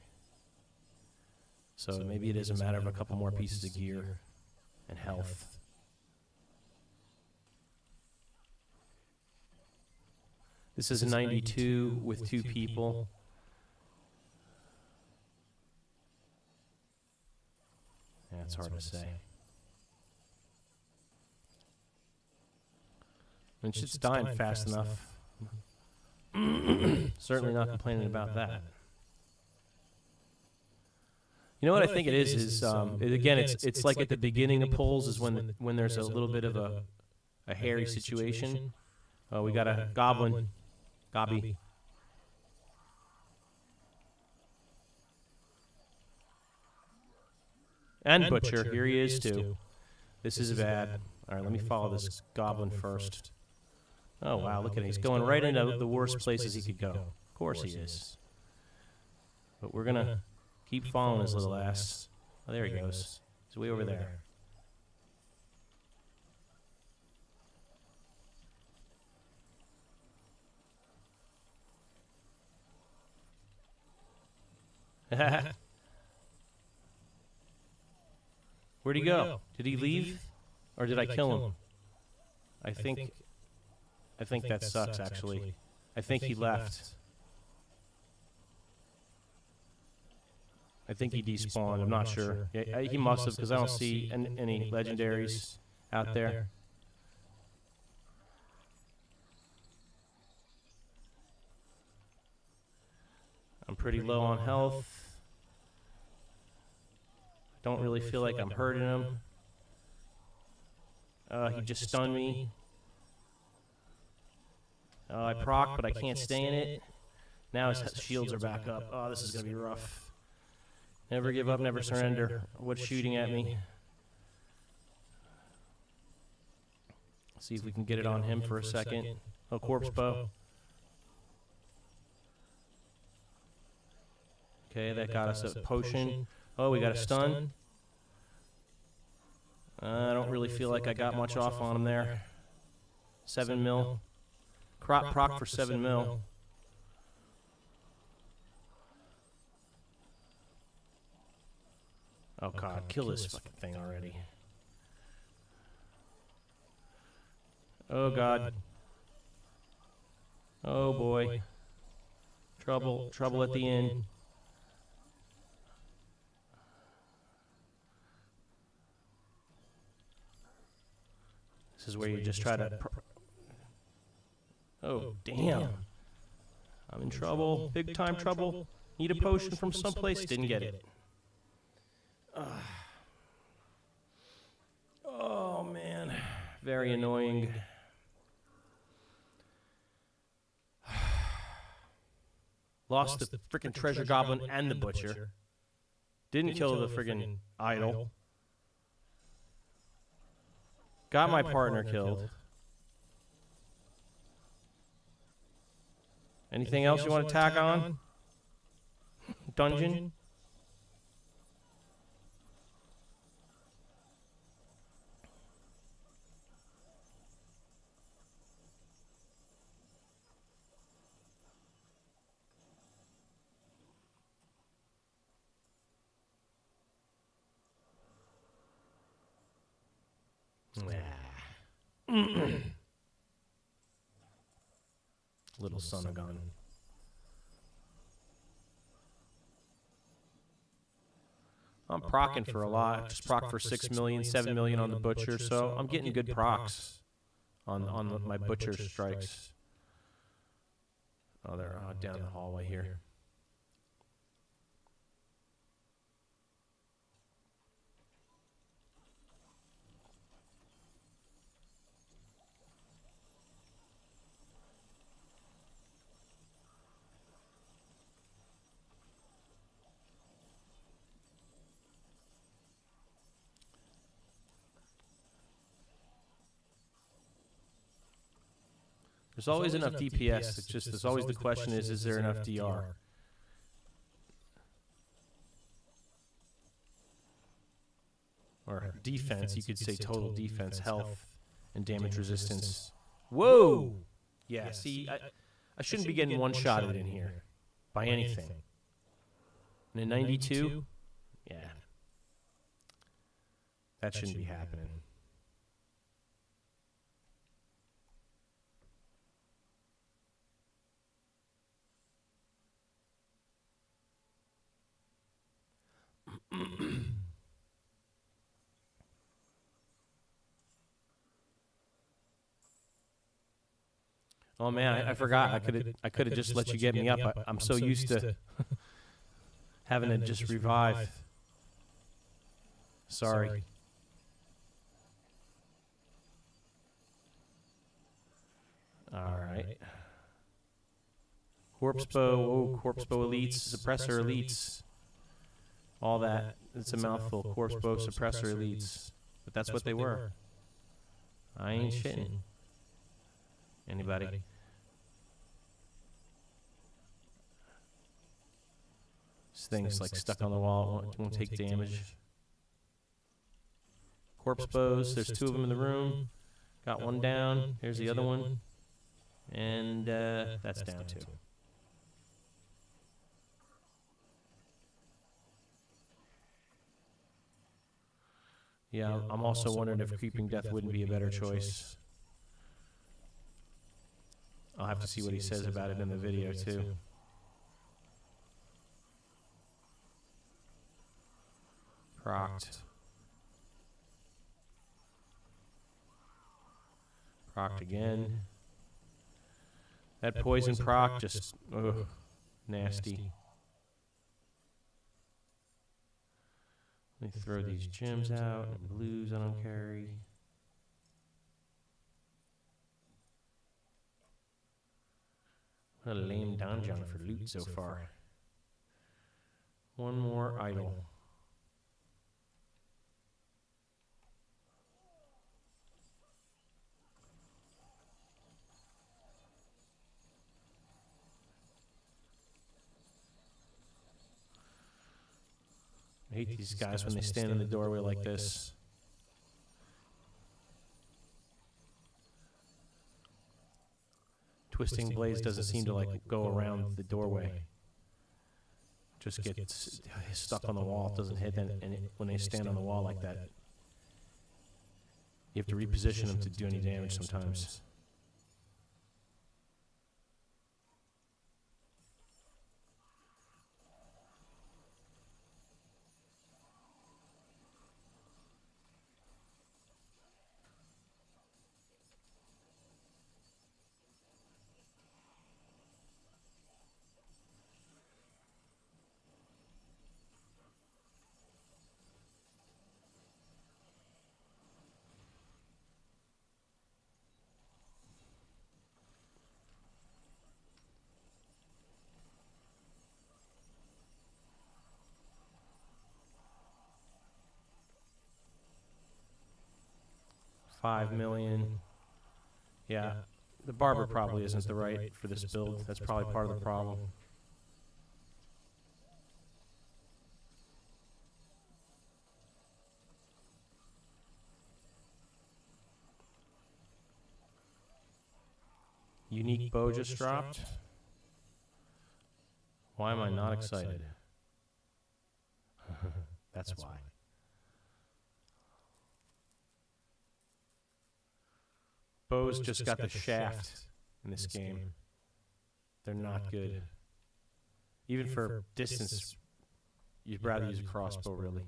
So maybe it is a matter of a couple more pieces of gear and health. This is a 92 with 2 people. Yeah, it's hard to say. And it's just dying fast enough. Certainly not complaining about that. You know what I think it is again, it's like at the beginning of pulls is when there's a little bit of a hairy situation. We got a goblin. Gobby. And Butcher, here he is too. This is bad. Alright, let me follow this goblin first. Oh wow, look at him. He's going right into the worst places he could go. Of course he is. But we're gonna keep following his little ass. Oh, there he goes. He's way over there. Where'd he go? Did he leave? Or did I kill him? I think that sucks, actually. I think he left. I think he despawned. I'm not sure. Yeah, he must have, because I don't see any legendaries out there. I'm pretty low on health. Don't really feel like I'm hurting him. He just stunned me. I proc, but I can't stay in it. Now his shields are back up. Oh, this is going to be rough. Never give up, never surrender. What's shooting at me? See if we can get it on him for a second. Oh, corpse bow. Okay, that got us a potion. Oh, we got a stun. I don't really feel like I got much off on him there. 7 mil. Crop proc for 7 mil. Oh god, kill this fucking thing already. Oh god. Oh boy. Trouble at the end. This is where you just try to... Oh, damn. I'm in trouble. Big time trouble. Need a potion from someplace. Didn't get it. Oh, man. Very annoying. Lost the freaking treasure goblin and the butcher. Didn't kill the friggin' idol. Got my partner killed. Anything else you want to tack on? Dungeon? Little son of a gun. I'm procking for a lot. Just proc for 6 million, 7 million on the butcher, so I'm getting good procs on my butcher strikes. Oh, they're down the hallway here. There's always enough DPS. It's just, there's always the question is there enough DR? Or defense, you could say total defense, health, and damage resistance. Whoa! Yeah, see, I shouldn't be getting one-shotted in here by anything. And a 92? Yeah. That shouldn't be happening. Oh man, I forgot. I could have just let you get me up. I'm so used to having to just revive. Sorry. All right. Corpse bow, corpse bow elites, suppressor elites. All that. It's a mouthful. Corpse bow, suppressor elites. But that's what they were. I ain't shitting. Anybody? This thing's like stuck on the wall. Won't take damage. Corpse bows. There's 2 of them in the room. Got one down. Here's the other one. And that's down too. Yeah, I'm also wondering if Creeping Death wouldn't be a better choice. I'll have to see what he says about it in the video, too. Procced. Procced again. That poison proc just, ugh, nasty. Let me throw these gems out. And blues I don't carry. What a lame donjon for loot so far. One more idol. I hate these guys when they stand in the doorway like this. Twisting Blades doesn't seem to like go around the doorway. Just gets stuck on the wall. It doesn't hit, and when they stand on the wall like that, you have to reposition them to do any damage sometimes. 5 million. Yeah, the barber probably isn't the right for this build. That's probably part of the problem. Unique bow just dropped. Why am I not excited? That's why. Bows just got the shaft in this game. They're not good. Even for distance, you'd rather use a crossbow, really.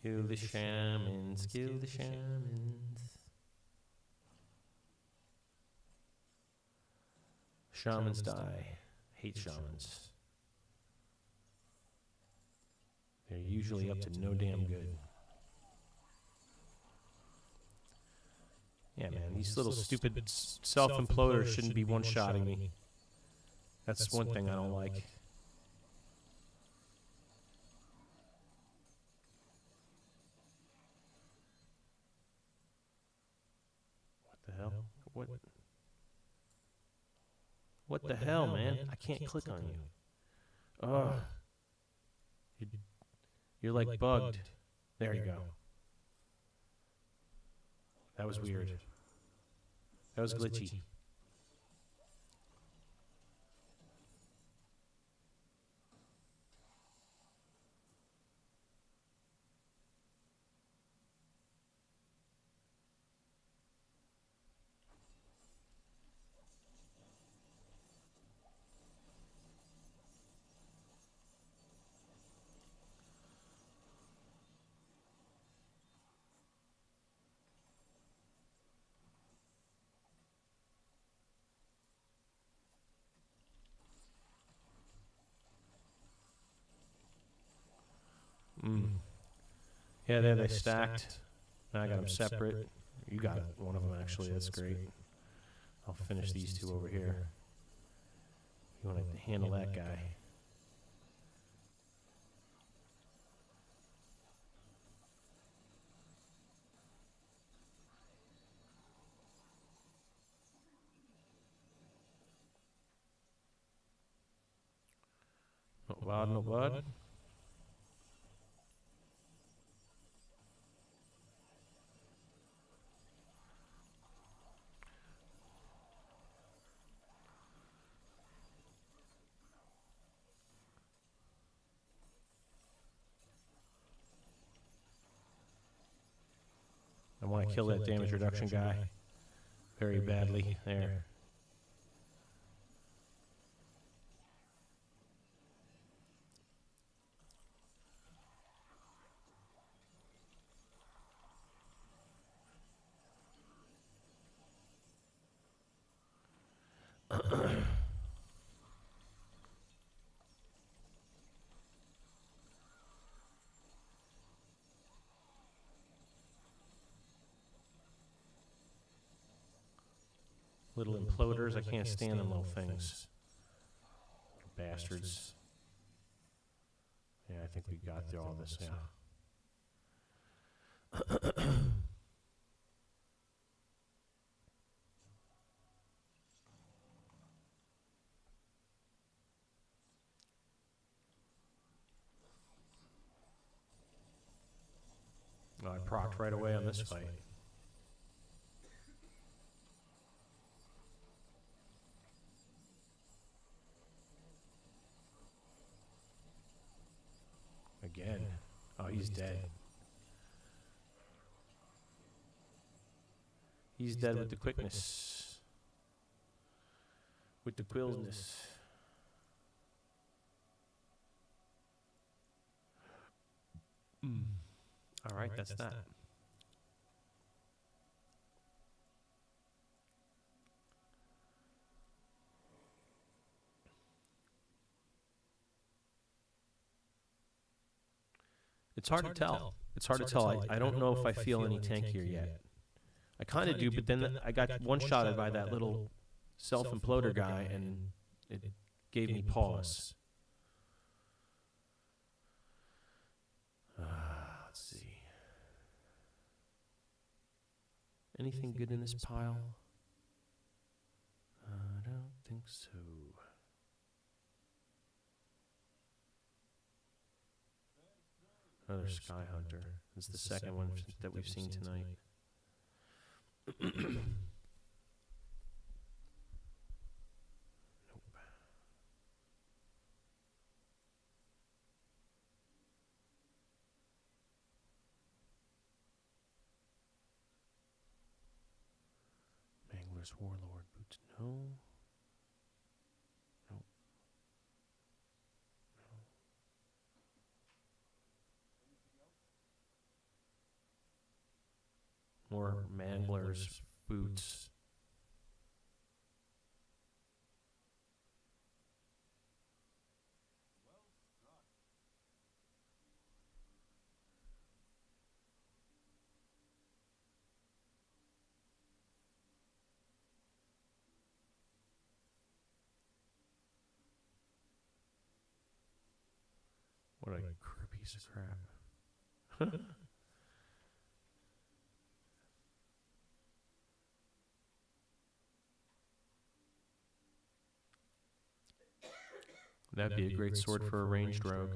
Kill the shamans, kill the shamans. Shamans die. Hate shamans. They're usually up to no damn good. Yeah, man, these little stupid self-imploders shouldn't be one-shotting me. That's one thing I don't like. What the hell? What the hell, man? I can't click on you. Ugh. You're like bugged. There you go. That was weird. That was glitchy. Yeah, there they stacked. Now I got them separate. You got one of them, actually. That's great. I'll finish these two over here. You want to handle that guy. Not bad, not bad. I want to kill that damage reduction guy very badly. There. Little imploders. I can't stand them little things. Bastards. Yeah, I think we got through all this, yeah. Oh, I procced right away on this fight. Again. Oh, he's dead. He's dead with the quickness. With the quillness. All right, that's that. It's hard to tell. It's hard to tell. I don't know if I feel any tankier yet. I kind of do, but then I got one-shotted by that little self-imploder guy, and it gave me pause. Let's see. Anything good in this pile? I don't think so. Another Sky Hunter. It's the second one that we've seen tonight. Nope. Mangler's Warlord boots. No. Nope. No. More Mangler's boots. What a piece of crap. That'd be a great sword for a ranged rogue.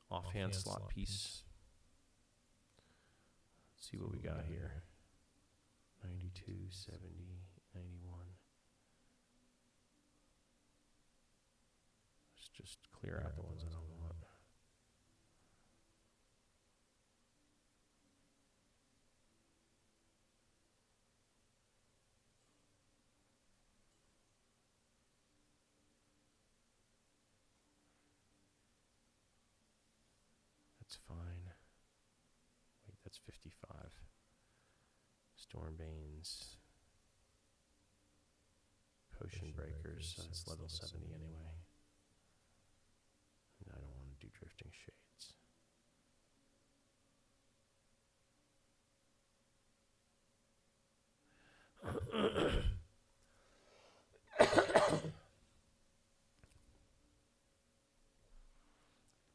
Offhand slot piece. Let's see what we got here. 92, 70, 91. Let's just clear out the ones I don't want. That's fine. Wait, that's 55. Stormbanes. Potion Breakers, so that's level 70 anyway. And I don't want to do Drifting Shades.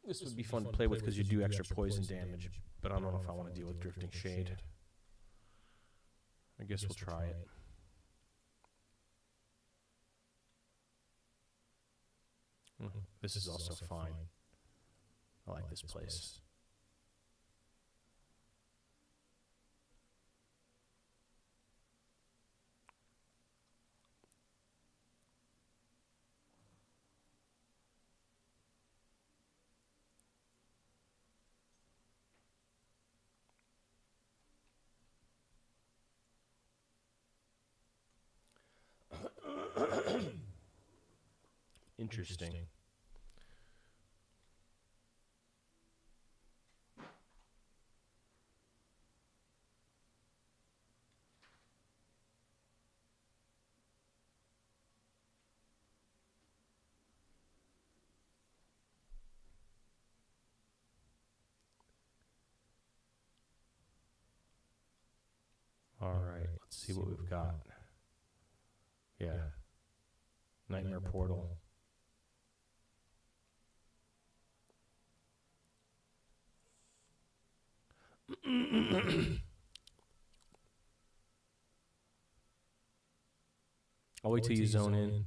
This would be fun to play with because you do extra poison damage, but I don't know if I want to deal with Drifting Shade. I guess we'll try it. This is also fine. I like this place. Interesting. All right, let's see what we've got. Yeah. Nightmare Portal. I'll wait till you zone in.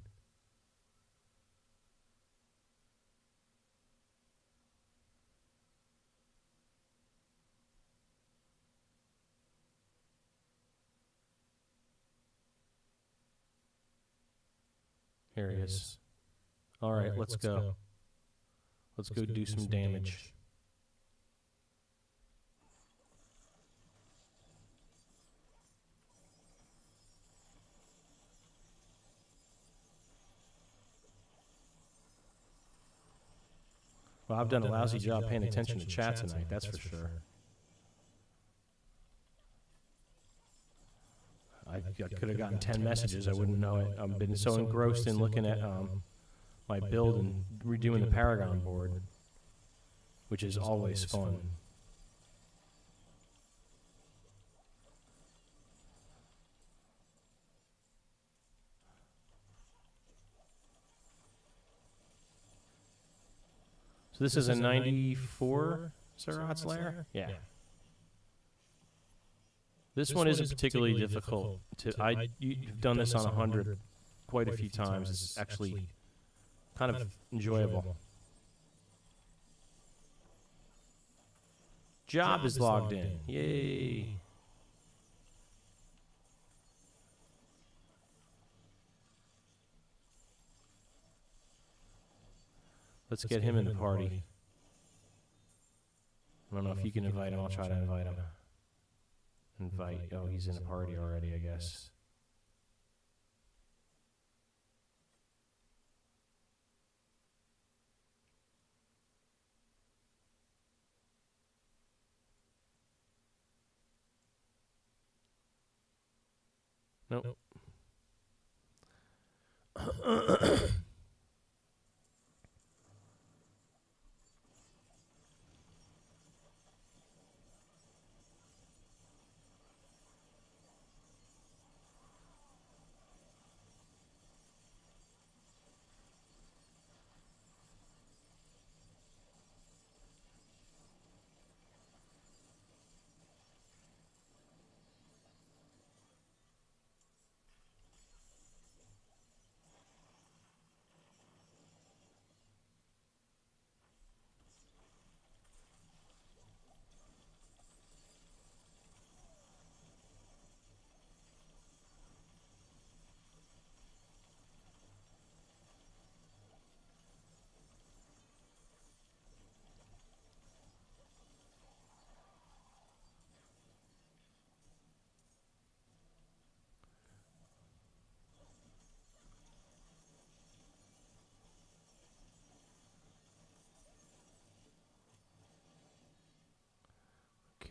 Here he is. All right, let's go. Let's go do some damage. Well, I've done a lousy job paying attention to chat tonight, that's for sure. I could have gotten 10 messages, I wouldn't know it. I've been so engrossed in looking at my build and redoing the Paragon board, which is always fun. So this is a 94 Sirot's Lair? Yeah. This one isn't particularly difficult. You've done this on 100 quite a few times. It's actually kind of enjoyable. Job is logged in. Yay. Let's get him in the party. I don't know if you can invite him. I'll try to invite him. Invite. Oh, he's in a party already, I guess. Nope.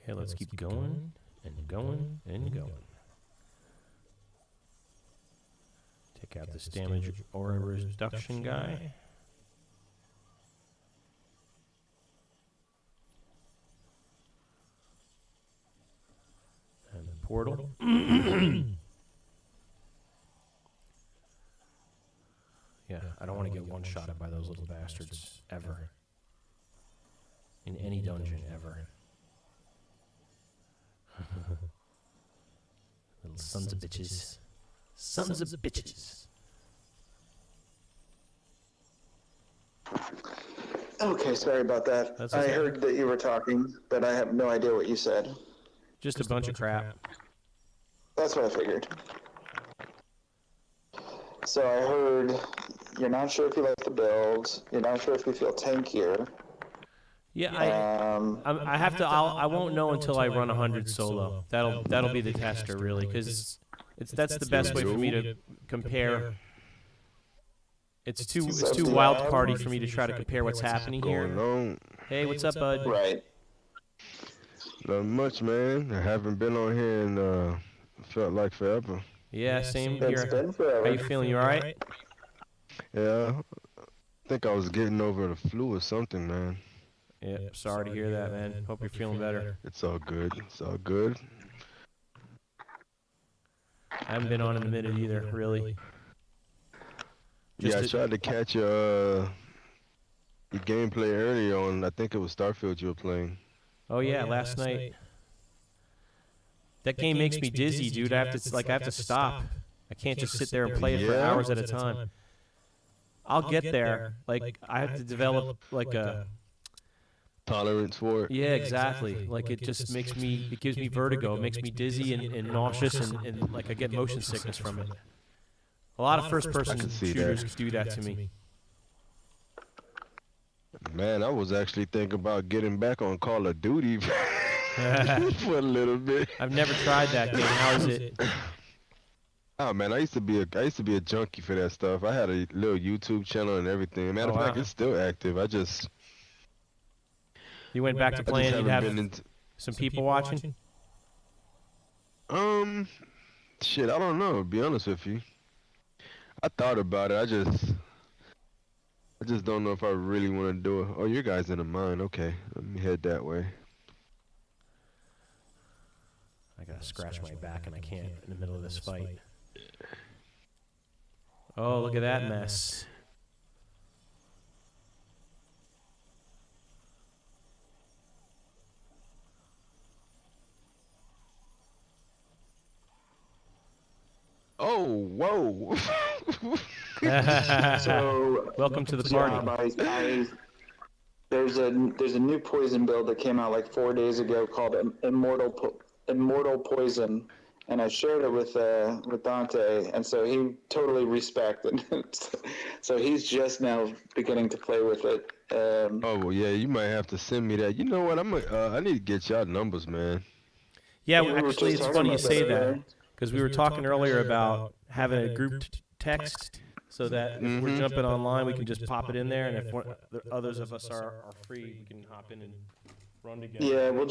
Okay, let's keep going and going and going. Take out this damage aura reduction guy. And the portal. Yeah, I don't want to get one-shotted by those little bastards ever. In any dungeon ever. Little sons of bitches. Sons of bitches. Okay, sorry about that. That's I okay. heard that you were talking, but I have no idea what you said. Just a bunch of crap. That's what I figured. So I heard you're not sure if you like the build. You're not sure if you feel tankier. Yeah, I have to. I won't know until I run 100 solo. That'll be the tester really, because that's the best way for me to compare. It's too wild cardy for me to try to compare what's happening here. Hey, what's up, bud? Right. Not much, man. I haven't been on here in felt like forever. Yeah, same It's here. been forever. How you feeling? You all right? Yeah, I think I was getting over the flu or something, man. Yeah, sorry to hear that, man. Hope you're feeling better. It's all good. It's all good. I haven't been on in a minute either, really. Yeah, I tried to catch your gameplay earlier on. I think it was Starfield you were playing. Oh yeah, last night. That game makes me dizzy, dude. I have to stop. I can't just sit there and play it for hours at a time. I'll get there. Like I have to develop like a tolerance for it. Yeah, exactly. Like it just makes me. It gives me vertigo. It makes me dizzy and nauseous and like I get motion sickness from it. A lot of first-person shooters do that to me. Man, I was actually thinking about getting back on Call of Duty for a little bit. I've never tried that game. How is it? Oh man, I used to be a junkie for that stuff. I had a little YouTube channel and everything. Matter of fact, it's still active. I just You went back to playing. You'd have some people watching. Shit, I don't know. To be honest with you, I thought about it. I just don't know if I really want to do it. Oh, your guys in the mine. Okay, let me head that way. I gotta scratch my back and I can't in the middle of this fight. Oh, look at that mess. Oh, whoa. So welcome to the party. There's a new poison build that came out like 4 days ago called Immortal Poison, and I shared it with Dante, and so he totally respected it. So he's just now beginning to play with it. Oh well, yeah, you might have to send me that. You know what? I need to get y'all numbers, man. Yeah, well, actually, it's funny you say that, because we were talking earlier about having a group text so that if we're jumping online, we can just pop it in there, and if the others of us are free, we can hop in and run together. Yeah, what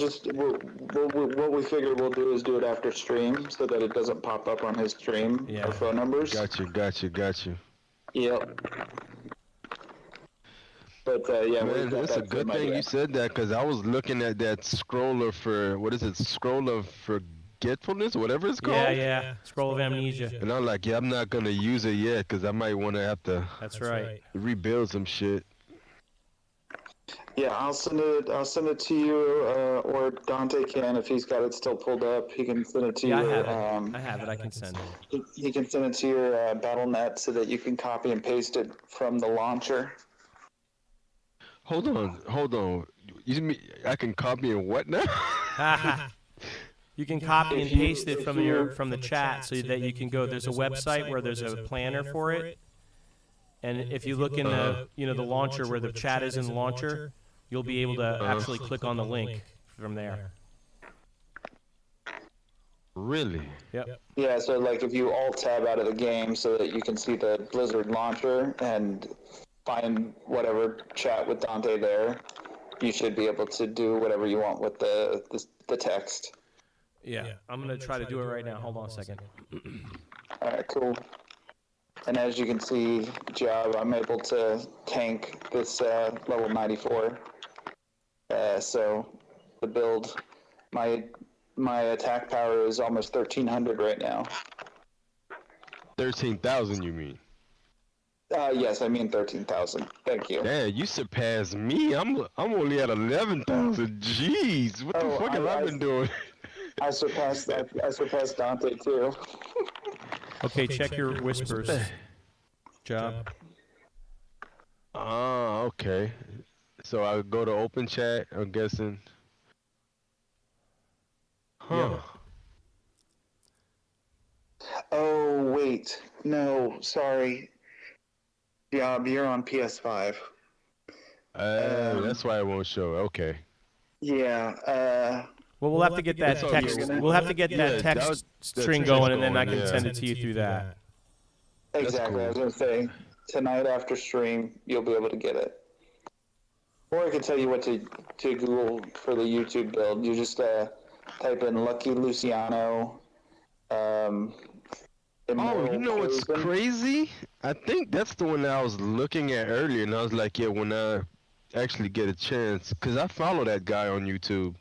we figured we'll do is do it after stream so that it doesn't pop up on his stream, our phone numbers. Got you. Yep. But yeah, man, it's a good thing you said that, because I was looking at that scroller for, what is it, scroll of forgetfulness, whatever it's called? Yeah, scroll of amnesia. And I'm like, yeah, I'm not going to use it yet, because I might want to have to rebuild some shit. Yeah, I'll send it to you, or Dante can, if he's got it still pulled up, he can send it to you. I have it, I can send it. He can send it to your Battle.net so that you can copy and paste it from the launcher. Hold on. You mean I can copy and what now? You can copy and paste it from the chat so that you can go. There's a website where there's a planner for it, and if you look in the the launcher where the chat is in the launcher, you'll be able to actually click on the link from there. Really? Yep. Yeah, so like if you alt-tab out of the game so that you can see the Blizzard launcher and find whatever chat with Dante there, you should be able to do whatever you want with the text. Yeah, I'm going to try to do it right now. Hold on a second. All right, cool. And as you can see, Job, I'm able to tank this level 94. So the build, my attack power is almost 1,300 right now. 13,000, you mean? Yes, I mean 13,000. Thank you. Yeah, you surpassed me. I'm only at 11,000. Jeez, what the fuck have I been doing? I surpassed Dante too. Okay, check your whispers. Job. Okay. So I go to open chat, I'm guessing. Huh. Oh, wait. No, sorry. Job, you're on PS5. That's why it won't show. Okay. Yeah. Well, we'll have to get that text. We'll have to get that text string going, and then I can send it to you through that. Exactly. Cool. I was gonna say tonight after stream, you'll be able to get it. Or I could tell you what to Google for the YouTube build. You just type in Lucky Luciano. Oh, you know what's crazy? I think that's the one that I was looking at earlier, and I was like, yeah, when I actually get a chance, because I follow that guy on YouTube.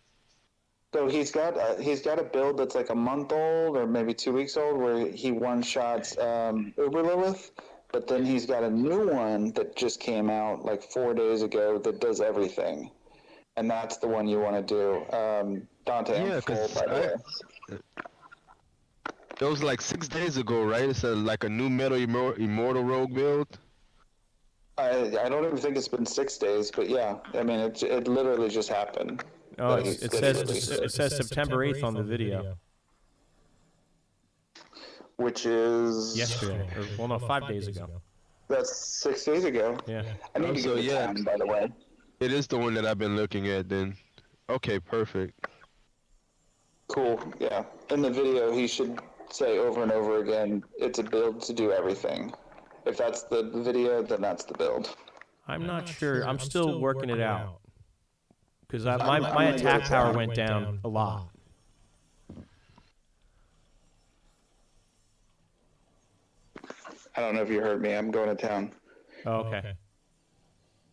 So he's got a build that's like a month old or maybe 2 weeks old where he one-shots Uber Lilith, but then he's got a new one that just came out like 4 days ago that does everything, and that's the one you want to do. Dante, yeah, I'm full, by the way. It was like 6 days ago, right? It's like a new Metal Immortal Rogue build. I don't even think it's been 6 days, but yeah, I mean it literally just happened. Oh, it says September 8th on the video. Which is yesterday. Well, no, 5 days ago. That's 6 days ago. Yeah. I need to get the time, by the way. It is the one that I've been looking at then. Okay, perfect. Cool, yeah. In the video, he should say over and over again, it's a build to do everything. If that's the video, then that's the build. I'm not sure. I'm still working it out. Because my attack power went down a lot. I don't know if you heard me. I'm going to town. Oh, okay.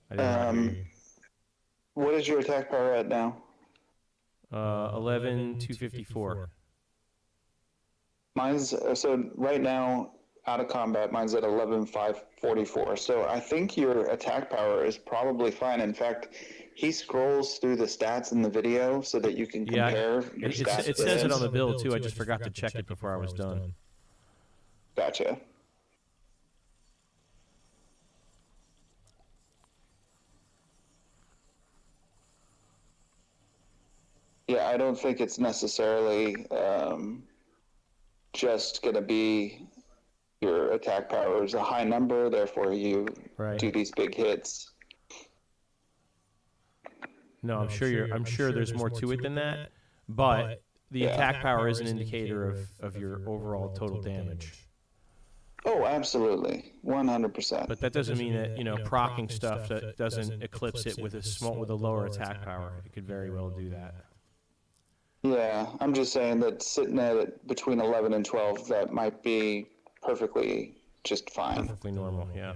I didn't hear you. What is your attack power at now? 11,254. Mine's so right now out of combat. Mine's at 11,544. So I think your attack power is probably fine. In fact, he scrolls through the stats in the video so that you can compare your stats. It says it on the build too. I just forgot to check it before I was done. Gotcha. Yeah, I don't think it's necessarily just going to be your attack power is a high number, therefore you do these big hits. No, I'm sure there's more to it than that, but the attack power is an indicator of your overall total damage. Oh, absolutely, 100%. But that doesn't mean that proccing stuff that doesn't eclipse it with a lower attack power. It could very well do that. Yeah, I'm just saying that sitting at it between 11 and 12, that might be perfectly just fine. Perfectly normal, yeah.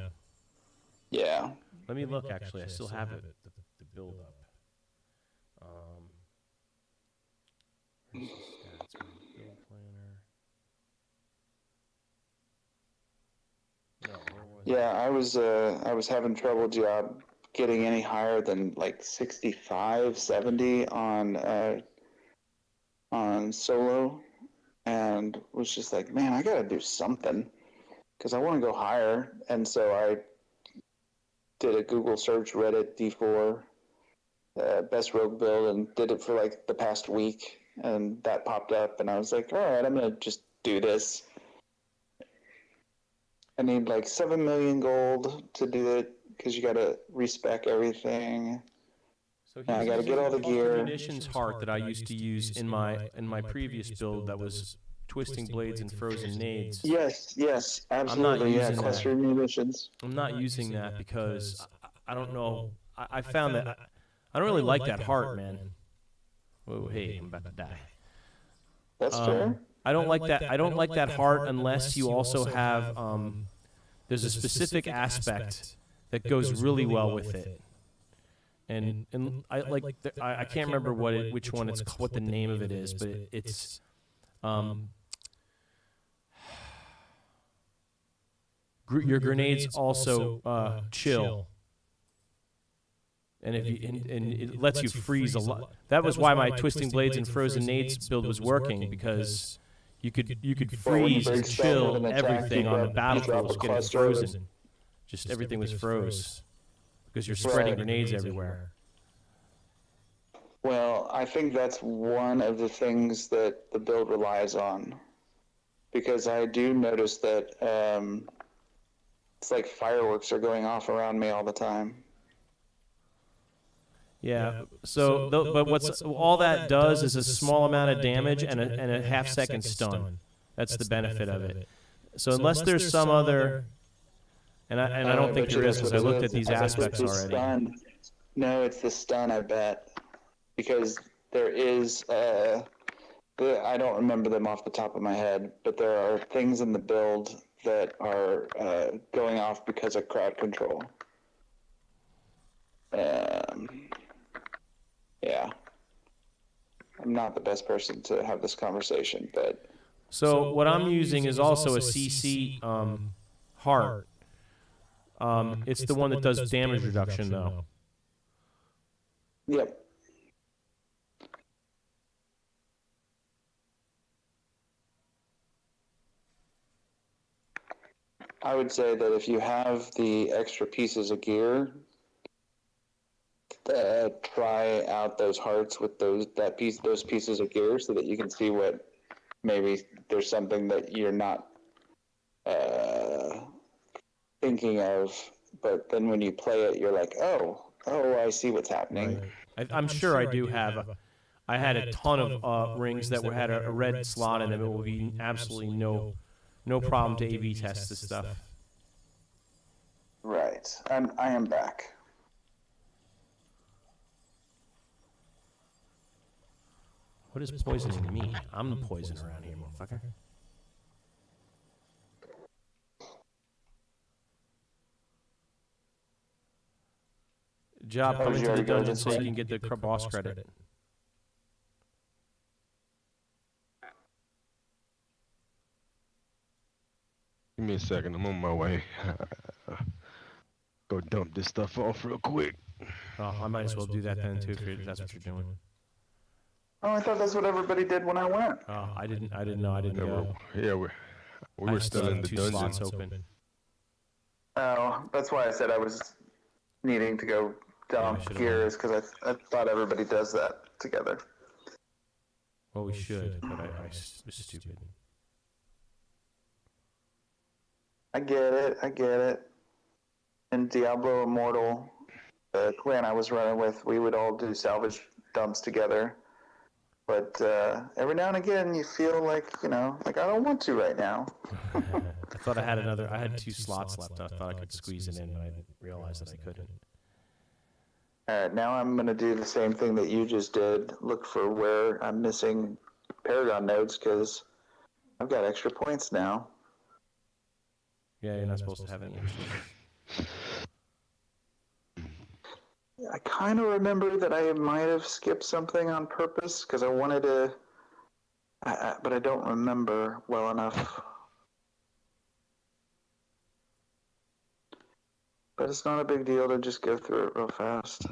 Yeah. Let me look, actually. I still have it, the build up. Where's the stats? Build planner. No, where was it? Yeah, I was having trouble getting any higher than like 65, 70 on solo, and was just like, man, I gotta do something because I want to go higher. And so I did a Google search, Reddit D4 best rogue build, and did it for like the past week, and that popped up, and I was like, all right, I'm gonna just do this. I need like 7 million gold to do it because you gotta respec everything. So I gotta get all the gear. Munitions heart that I used to use in my previous build that was twisting blades and frozen nades. Yes, absolutely. Yeah, cluster munitions. I'm not using that because I don't know. I found that I don't really like that heart, man. Whoa, hey, I'm about to die. That's fair. I don't like that. I don't like that heart unless you also have. There's a specific aspect that goes really well with it. And I like I can't remember what the name of it is, but it's your grenades also chill, and it lets you freeze a lot. That was why my twisting blades and frozen nades build was working, because you could freeze and chill everything on the battlefield was getting frozen. Just everything was froze. Because you're spreading grenades everywhere. Well, I think that's one of the things that the build relies on. Because I do notice that it's like fireworks are going off around me all the time. Yeah. So, but all that does is a small amount of damage and a half-second stun. That's the benefit of it. So unless there's some other... And I don't think there is, because I looked at these aspects already. Stun. No, it's the stun, I bet. Because there is, I don't remember them off the top of my head, but there are things in the build that are going off because of crowd control. Yeah. I'm not the best person to have this conversation, but... So what I'm using is also a CC heart. It's the one that does damage reduction, though. Yep. I would say that if you have the extra pieces of gear, try out those hearts with those pieces of gear so that you can see what maybe there's something that you're not thinking of, but then when you play it, you're like, oh, I see what's happening. Right. I'm sure I do have. I had a ton of rings that had a red slot in them. It will be absolutely no problem to A/B test this stuff. Right. I am back. What does poisoning mean? I'm the poison around here, motherfucker. Job, come into the dungeon so you can get the boss credit. Give me a second. I'm on my way. Go dump this stuff off real quick. Oh, I might as well do that then too if that's what you're doing. Oh, I thought that's what everybody did when I went. Oh, I didn't know. I didn't go. Yeah, we were still in the two dungeon. slots open. Oh, that's why I said I was needing to go dump gears, because I thought everybody does that together. Well, we should, but I was stupid. I get it. In Diablo Immortal, the clan I was running with, we would all do salvage dumps together. But every now and again, you feel like, like I don't want to right now. I thought I had 2 slots left. I thought I could squeeze it in, but I didn't realize that I couldn't. All right, now I'm going to do the same thing that you just did. Look for where I'm missing Paragon nodes, because I've got extra points now. Yeah, you're not supposed to have any extra. I kind of remember that I might have skipped something on purpose, because I wanted to, but I don't remember well enough. But it's not a big deal to just go through it real fast.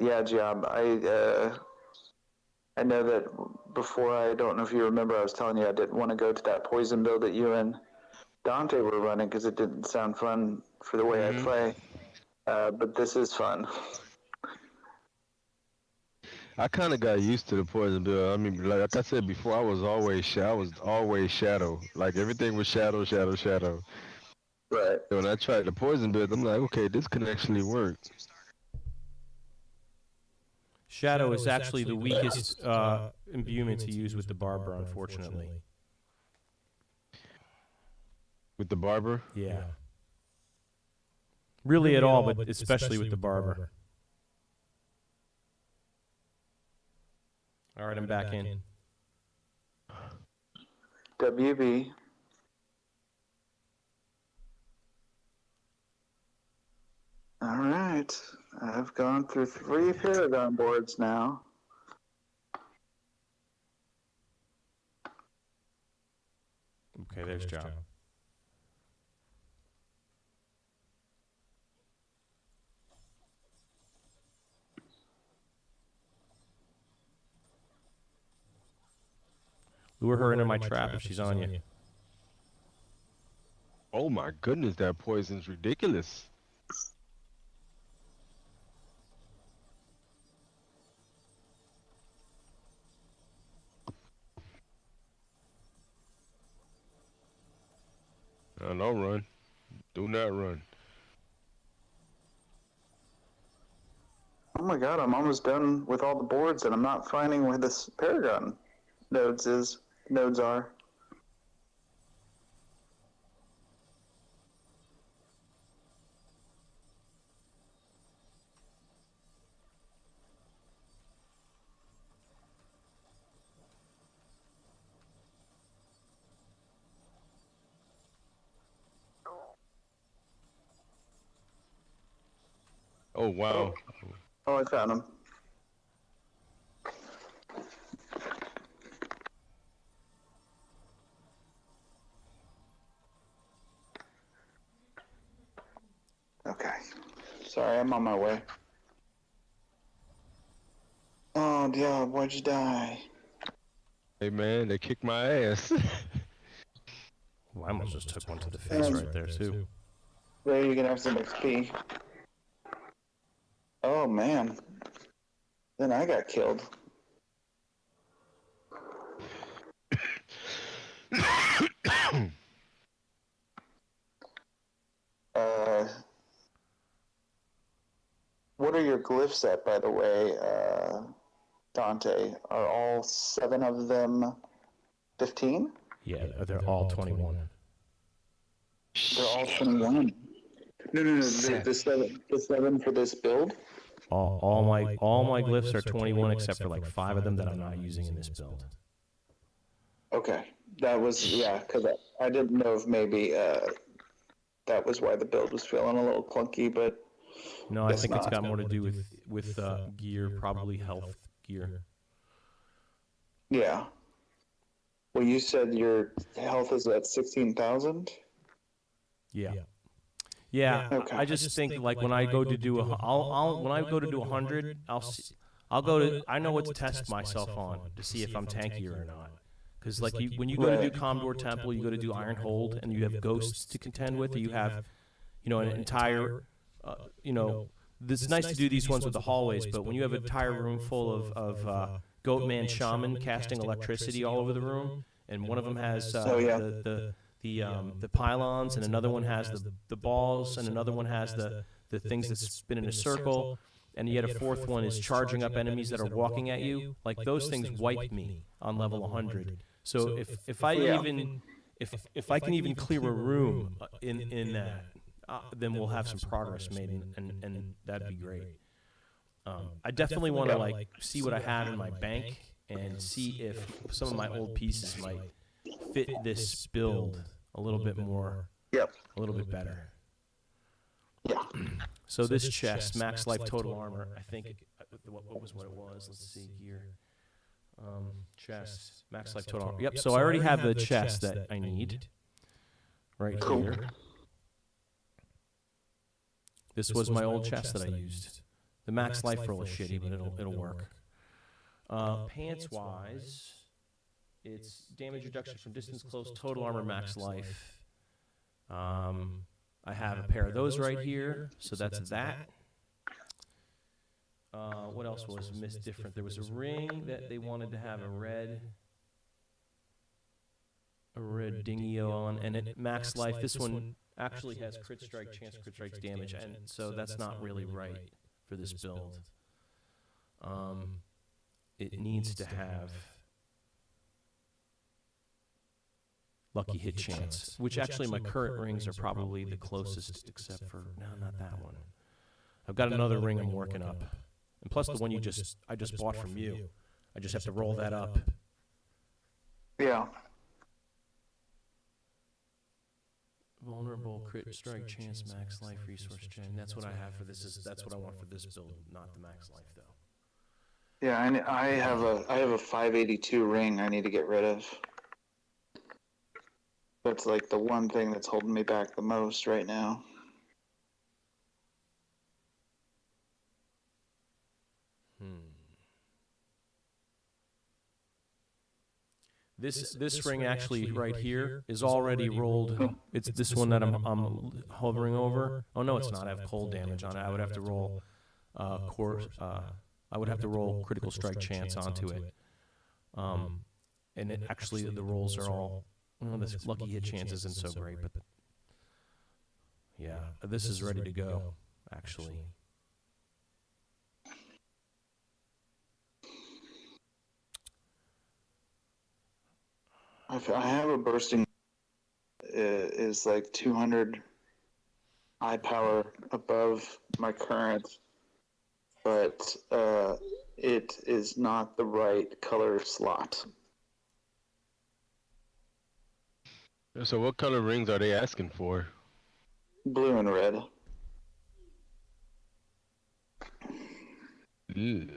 Yeah, Job. I know that before, I don't know if you remember, I was telling you I didn't want to go to that poison build that you and Dante were running because it didn't sound fun for the way I play. But this is fun. I kind of got used to the poison build. I mean, like I said before, I was always shadow. Like everything was shadow. Right. So when I tried the poison build, I'm like, okay, this can actually work. Shadow is actually the weakest imbuement to use with the Barber, unfortunately. With the Barber? Yeah. Really at all, but especially with the Barber. All right, I'm back in. WB. All right. I've gone through 3 Paragon boards now. Okay, there's Job. Lure her into my trap if she's on you. Oh my goodness, that poison's ridiculous. Don't run. Do not run. Oh my god, I'm almost done with all the boards and I'm not finding where this Paragon nodes are. Oh wow. Oh, I found them. Okay. Sorry, I'm on my way. Oh, Diab, why'd you die? Hey man, they kicked my ass. Well, I almost just took one to the face right there, too. There, you can have some XP. Oh, man. Then I got killed. What are your glyphs at, by the way? Dante, are all 7 of them 15? Yeah, they're all 21. They're all 21. No, the 7 for this build. All my glyphs are 21 except for like 5 of them that I'm not using in this build. Okay, that was because I didn't know if maybe that was why the build was feeling a little clunky, but no, I think it's got more to do with gear, probably health gear. Yeah. Well, you said your health is at 16,000. Yeah. Yeah, Okay. I just think like when I go to do when I go to do 100, I know what to test myself on to see if I'm tankier or not. Because like when you go to do Commodore Temple, you go to do Iron Hold, and you have ghosts to contend with, or you have, an entire, it's nice to do these ones with the hallways, but when you have an entire room full of Goatman Shaman casting electricity all over the room, and one of them has the pylons, and another one has the balls, and another one has the things that spin in a circle, and yet a fourth one is charging up enemies that are walking at you. Like those things wipe me on level 100. So if I can even clear a room in that, then we'll have some progress made, and that'd be great. I definitely want to like see what I have in my bank and see if some of my old pieces might fit this build a little bit more, a little bit better. Yeah. So this chest, max life total armor, I think, what was it was? Let's see here. Chest, max life total armor. Yep, so I already have the chest that I need right here. This was my old chest that I used. The max life roll is shitty, but it'll work. Pants-wise, it's damage reduction from distance close, total armor, max life. I have a pair of those right here, so that's that. What else was different? There was a ring that they wanted to have a red dingio on, and it max life. This one actually has crit strike, chance crit strikes damage, and so that's not really right for this build. It needs to have lucky hit chance, which actually my current rings are probably the closest, except for, no, not that one. I've got another ring I'm working up. And plus the one I just bought from you. I just have to roll that up. Yeah. Vulnerable, crit strike, chance, max life, resource chain. That's what I have for this. That's what I want for this build, not the max life though. Yeah, I have a 582 ring I need to get rid of. That's like the one thing that's holding me back the most right now. This ring actually right here is already rolled. It's this one that I'm hovering over. Oh no, it's not. I have cold damage on it. I would have to roll I would have to roll critical strike chance onto it. And it actually the rolls are all, this lucky hit chance isn't so great, but yeah, this is ready to go actually. I have a bursting is like 200 eye power above my current, but it is not the right color slot. So what color rings are they asking for? Blue and red. Ew.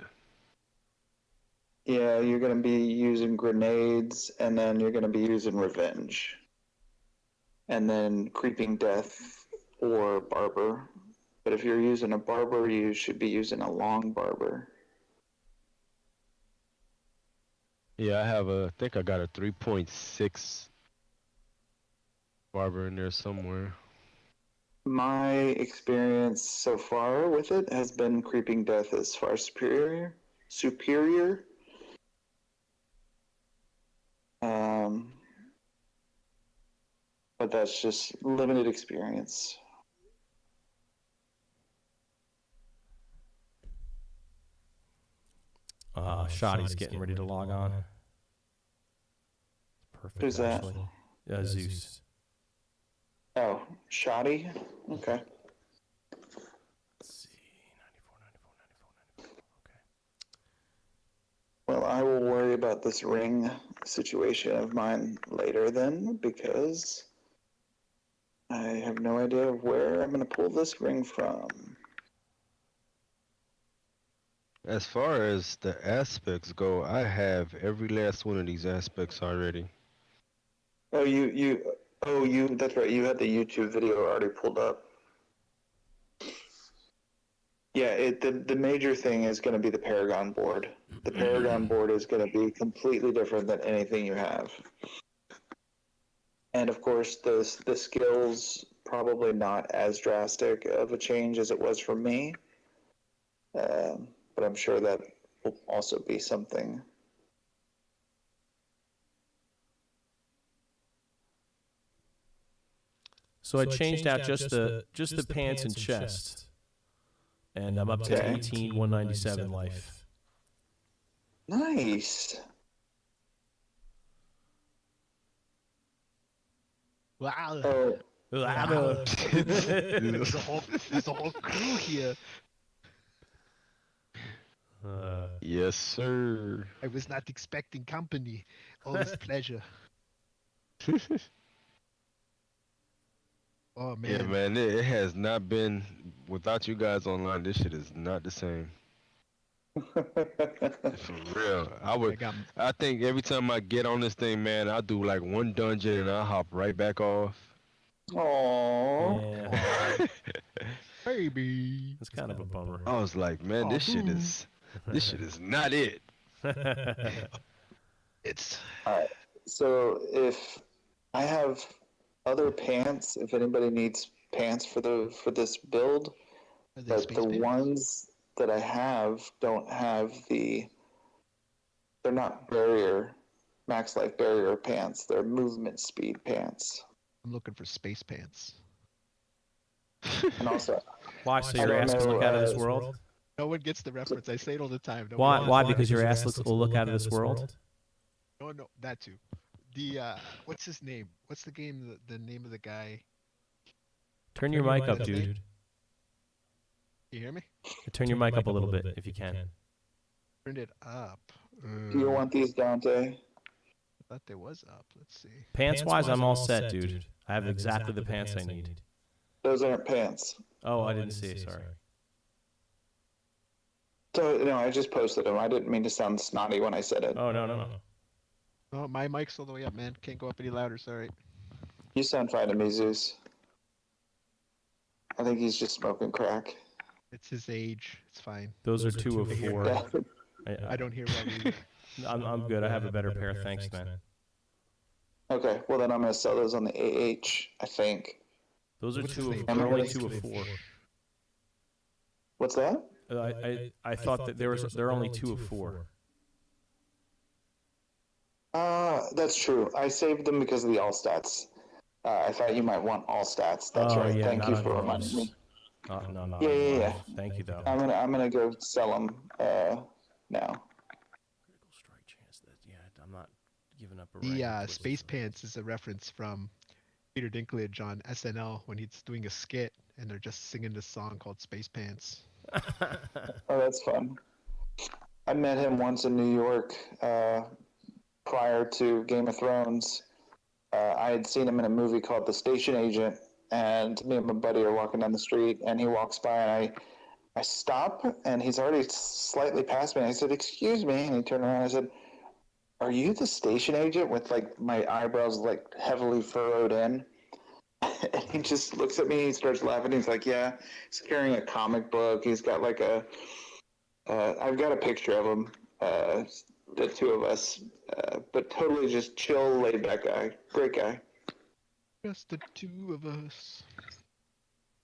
Yeah, you're going to be using grenades, and then you're going to be using revenge. And then creeping death or barber. But if you're using a barber, you should be using a long barber. Yeah, I think I got a 3.6 barber in there somewhere. My experience so far with it has been creeping death is far superior. But that's just limited experience. Shoddy's getting ready to log on. Perfect. Who's that? actually. Zeus. Oh, Shoddy? Okay. Let's see. 94. Okay. Well, I will worry about this ring situation of mine later then, because I have no idea where I'm going to pull this ring from. As far as the aspects go, I have every last one of these aspects already. Oh, that's right. You had the YouTube video already pulled up. Yeah, the major thing is going to be the Paragon board. The Paragon board is going to be completely different than anything you have. And of course, the skills probably not as drastic of a change as it was for me. But I'm sure that will also be something. So I changed out just the pants and chest, and I'm up to 18, 197 life. Nice. Wow. Oh, Wow. There's a whole crew here. Yes, sir. I was not expecting company. Always pleasure. Oh man. Yeah, man, it has not been, without you guys online, this shit is not the same. For real. I think every time I get on this thing, man, I do like one dungeon and I hop right back off. Aww. Yeah. Baby. It's kind of a bummer. I was like, man, this shit is not it. It's Alright, so if I have other pants, if anybody needs pants for this build, are they but space the pants? ones that I have don't have they're not max life barrier pants, they're movement speed pants. I'm looking for space pants. And also, Why? So I your don't ass can know, look out of this world? No one gets the reference. I say it all the time. No Why? one- Why? Because your ass will look out of this world? No, that too. The what's his name? What's the game? The name of the guy? Turn your mic up, dude. You hear me? Turn your mic up a little bit if you can. Turned it up. do you want these, Dante? I thought there was up. Let's see. Pants-wise, I'm all set, dude. I have exactly the pants I need. Those aren't pants. Oh, I didn't see it. Sorry. So, no, I just posted them. I didn't mean to sound snotty when I said it. Oh, no. Oh, my mic's all the way up, man. Can't go up any louder. Sorry. You sound fine to me, Zeus. I think he's just smoking crack. It's his age. It's fine. Those are 2 of 4. Yeah. I don't hear well either. I'm good. I have a better pair. Thanks, man. Okay, well then I'm gonna sell those on the AH, I think. Those are What's 2 his of. name? They're only What's 2 of 4. What's that? I thought that they're only 2 of 4. That's true. I saved them because of the all stats. I thought you might want all stats. That's right. Yeah, Thank you not for on reminding those. me. No. Yeah. Thank you, though. I'm gonna go sell them now. Critical strike chance. That I'm not giving up a. The space pants is a reference from Peter Dinklage on SNL when he's doing a skit and they're just singing this song called Space Pants. Oh, that's fun. I met him once in New York prior to Game of Thrones. I had seen him in a movie called The Station Agent, and me and my buddy are walking down the street, and he walks by, and I stop, and he's already slightly past me, and I said, "Excuse me," and he turned around, and I said, "Are you the station agent?" with like my eyebrows like heavily furrowed in. And he just looks at me, he starts laughing, he's like, "Yeah." He's carrying a comic book, he's got like I've got a picture of him, the 2 of us, but totally just chill, laid back guy. Great guy. Just the 2 of us.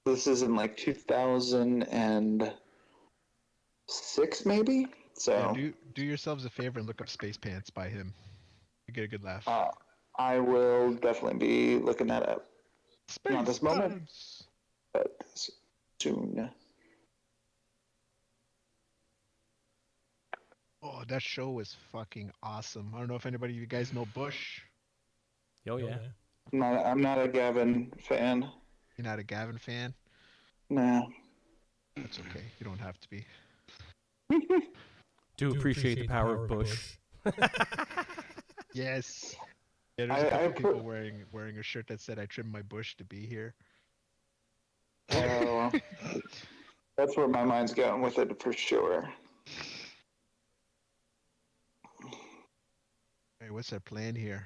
This is in like 2006 maybe? So Yeah, do yourselves a favor and look up Space Pants by him. You get a good laugh. I will definitely be looking that up. Space not this moment. Pants. But soon. Oh, that show was fucking awesome. I don't know if anybody of you guys know Bush. Oh yeah. I'm not a Gavin fan. You're not a Gavin fan? Nah. That's okay. You don't have to be. Do appreciate the power of Bush. Yes. Yeah, there's a couple people wearing a shirt that said I trimmed my bush to be here. Oh, that's where my mind's going with it for sure. Hey, what's our plan here?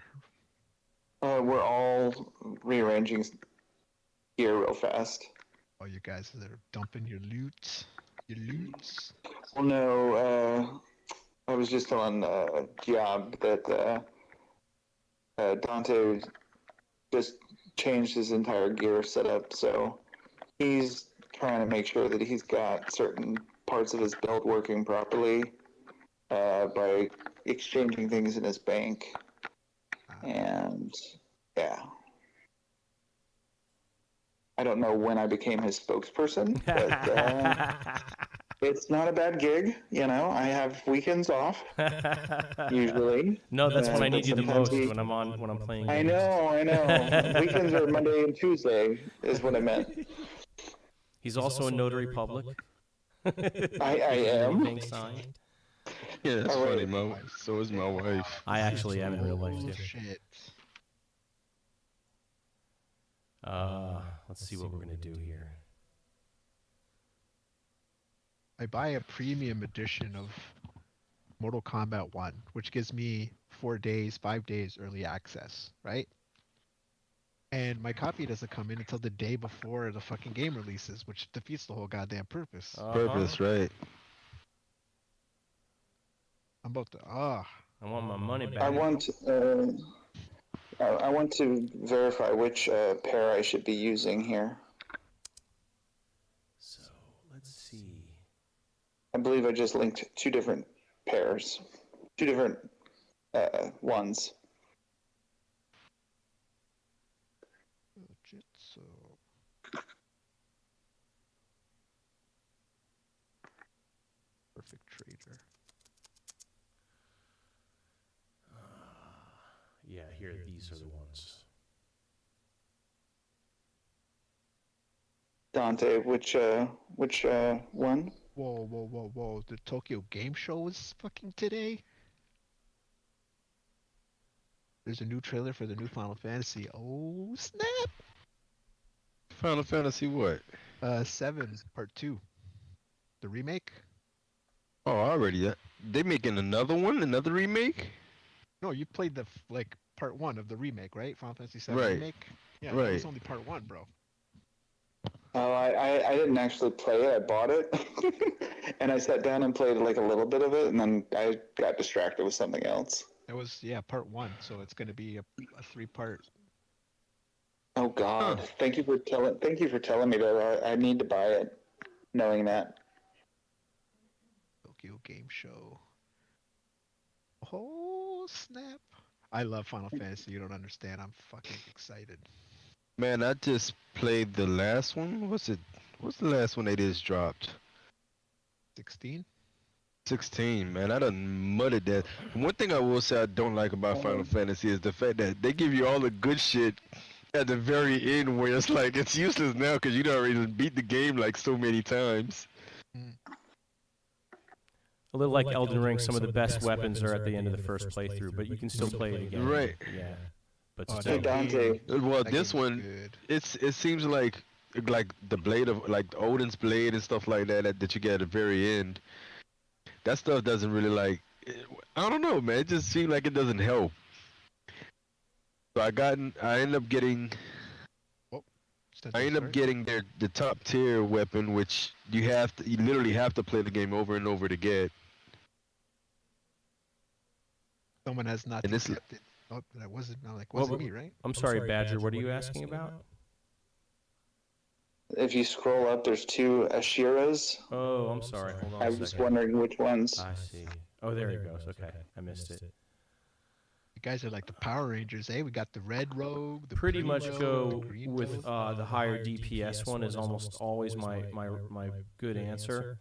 We're all rearranging gear real fast. Oh, you guys are dumping your loot. Your loots. Well, no, I was just on a job that Dante just changed his entire gear setup, so he's trying to make sure that he's got certain parts of his build working properly by exchanging things in his bank. And yeah, I don't know when I became his spokesperson, but it's not a bad gig. You know, I have weekends off usually. No, that's when I need you the most, sometimes when I'm playing I games. know. Weekends are Monday and Tuesday is what I meant. He's also a notary public. I am. Being signed. Yeah, that's All funny. right. So is my wife. I actually am in real life too. Shit. Let's see what we're gonna do here. I buy a premium edition of Mortal Kombat 1, which gives me 5 days early access, right? And my copy doesn't come in until the day before the fucking game releases, which defeats the whole goddamn purpose. Purpose, right? I'm about to, I want my money back. I want to verify which pair I should be using here. So let's see. I believe I just linked two different pairs, two different ones. Jitsu. Perfect trader. Yeah, here, these are the ones. Dante, which one? Whoa. The Tokyo Game Show is fucking today? There's a new trailer for the new Final Fantasy. Oh, snap! Final Fantasy what? 7, Part 2. The remake? Oh, already. They making another one? Another remake? No, you played the, Part 1 of the remake, right? Final Fantasy 7 Right. remake? Yeah, Right. that was only Part 1, bro. Oh, I didn't actually play it. I bought it, and I sat down and played like a little bit of it, and then I got distracted with something else. It was, Part 1, so it's going to be a 3-part. Oh God! Thank you for telling me that. I need to buy it, knowing that. Tokyo Game Show. Oh, snap. I love Final Fantasy. You don't understand. I'm fucking excited. Man, I just played the last one. What's the last one they just dropped? 16? 16, man. I done mudded that. One thing I will say I don't like about Final Fantasy is the fact that they give you all the good shit at the very end where it's like, it's useless now because you done already beat the game like so many times. A little like Elden Ring, some of the best weapons are at the end of the first playthrough, but you can still play it again. Right. Yeah. But Oh, still. Hey Dante, Well, That this game's one, good. it seems like the blade of, like Odin's blade and stuff like that you get at the very end. That stuff doesn't really I don't know, man. It just seems like it doesn't help. So I end up getting the top tier weapon, which you literally have to play the game over and over to get. Someone has not And this- accepted. Oh, that wasn't wasn't me, right? I'm sorry, Badger, what are you asking about? if you scroll up, there's two Ashiras. Oh, I'm sorry. Hold on I a was second. wondering which ones. I see. Oh, there it goes. Okay, I missed it. You guys are like the Power Rangers, eh? We got the red rogue, the Pretty blue much rogue, go the green with rogue. the higher DPS one is almost always my good answer.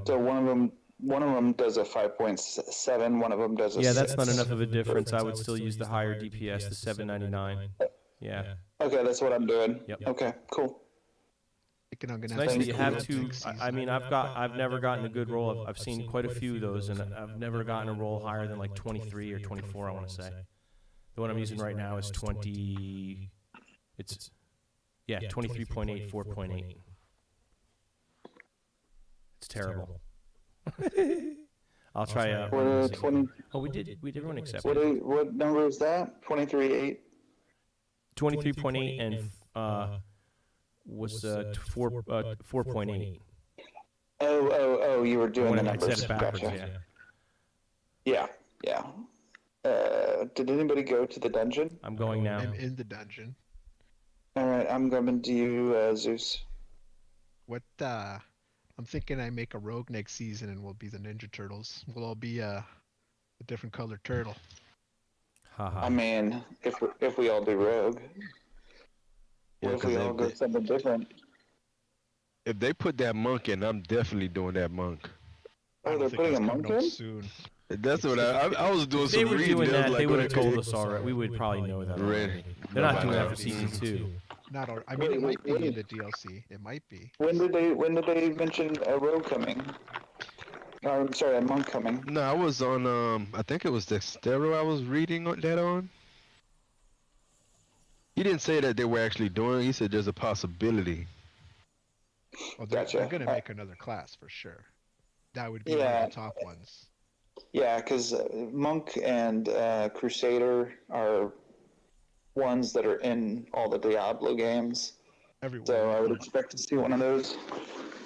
So one of them does a 5.7. One of them does a. Yeah, that's not 6. enough of a difference. I would still use the higher DPS, the 799. Yeah. Okay, that's what I'm doing. Yep. Okay, cool. Thinking I'm It's gonna nice have that to you do have it two. next season. I mean, I've never gotten a good roll. I've seen quite a few of those, and I've never gotten a roll higher than like 23 or 24. I want to say. The one I'm using right now is 20. It's 23.8, 4.8. It's terrible. I'll try. What 20? Oh, we did everyone accept What it. what number is that? 23.8. 23.8 and was 4.8. Oh, you were doing the I numbers. said it backwards. Gotcha. Yeah. Yeah. Did anybody go to the dungeon? I'm going now. I'm in the dungeon. All right, I'm coming to you, Zeus. What? I'm thinking I make a rogue next season, and we'll be the Ninja Turtles. We'll all be a different colored turtle. Haha. I mean, if we all do rogue, Yeah, what if we 'cause all go something different? if they put that monk in, I'm definitely doing that monk. I Oh, don't they're think putting it's a coming monk out in? soon. That's what I was doing If they some were reading. doing I was that, like, they would have okay. told us already. We would probably know that already. They're not doing that for season 2. Not all. I mean, it might be in the DLC. It might be. When did they mention a rogue coming? Oh, I'm sorry, a monk coming. No, I was on I think it was Dextero I was reading that on. He didn't say that they were actually doing it. He said there's a possibility. Well, they're Gotcha. gonna make another class for sure. That would be one Yeah. of the top ones. Yeah, because monk and crusader are ones that are in all the Diablo games. Everyone. So I would expect to see one of those.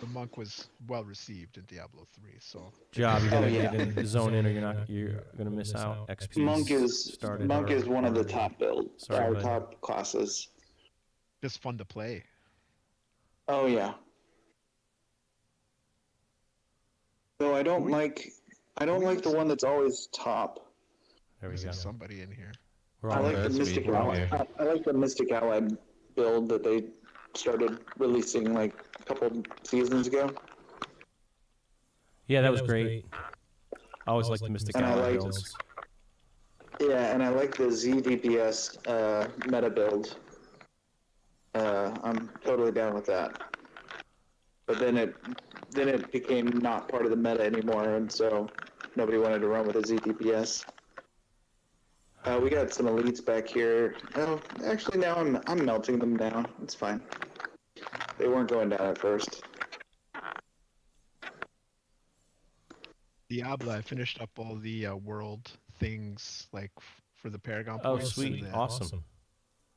The monk was well received in Diablo 3, so Job, you gotta yeah. get in, zone in, or you're gonna miss out. XP Monk is started. one of the top builds, Sorry, or bud. top classes. just fun to play. Oh yeah. So I don't like the one that's always top. There we There's go. somebody in here. We're I all like the that's me. Mystic I'm Ally. here. I like the Mystic Ally build that they started releasing like a couple seasons ago. Yeah, that was great. I always like the Mystic And I Ally like- builds. Yeah, and I like the ZDPS meta build. I'm totally down with that. But then it became not part of the meta anymore, and so nobody wanted to run with a ZDPS. We got some elites back here. Oh, actually, now I'm melting them down. It's fine. They weren't going down at first. Diablo, I finished up all the world things like for the Paragon Oh, points sweet. and the Awesome.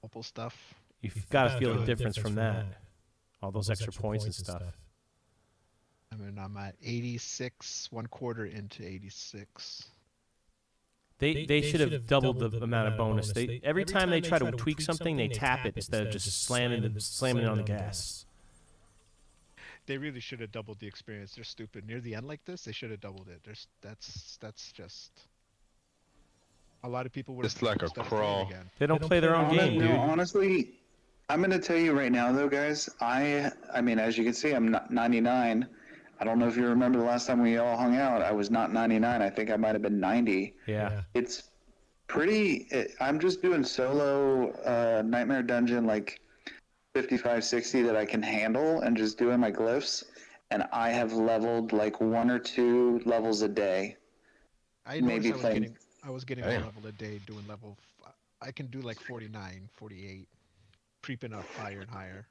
opal stuff. You've got to feel the difference from that. All those extra points and stuff. I mean, I'm at 86, 1/4 into 86. They should have doubled the amount of bonus. Every time they try to tweak something, they tap it instead of just slamming it on the gas. They really should have doubled the experience. They're stupid. Near the end like this, they should have doubled it. That's just. A lot of people would. It's like a crawl. Again. They don't play their own game, No, dude. honestly, I'm gonna tell you right now, though, guys. I mean, as you can see, I'm not 99. I don't know if you remember the last time we all hung out. I was not 99. I think I might have been 90. Yeah. It's pretty. I'm just doing solo Nightmare Dungeon like 55, 60 that I can handle, and just doing my glyphs. And I have leveled like 1 or 2 levels a day. I Maybe noticed playing. I was getting Damn. a level a day doing level. I can do like 49, 48, creeping up higher and higher.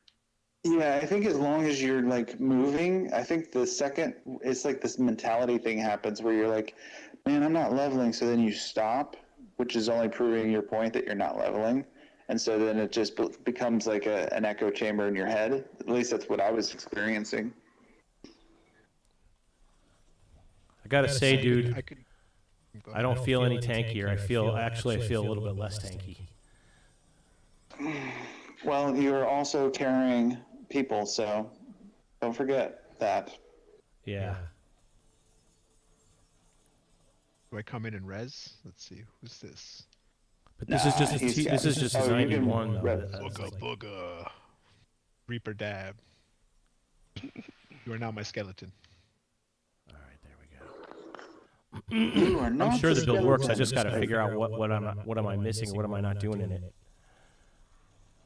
Yeah, I think as long as you're like moving, I think the second it's like this mentality thing happens where you're like, man, I'm not leveling, so then you stop, which is only proving your point that you're not leveling, and so then it just becomes like an echo chamber in your head. At least that's what I was experiencing. I gotta say, dude, I could. I don't feel any tankier. I feel a little bit less tanky. Well, you're also carrying people, so don't forget that. Yeah. Do I come in and res? Let's see. Who's this? But this is just he's got- this is just oh, you can 91 though. rev- That's like- Reaper dab. You are now my skeleton. You are not I'm sure the build works. I skeleton. just got to figure out what am I missing or what am I not doing in it.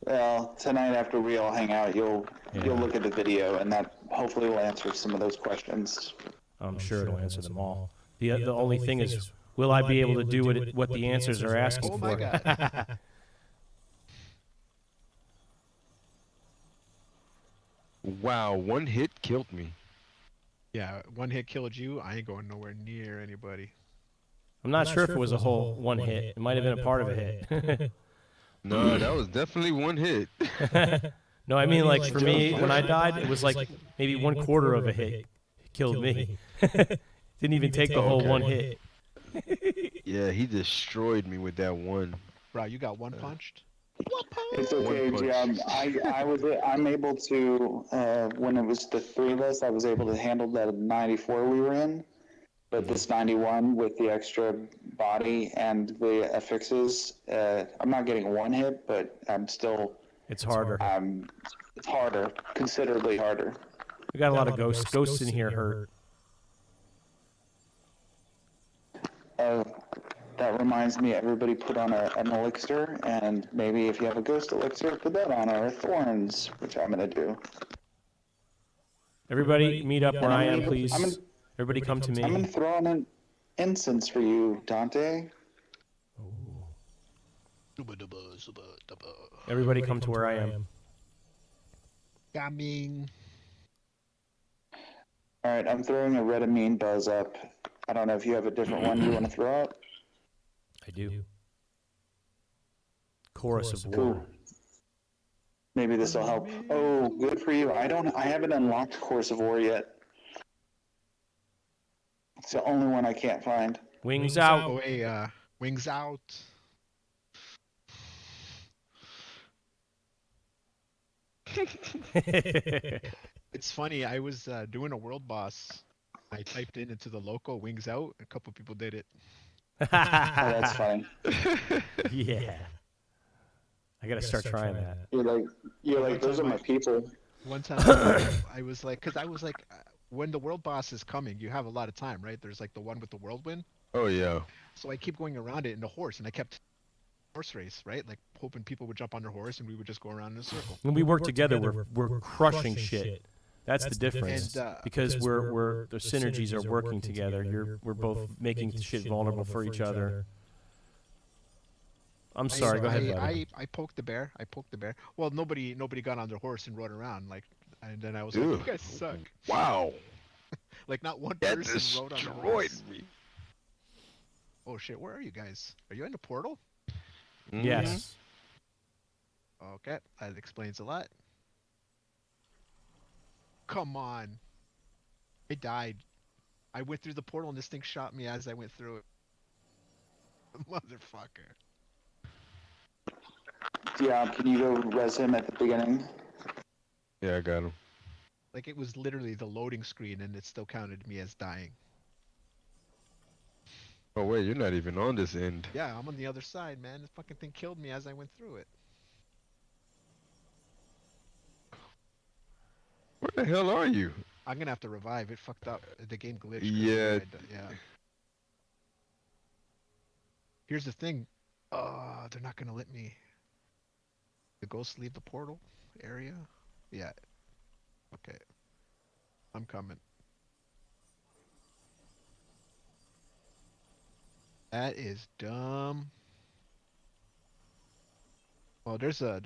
Well, tonight after we all hang out, you'll look at the video, and that hopefully will answer some of those questions. I'm sure it'll answer them all. The only thing is, will I be able to do what the answers are asking Oh for? my god. Wow, one hit killed me. Yeah, one hit killed you. I ain't going nowhere near anybody. I'm not sure if it was a whole one hit. It might have been a part of a hit. No, that was definitely one hit. No, I mean like for me, when I died, it was like maybe 1/4 of a hit killed me. Didn't even take the whole one hit. Yeah, he destroyed me with that one. Bro, you got one punched? It's okay, punch. yeah. I'm able to, when it was the three of us, I was able to handle that 94 we were in. But this 91 with the extra body and the affixes, I'm not getting one hit, but I'm still, It's harder. it's harder, considerably harder. We got a lot of ghosts. Ghosts in here hurt. That reminds me, everybody put on an elixir, and maybe if you have a ghost elixir, put that on, or thorns, which I'm going to do. Everybody meet up where I am, I'm please. gonna- Everybody come to I'm going me. to throw on an incense for you, Dante. Everybody come to where I am. Coming. All right, I'm throwing a red amine buzz up. I don't know if you have a different one you want to throw up. I do. Chorus of War. Cool. Maybe this will help. Oh, good for you. I haven't unlocked Course of War yet. It's the only one I can't find. Wings Oh, out. hey, wings out. It's funny, I was doing a world boss. I typed into the local wings out. A couple people did it. Oh, that's funny. Yeah. I gotta start trying that. You're like, those are my people. One time I was like, when the world boss is coming, you have a lot of time, right? There's like the one with the whirlwind. Oh yeah. So I keep going around it in the horse, and I kept horse race, right? Like hoping people would jump on their horse, and we would just go around in a circle. When we work together, we're crushing shit. That's the difference. And, Because we're the synergies are working together. We're both making shit vulnerable for each other. I'm sorry. Go ahead, buddy. I poked the bear. Well, nobody got on their horse and rode around. Like, and then I was like, you guys suck. Wow. Like, not one That person rode on the destroyed horse. me. Oh shit, where are you guys? Are you in the portal? Yes. Okay, that explains a lot. Come on. I died. I went through the portal and this thing shot me as I went through it. Motherfucker. Yeah, can you go res him at the beginning? Yeah, I got him. Like, it was literally the loading screen and it still counted me as dying. Oh wait, you're not even on this end. Yeah, I'm on the other side, man. This fucking thing killed me as I went through it. Where the hell are you? I'm gonna have to revive. It fucked up. The game glitched. Yeah. Yeah. Here's the thing. They're not gonna let me. The ghosts leave the portal area? Yeah. Okay. I'm coming. That is dumb. Well, there's a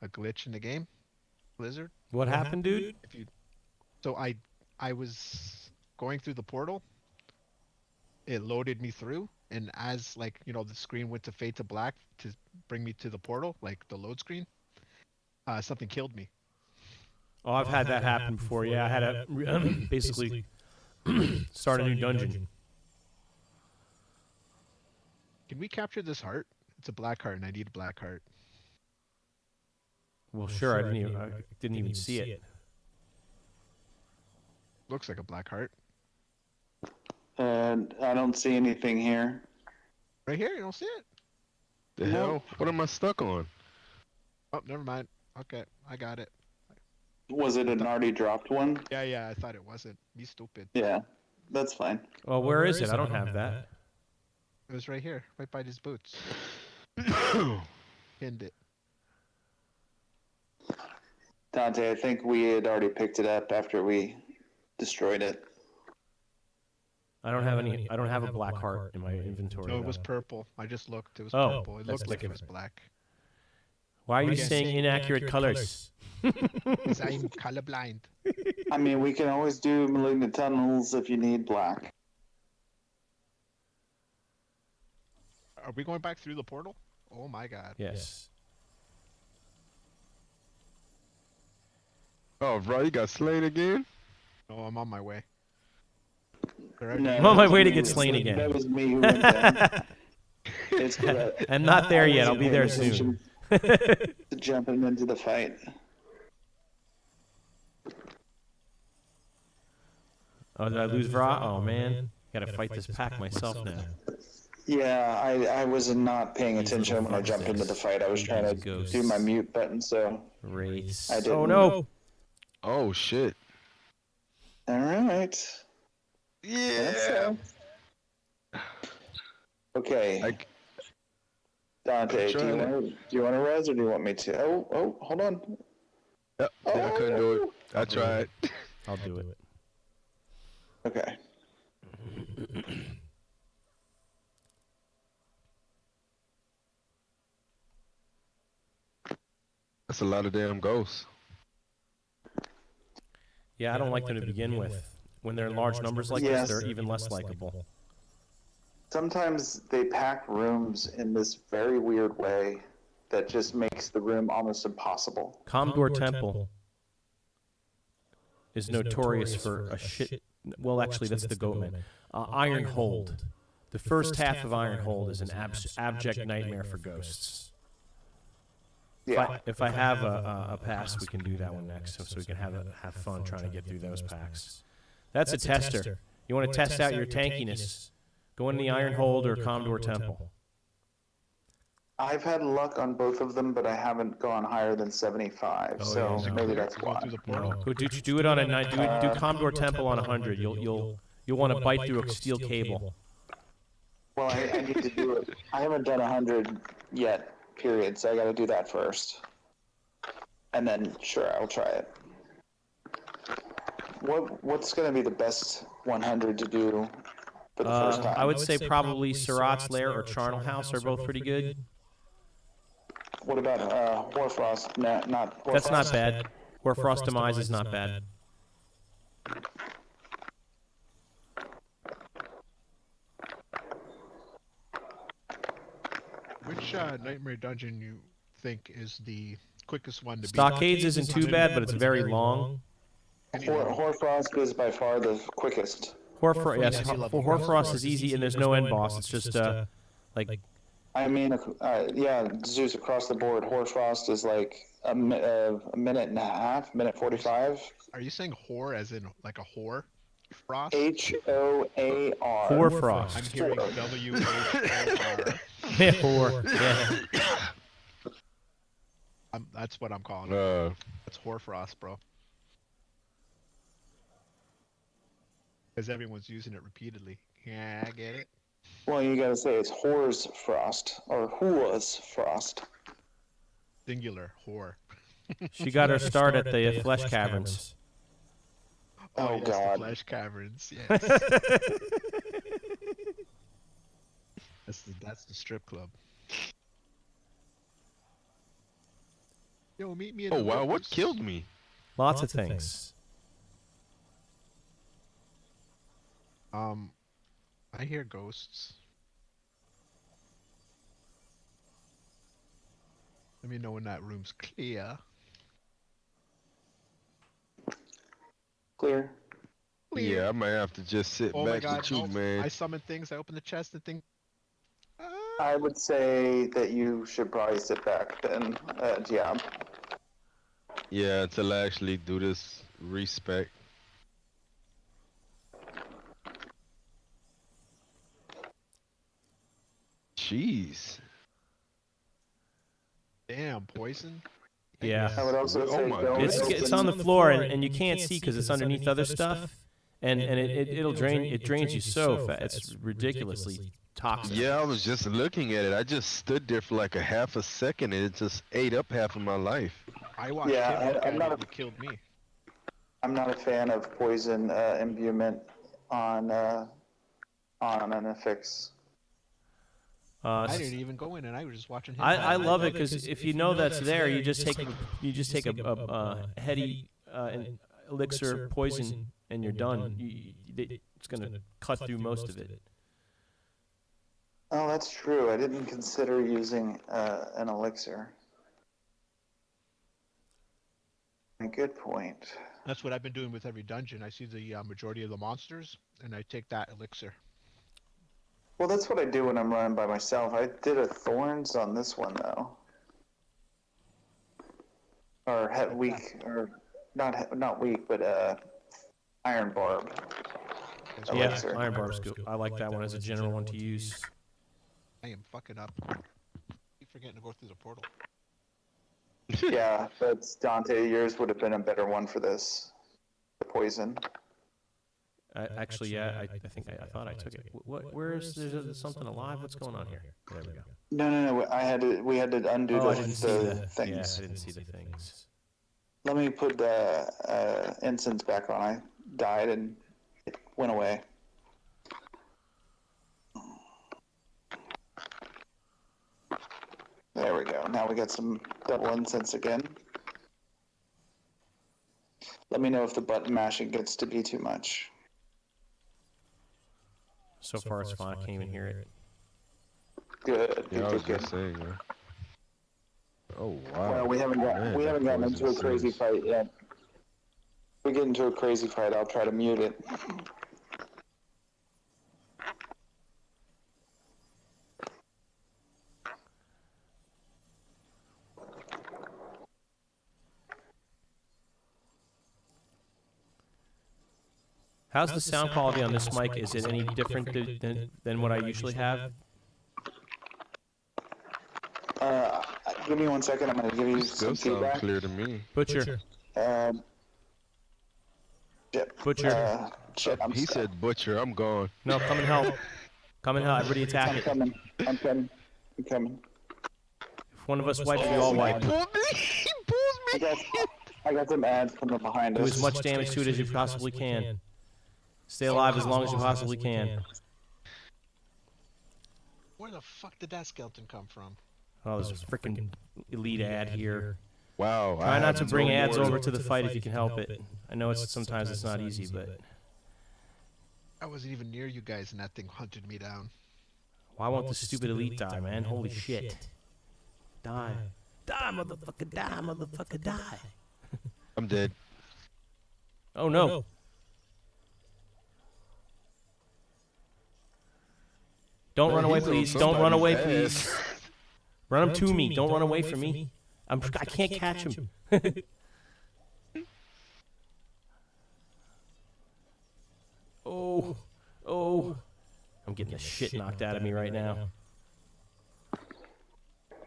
glitch in the game, Blizzard. What happened, dude? If you, so I was going through the portal. It loaded me through, and as, like, you know, the screen went to fade to black to bring me to the portal, like the load screen, something killed me. Oh, I've had that happen before. Yeah, I had to basically start a new dungeon. Can we capture this heart? It's a black heart, and I need a black heart. Well, sure. I didn't even see it. Looks like a black heart. I don't see anything here. Right here, you don't see it? The hell? What am I stuck on? Oh, never mind. Okay, I got it. Was it an already dropped one? Yeah, I thought it wasn't. Me stupid. Yeah. That's fine. Oh, where is it? I don't have that. It was right here, right by these boots. Pinned it. Dante, I think we had already picked it up after we destroyed it. I don't have any. I don't have a black heart in my inventory. No, it was though. purple. I just looked. It was Oh, purple. It that's looked like it was different. black. Why are you Again, saying inaccurate colors? Because I'm colorblind. I mean, we can always do malignant tunnels if you need black. Are we going back through the portal? Oh my god. Yes. Oh, bro, you got slain again? No, I'm on my way. No, I'm on my that way was to me get who- slain again. That was me who went down. It's good. I'm not there yet. I'll be there Paying soon. attention to jumping into the fight. Oh, did I lose Vra? Oh man, gotta fight this pack myself now. Yeah, I was not paying attention when I jumped into the fight. I was trying to do my mute button, so. Race. I didn't. Oh no. Oh, shit. All right. Yeah. Okay. Dante, do you want to res or do you want me to? Oh, hold on. Yep, I couldn't do it. I tried. I'll do it. Okay. That's a lot of damn ghosts. Yeah, I don't like them to begin with. When they're in large numbers like this, they're even less likable. Sometimes they pack rooms in this very weird way that just makes the room almost impossible. Commodore Temple is notorious for a shit. Well, actually, that's the Goatman. Iron Hold. The first half of Iron Hold is an abject nightmare for ghosts. Yeah. If I have a pass, we can do that one next, so we can have fun trying to get through those packs. That's a tester. You want to test out your tankiness? Go in the Iron Hold or Commodore Temple. I've had luck on both of them, but I haven't gone higher than 75, so yeah, no. maybe that's Going why. through the portal. No, go do it on a 9. Do Commodore Temple on 100. You'll want to bite through a steel cable. Well, I need to do it. I haven't done 100 yet, period, so I gotta do that first. And then, sure, I'll try it. What's gonna be the best 100 to do for the first time? I would say probably Surat's Lair or Charnel House are both pretty good. What about Hoarfrost? No, not Hoarfrost. That's not bad. Hoarfrost Demise is not bad. Which nightmare dungeon you think is the quickest one to beat? Stockades isn't too bad, but it's very long. Hoarfrost is by far the quickest. Hoarfrost is easy, and there's no end boss. It's just like I mean, yeah, Zeus across the board. Hoarfrost is like a minute and a half, minute 45. Are you saying whore as in like a whore? Frost? H-O-A-R. Hoarfrost. I'm hearing W-H-O-R. Yeah, whore. Yeah. That's what I'm calling it. That's Hoarfrost, bro. Because everyone's using it repeatedly. Yeah, I get it. Well, you gotta say it's Whore's Frost, or Whoa's Frost. Singular, whore. She got her start at the Flesh Caverns. Oh, yes, God. The Flesh Caverns, yes. That's the strip club. Yo, meet me in Oh, the wow, what woods. killed me? Lots of things. I hear ghosts. Let me know when that room's clear. Clear. Yeah, I might have to just sit Oh my back god, with you, no. man. I summon things, I open the chest and think... I would say that you should probably sit back then. Yeah. Yeah, until I actually do this respec. Jeez. Damn, poison? Yeah. I would also Oh say my don't goodness. It's on the floor, and you can't see because it's underneath other stuff. and it'll drains you so fast. It's ridiculously toxic. Yeah, I was just looking at it. I just stood there for like a half a second and it just ate up half of my life. I watched Yeah, him look I'm at not it and it killed me. I'm not a fan of poison imbuement on an affix. I didn't even go in, and I was just watching him. I love it because if you know that's there, you just take a heady elixir poison and you're done. It's gonna cut through most of it. Oh, that's true. I didn't consider using an elixir. Good point. That's what I've been doing with every dungeon. I see the majority of the monsters, and I take that elixir. Well, that's what I do when I'm running by myself. I did a thorns on this one though, or weak, or not weak, but iron barb. Elixir. Yeah, iron barb's good. I like that one as a general one to use. I am fucking up. Keep forgetting to go through the portal. Yeah, but Dante, yours would have been a better one for this. The poison. Actually, yeah, I think I thought I took it. Where is there's something alive? What's going on here? There we go. No. We had to undo Oh, I the didn't see the things. Yeah, I didn't see the things. Let me put the incense back on. I died and it went away. There we go. Now we got some double incense again. Let me know if the button mashing gets to be too much. So far, it's fine. I can't even hear it. Good. Yeah, I was good. just saying, yeah. Oh wow. Well, we haven't gotten into a crazy fight yet. If we get into a crazy fight, I'll try to mute it. How's the sound quality on this mic? Is it any different than what I usually have? Give me 1 second. I'm going to give you Still some sound feedback. clear to me. Butcher. Shit. Butcher. Shit, I'm He stuck. said butcher, I'm gone. No, come and help. Come and help. Everybody attack I'm it. coming. I'm coming. If one of us wipes, we all wipe. He pulled me! He pulled me! I got some ads coming behind Do us. as much damage to it as you possibly can. Stay alive as long as you possibly can. Where the fuck did that skeleton come from? Oh, there's a freaking elite ad here. Wow. Try not to bring ads over more. to the fight if you can help it. I know sometimes it's not easy, but I wasn't even near you guys, and that thing hunted me down. why won't the stupid elite die, man? Holy shit. Die. Die, motherfucker, die, motherfucker, die. I'm dead. Oh no. Don't run away, please. Don't run away, please. Run him to me. Don't run away from me. I can't catch him. Oh. I'm getting the shit knocked out of me right now.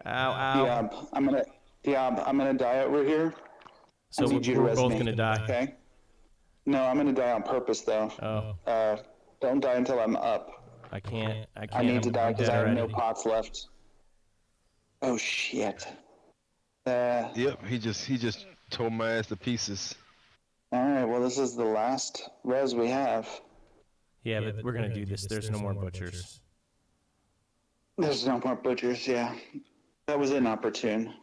Ow. Diab, I'm gonna die over here. So I need you to we're res both me, gonna die. Okay. No, I'm gonna die on purpose though. Oh. Don't die until I'm up. I can't. I need to die I'm because dead I have no already. pots left. Oh shit. Yep, he just tore my ass to pieces. Alright, well this is the last res we have. Yeah, but we're gonna do this. There's no more butchers. There's no more butchers, yeah. That was inopportune.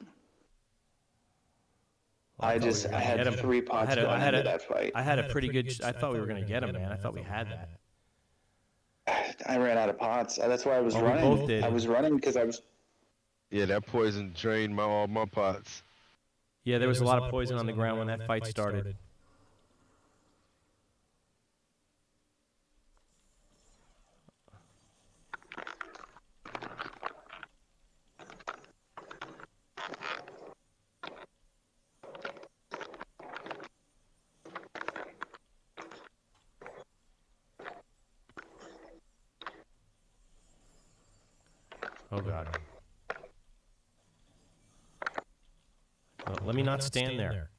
I had 3 pots going into that fight. I had a pretty good. I thought we were gonna get him, man. I thought we had that. I ran out of pots. That's why I was Oh, we running. both did. I was running because I was. Yeah, that poison drained all my pots. Yeah, there was a lot of poison on the ground when that fight started. Oh god. Let me not stand there.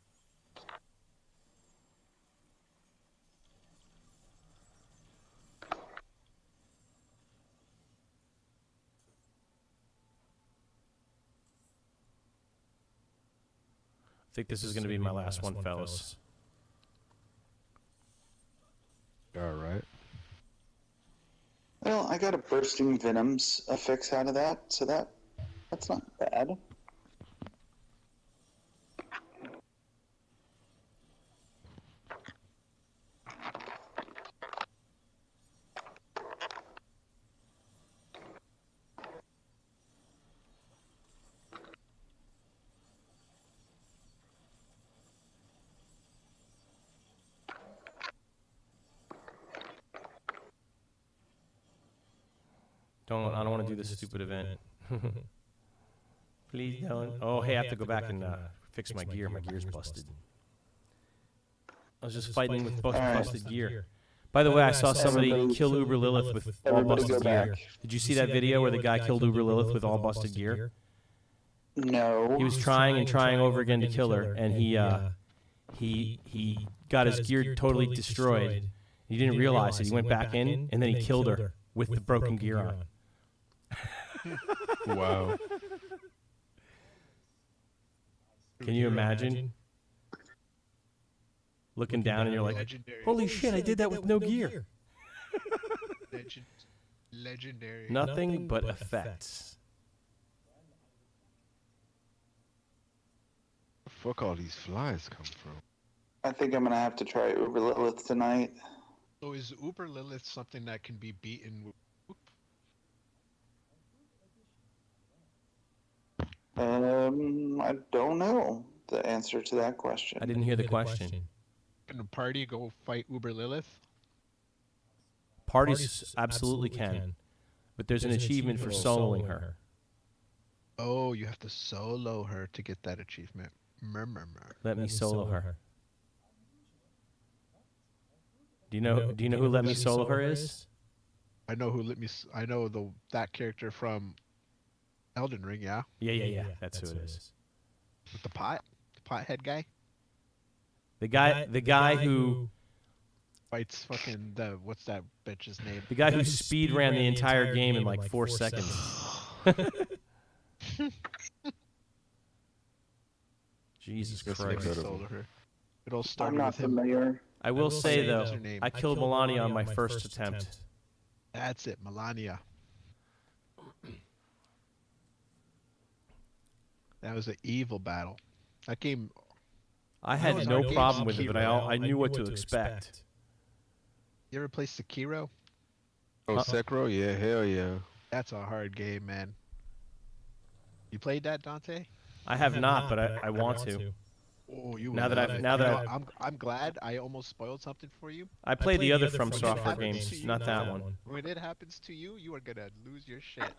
think this is going to be my last one, fellas. All right. Well, I got a bursting venoms affix out of that, so that's not bad. I don't want to do this stupid event. Please don't. Oh, hey, I have to go back and fix my gear. My gear's busted. I was just fighting with busted gear. By the way, I saw somebody kill Uber Lilith with all busted gear. Did you see that video where the guy killed Uber Lilith with all busted gear? No. He was trying and trying over again to kill her, and he got his gear totally destroyed. He didn't realize it. He went back in, and then he killed her with the broken gear on. Wow. Can you imagine? Looking down and you're like, Legendary. holy shit, I did that with no gear. Legendary. Nothing but effects. Where the fuck all these flies come from? I think I'm gonna have to try Uber Lilith tonight. So is Uber Lilith something that can be beaten with? I don't know the answer to that question. I didn't hear the question. Can a party go fight Uber Lilith? Parties absolutely can, but there's an achievement for soloing her. Oh, you have to solo her to get that achievement. Murmur. Let me solo her. Do you know who Let Me Solo Her is? I know who let me. I know that character from Elden Ring. Yeah, Yeah. That's who it is. with the pothead guy. The guy who Fights fucking what's that bitch's name? the guy who speed ran the entire game in like 4 seconds. Jesus That's Let me Christ. incredible. solo her. It all I'm started not with him. familiar. I will say though, What's her name? I killed Melania on my first attempt. That's it, Melania. That was an evil battle. That game. I had was no our problem game with it, but I knew what to expect. You ever play Sekiro? Oh, Sekiro? Yeah, hell yeah. That's a hard game, man. You played that, Dante? I have not, but I want to. Oh, you. Now would that love I've- it. now that You know, I've- I'm glad I almost spoiled something for you. I played the other From When it Software happens games, to you, not that one. When it happens to you, you are gonna lose your shit.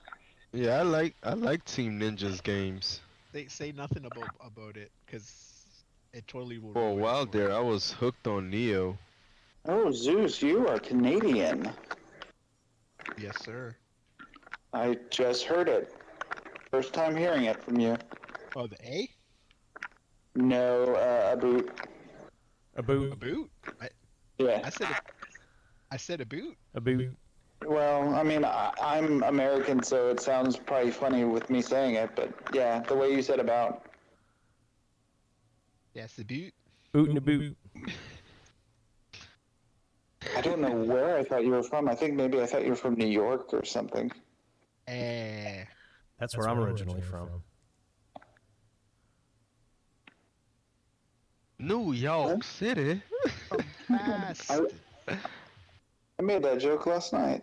Yeah, I like Team Ninja's games. They say nothing about it, cause it totally will. For a ruin it while for there, you. I was hooked on Neo. Oh, Zeus, you are Canadian. Yes, sir. I just heard it. First time hearing it from you. Oh, the A? No, a boot. A A boot. boot? Yeah. I said a boot. A boot. Well, I mean, I'm American, so it sounds probably funny with me saying it, but yeah, the way you said about. Yes, the boot. Boot and a boot. I don't know where I thought you were from. I think maybe I thought you were from New York or something. That's where I'm originally from. New York City. Fast. I made that joke last night.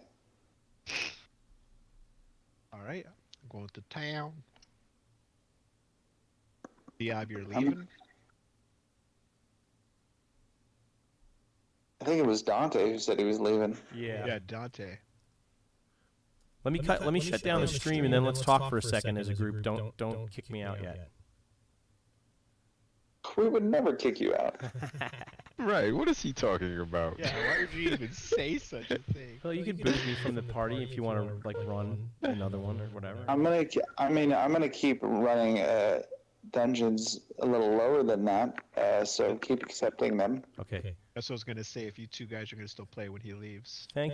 All right, I'm going to town. Diab, you're leaving? I think it was Dante who said he was leaving. Yeah. Dante. Let me shut down the stream and then let's talk for a second as a group. Don't kick me out yet. We would never kick you out. Right, what is he talking about? Yeah, why would you even say such a thing? Well, you could boot me from the party if you want to like run another one or whatever. I'm gonna keep running dungeons a little lower than that. So keep accepting them. Okay. That's what I was gonna say. If you two guys are gonna still play when he leaves. Thank you.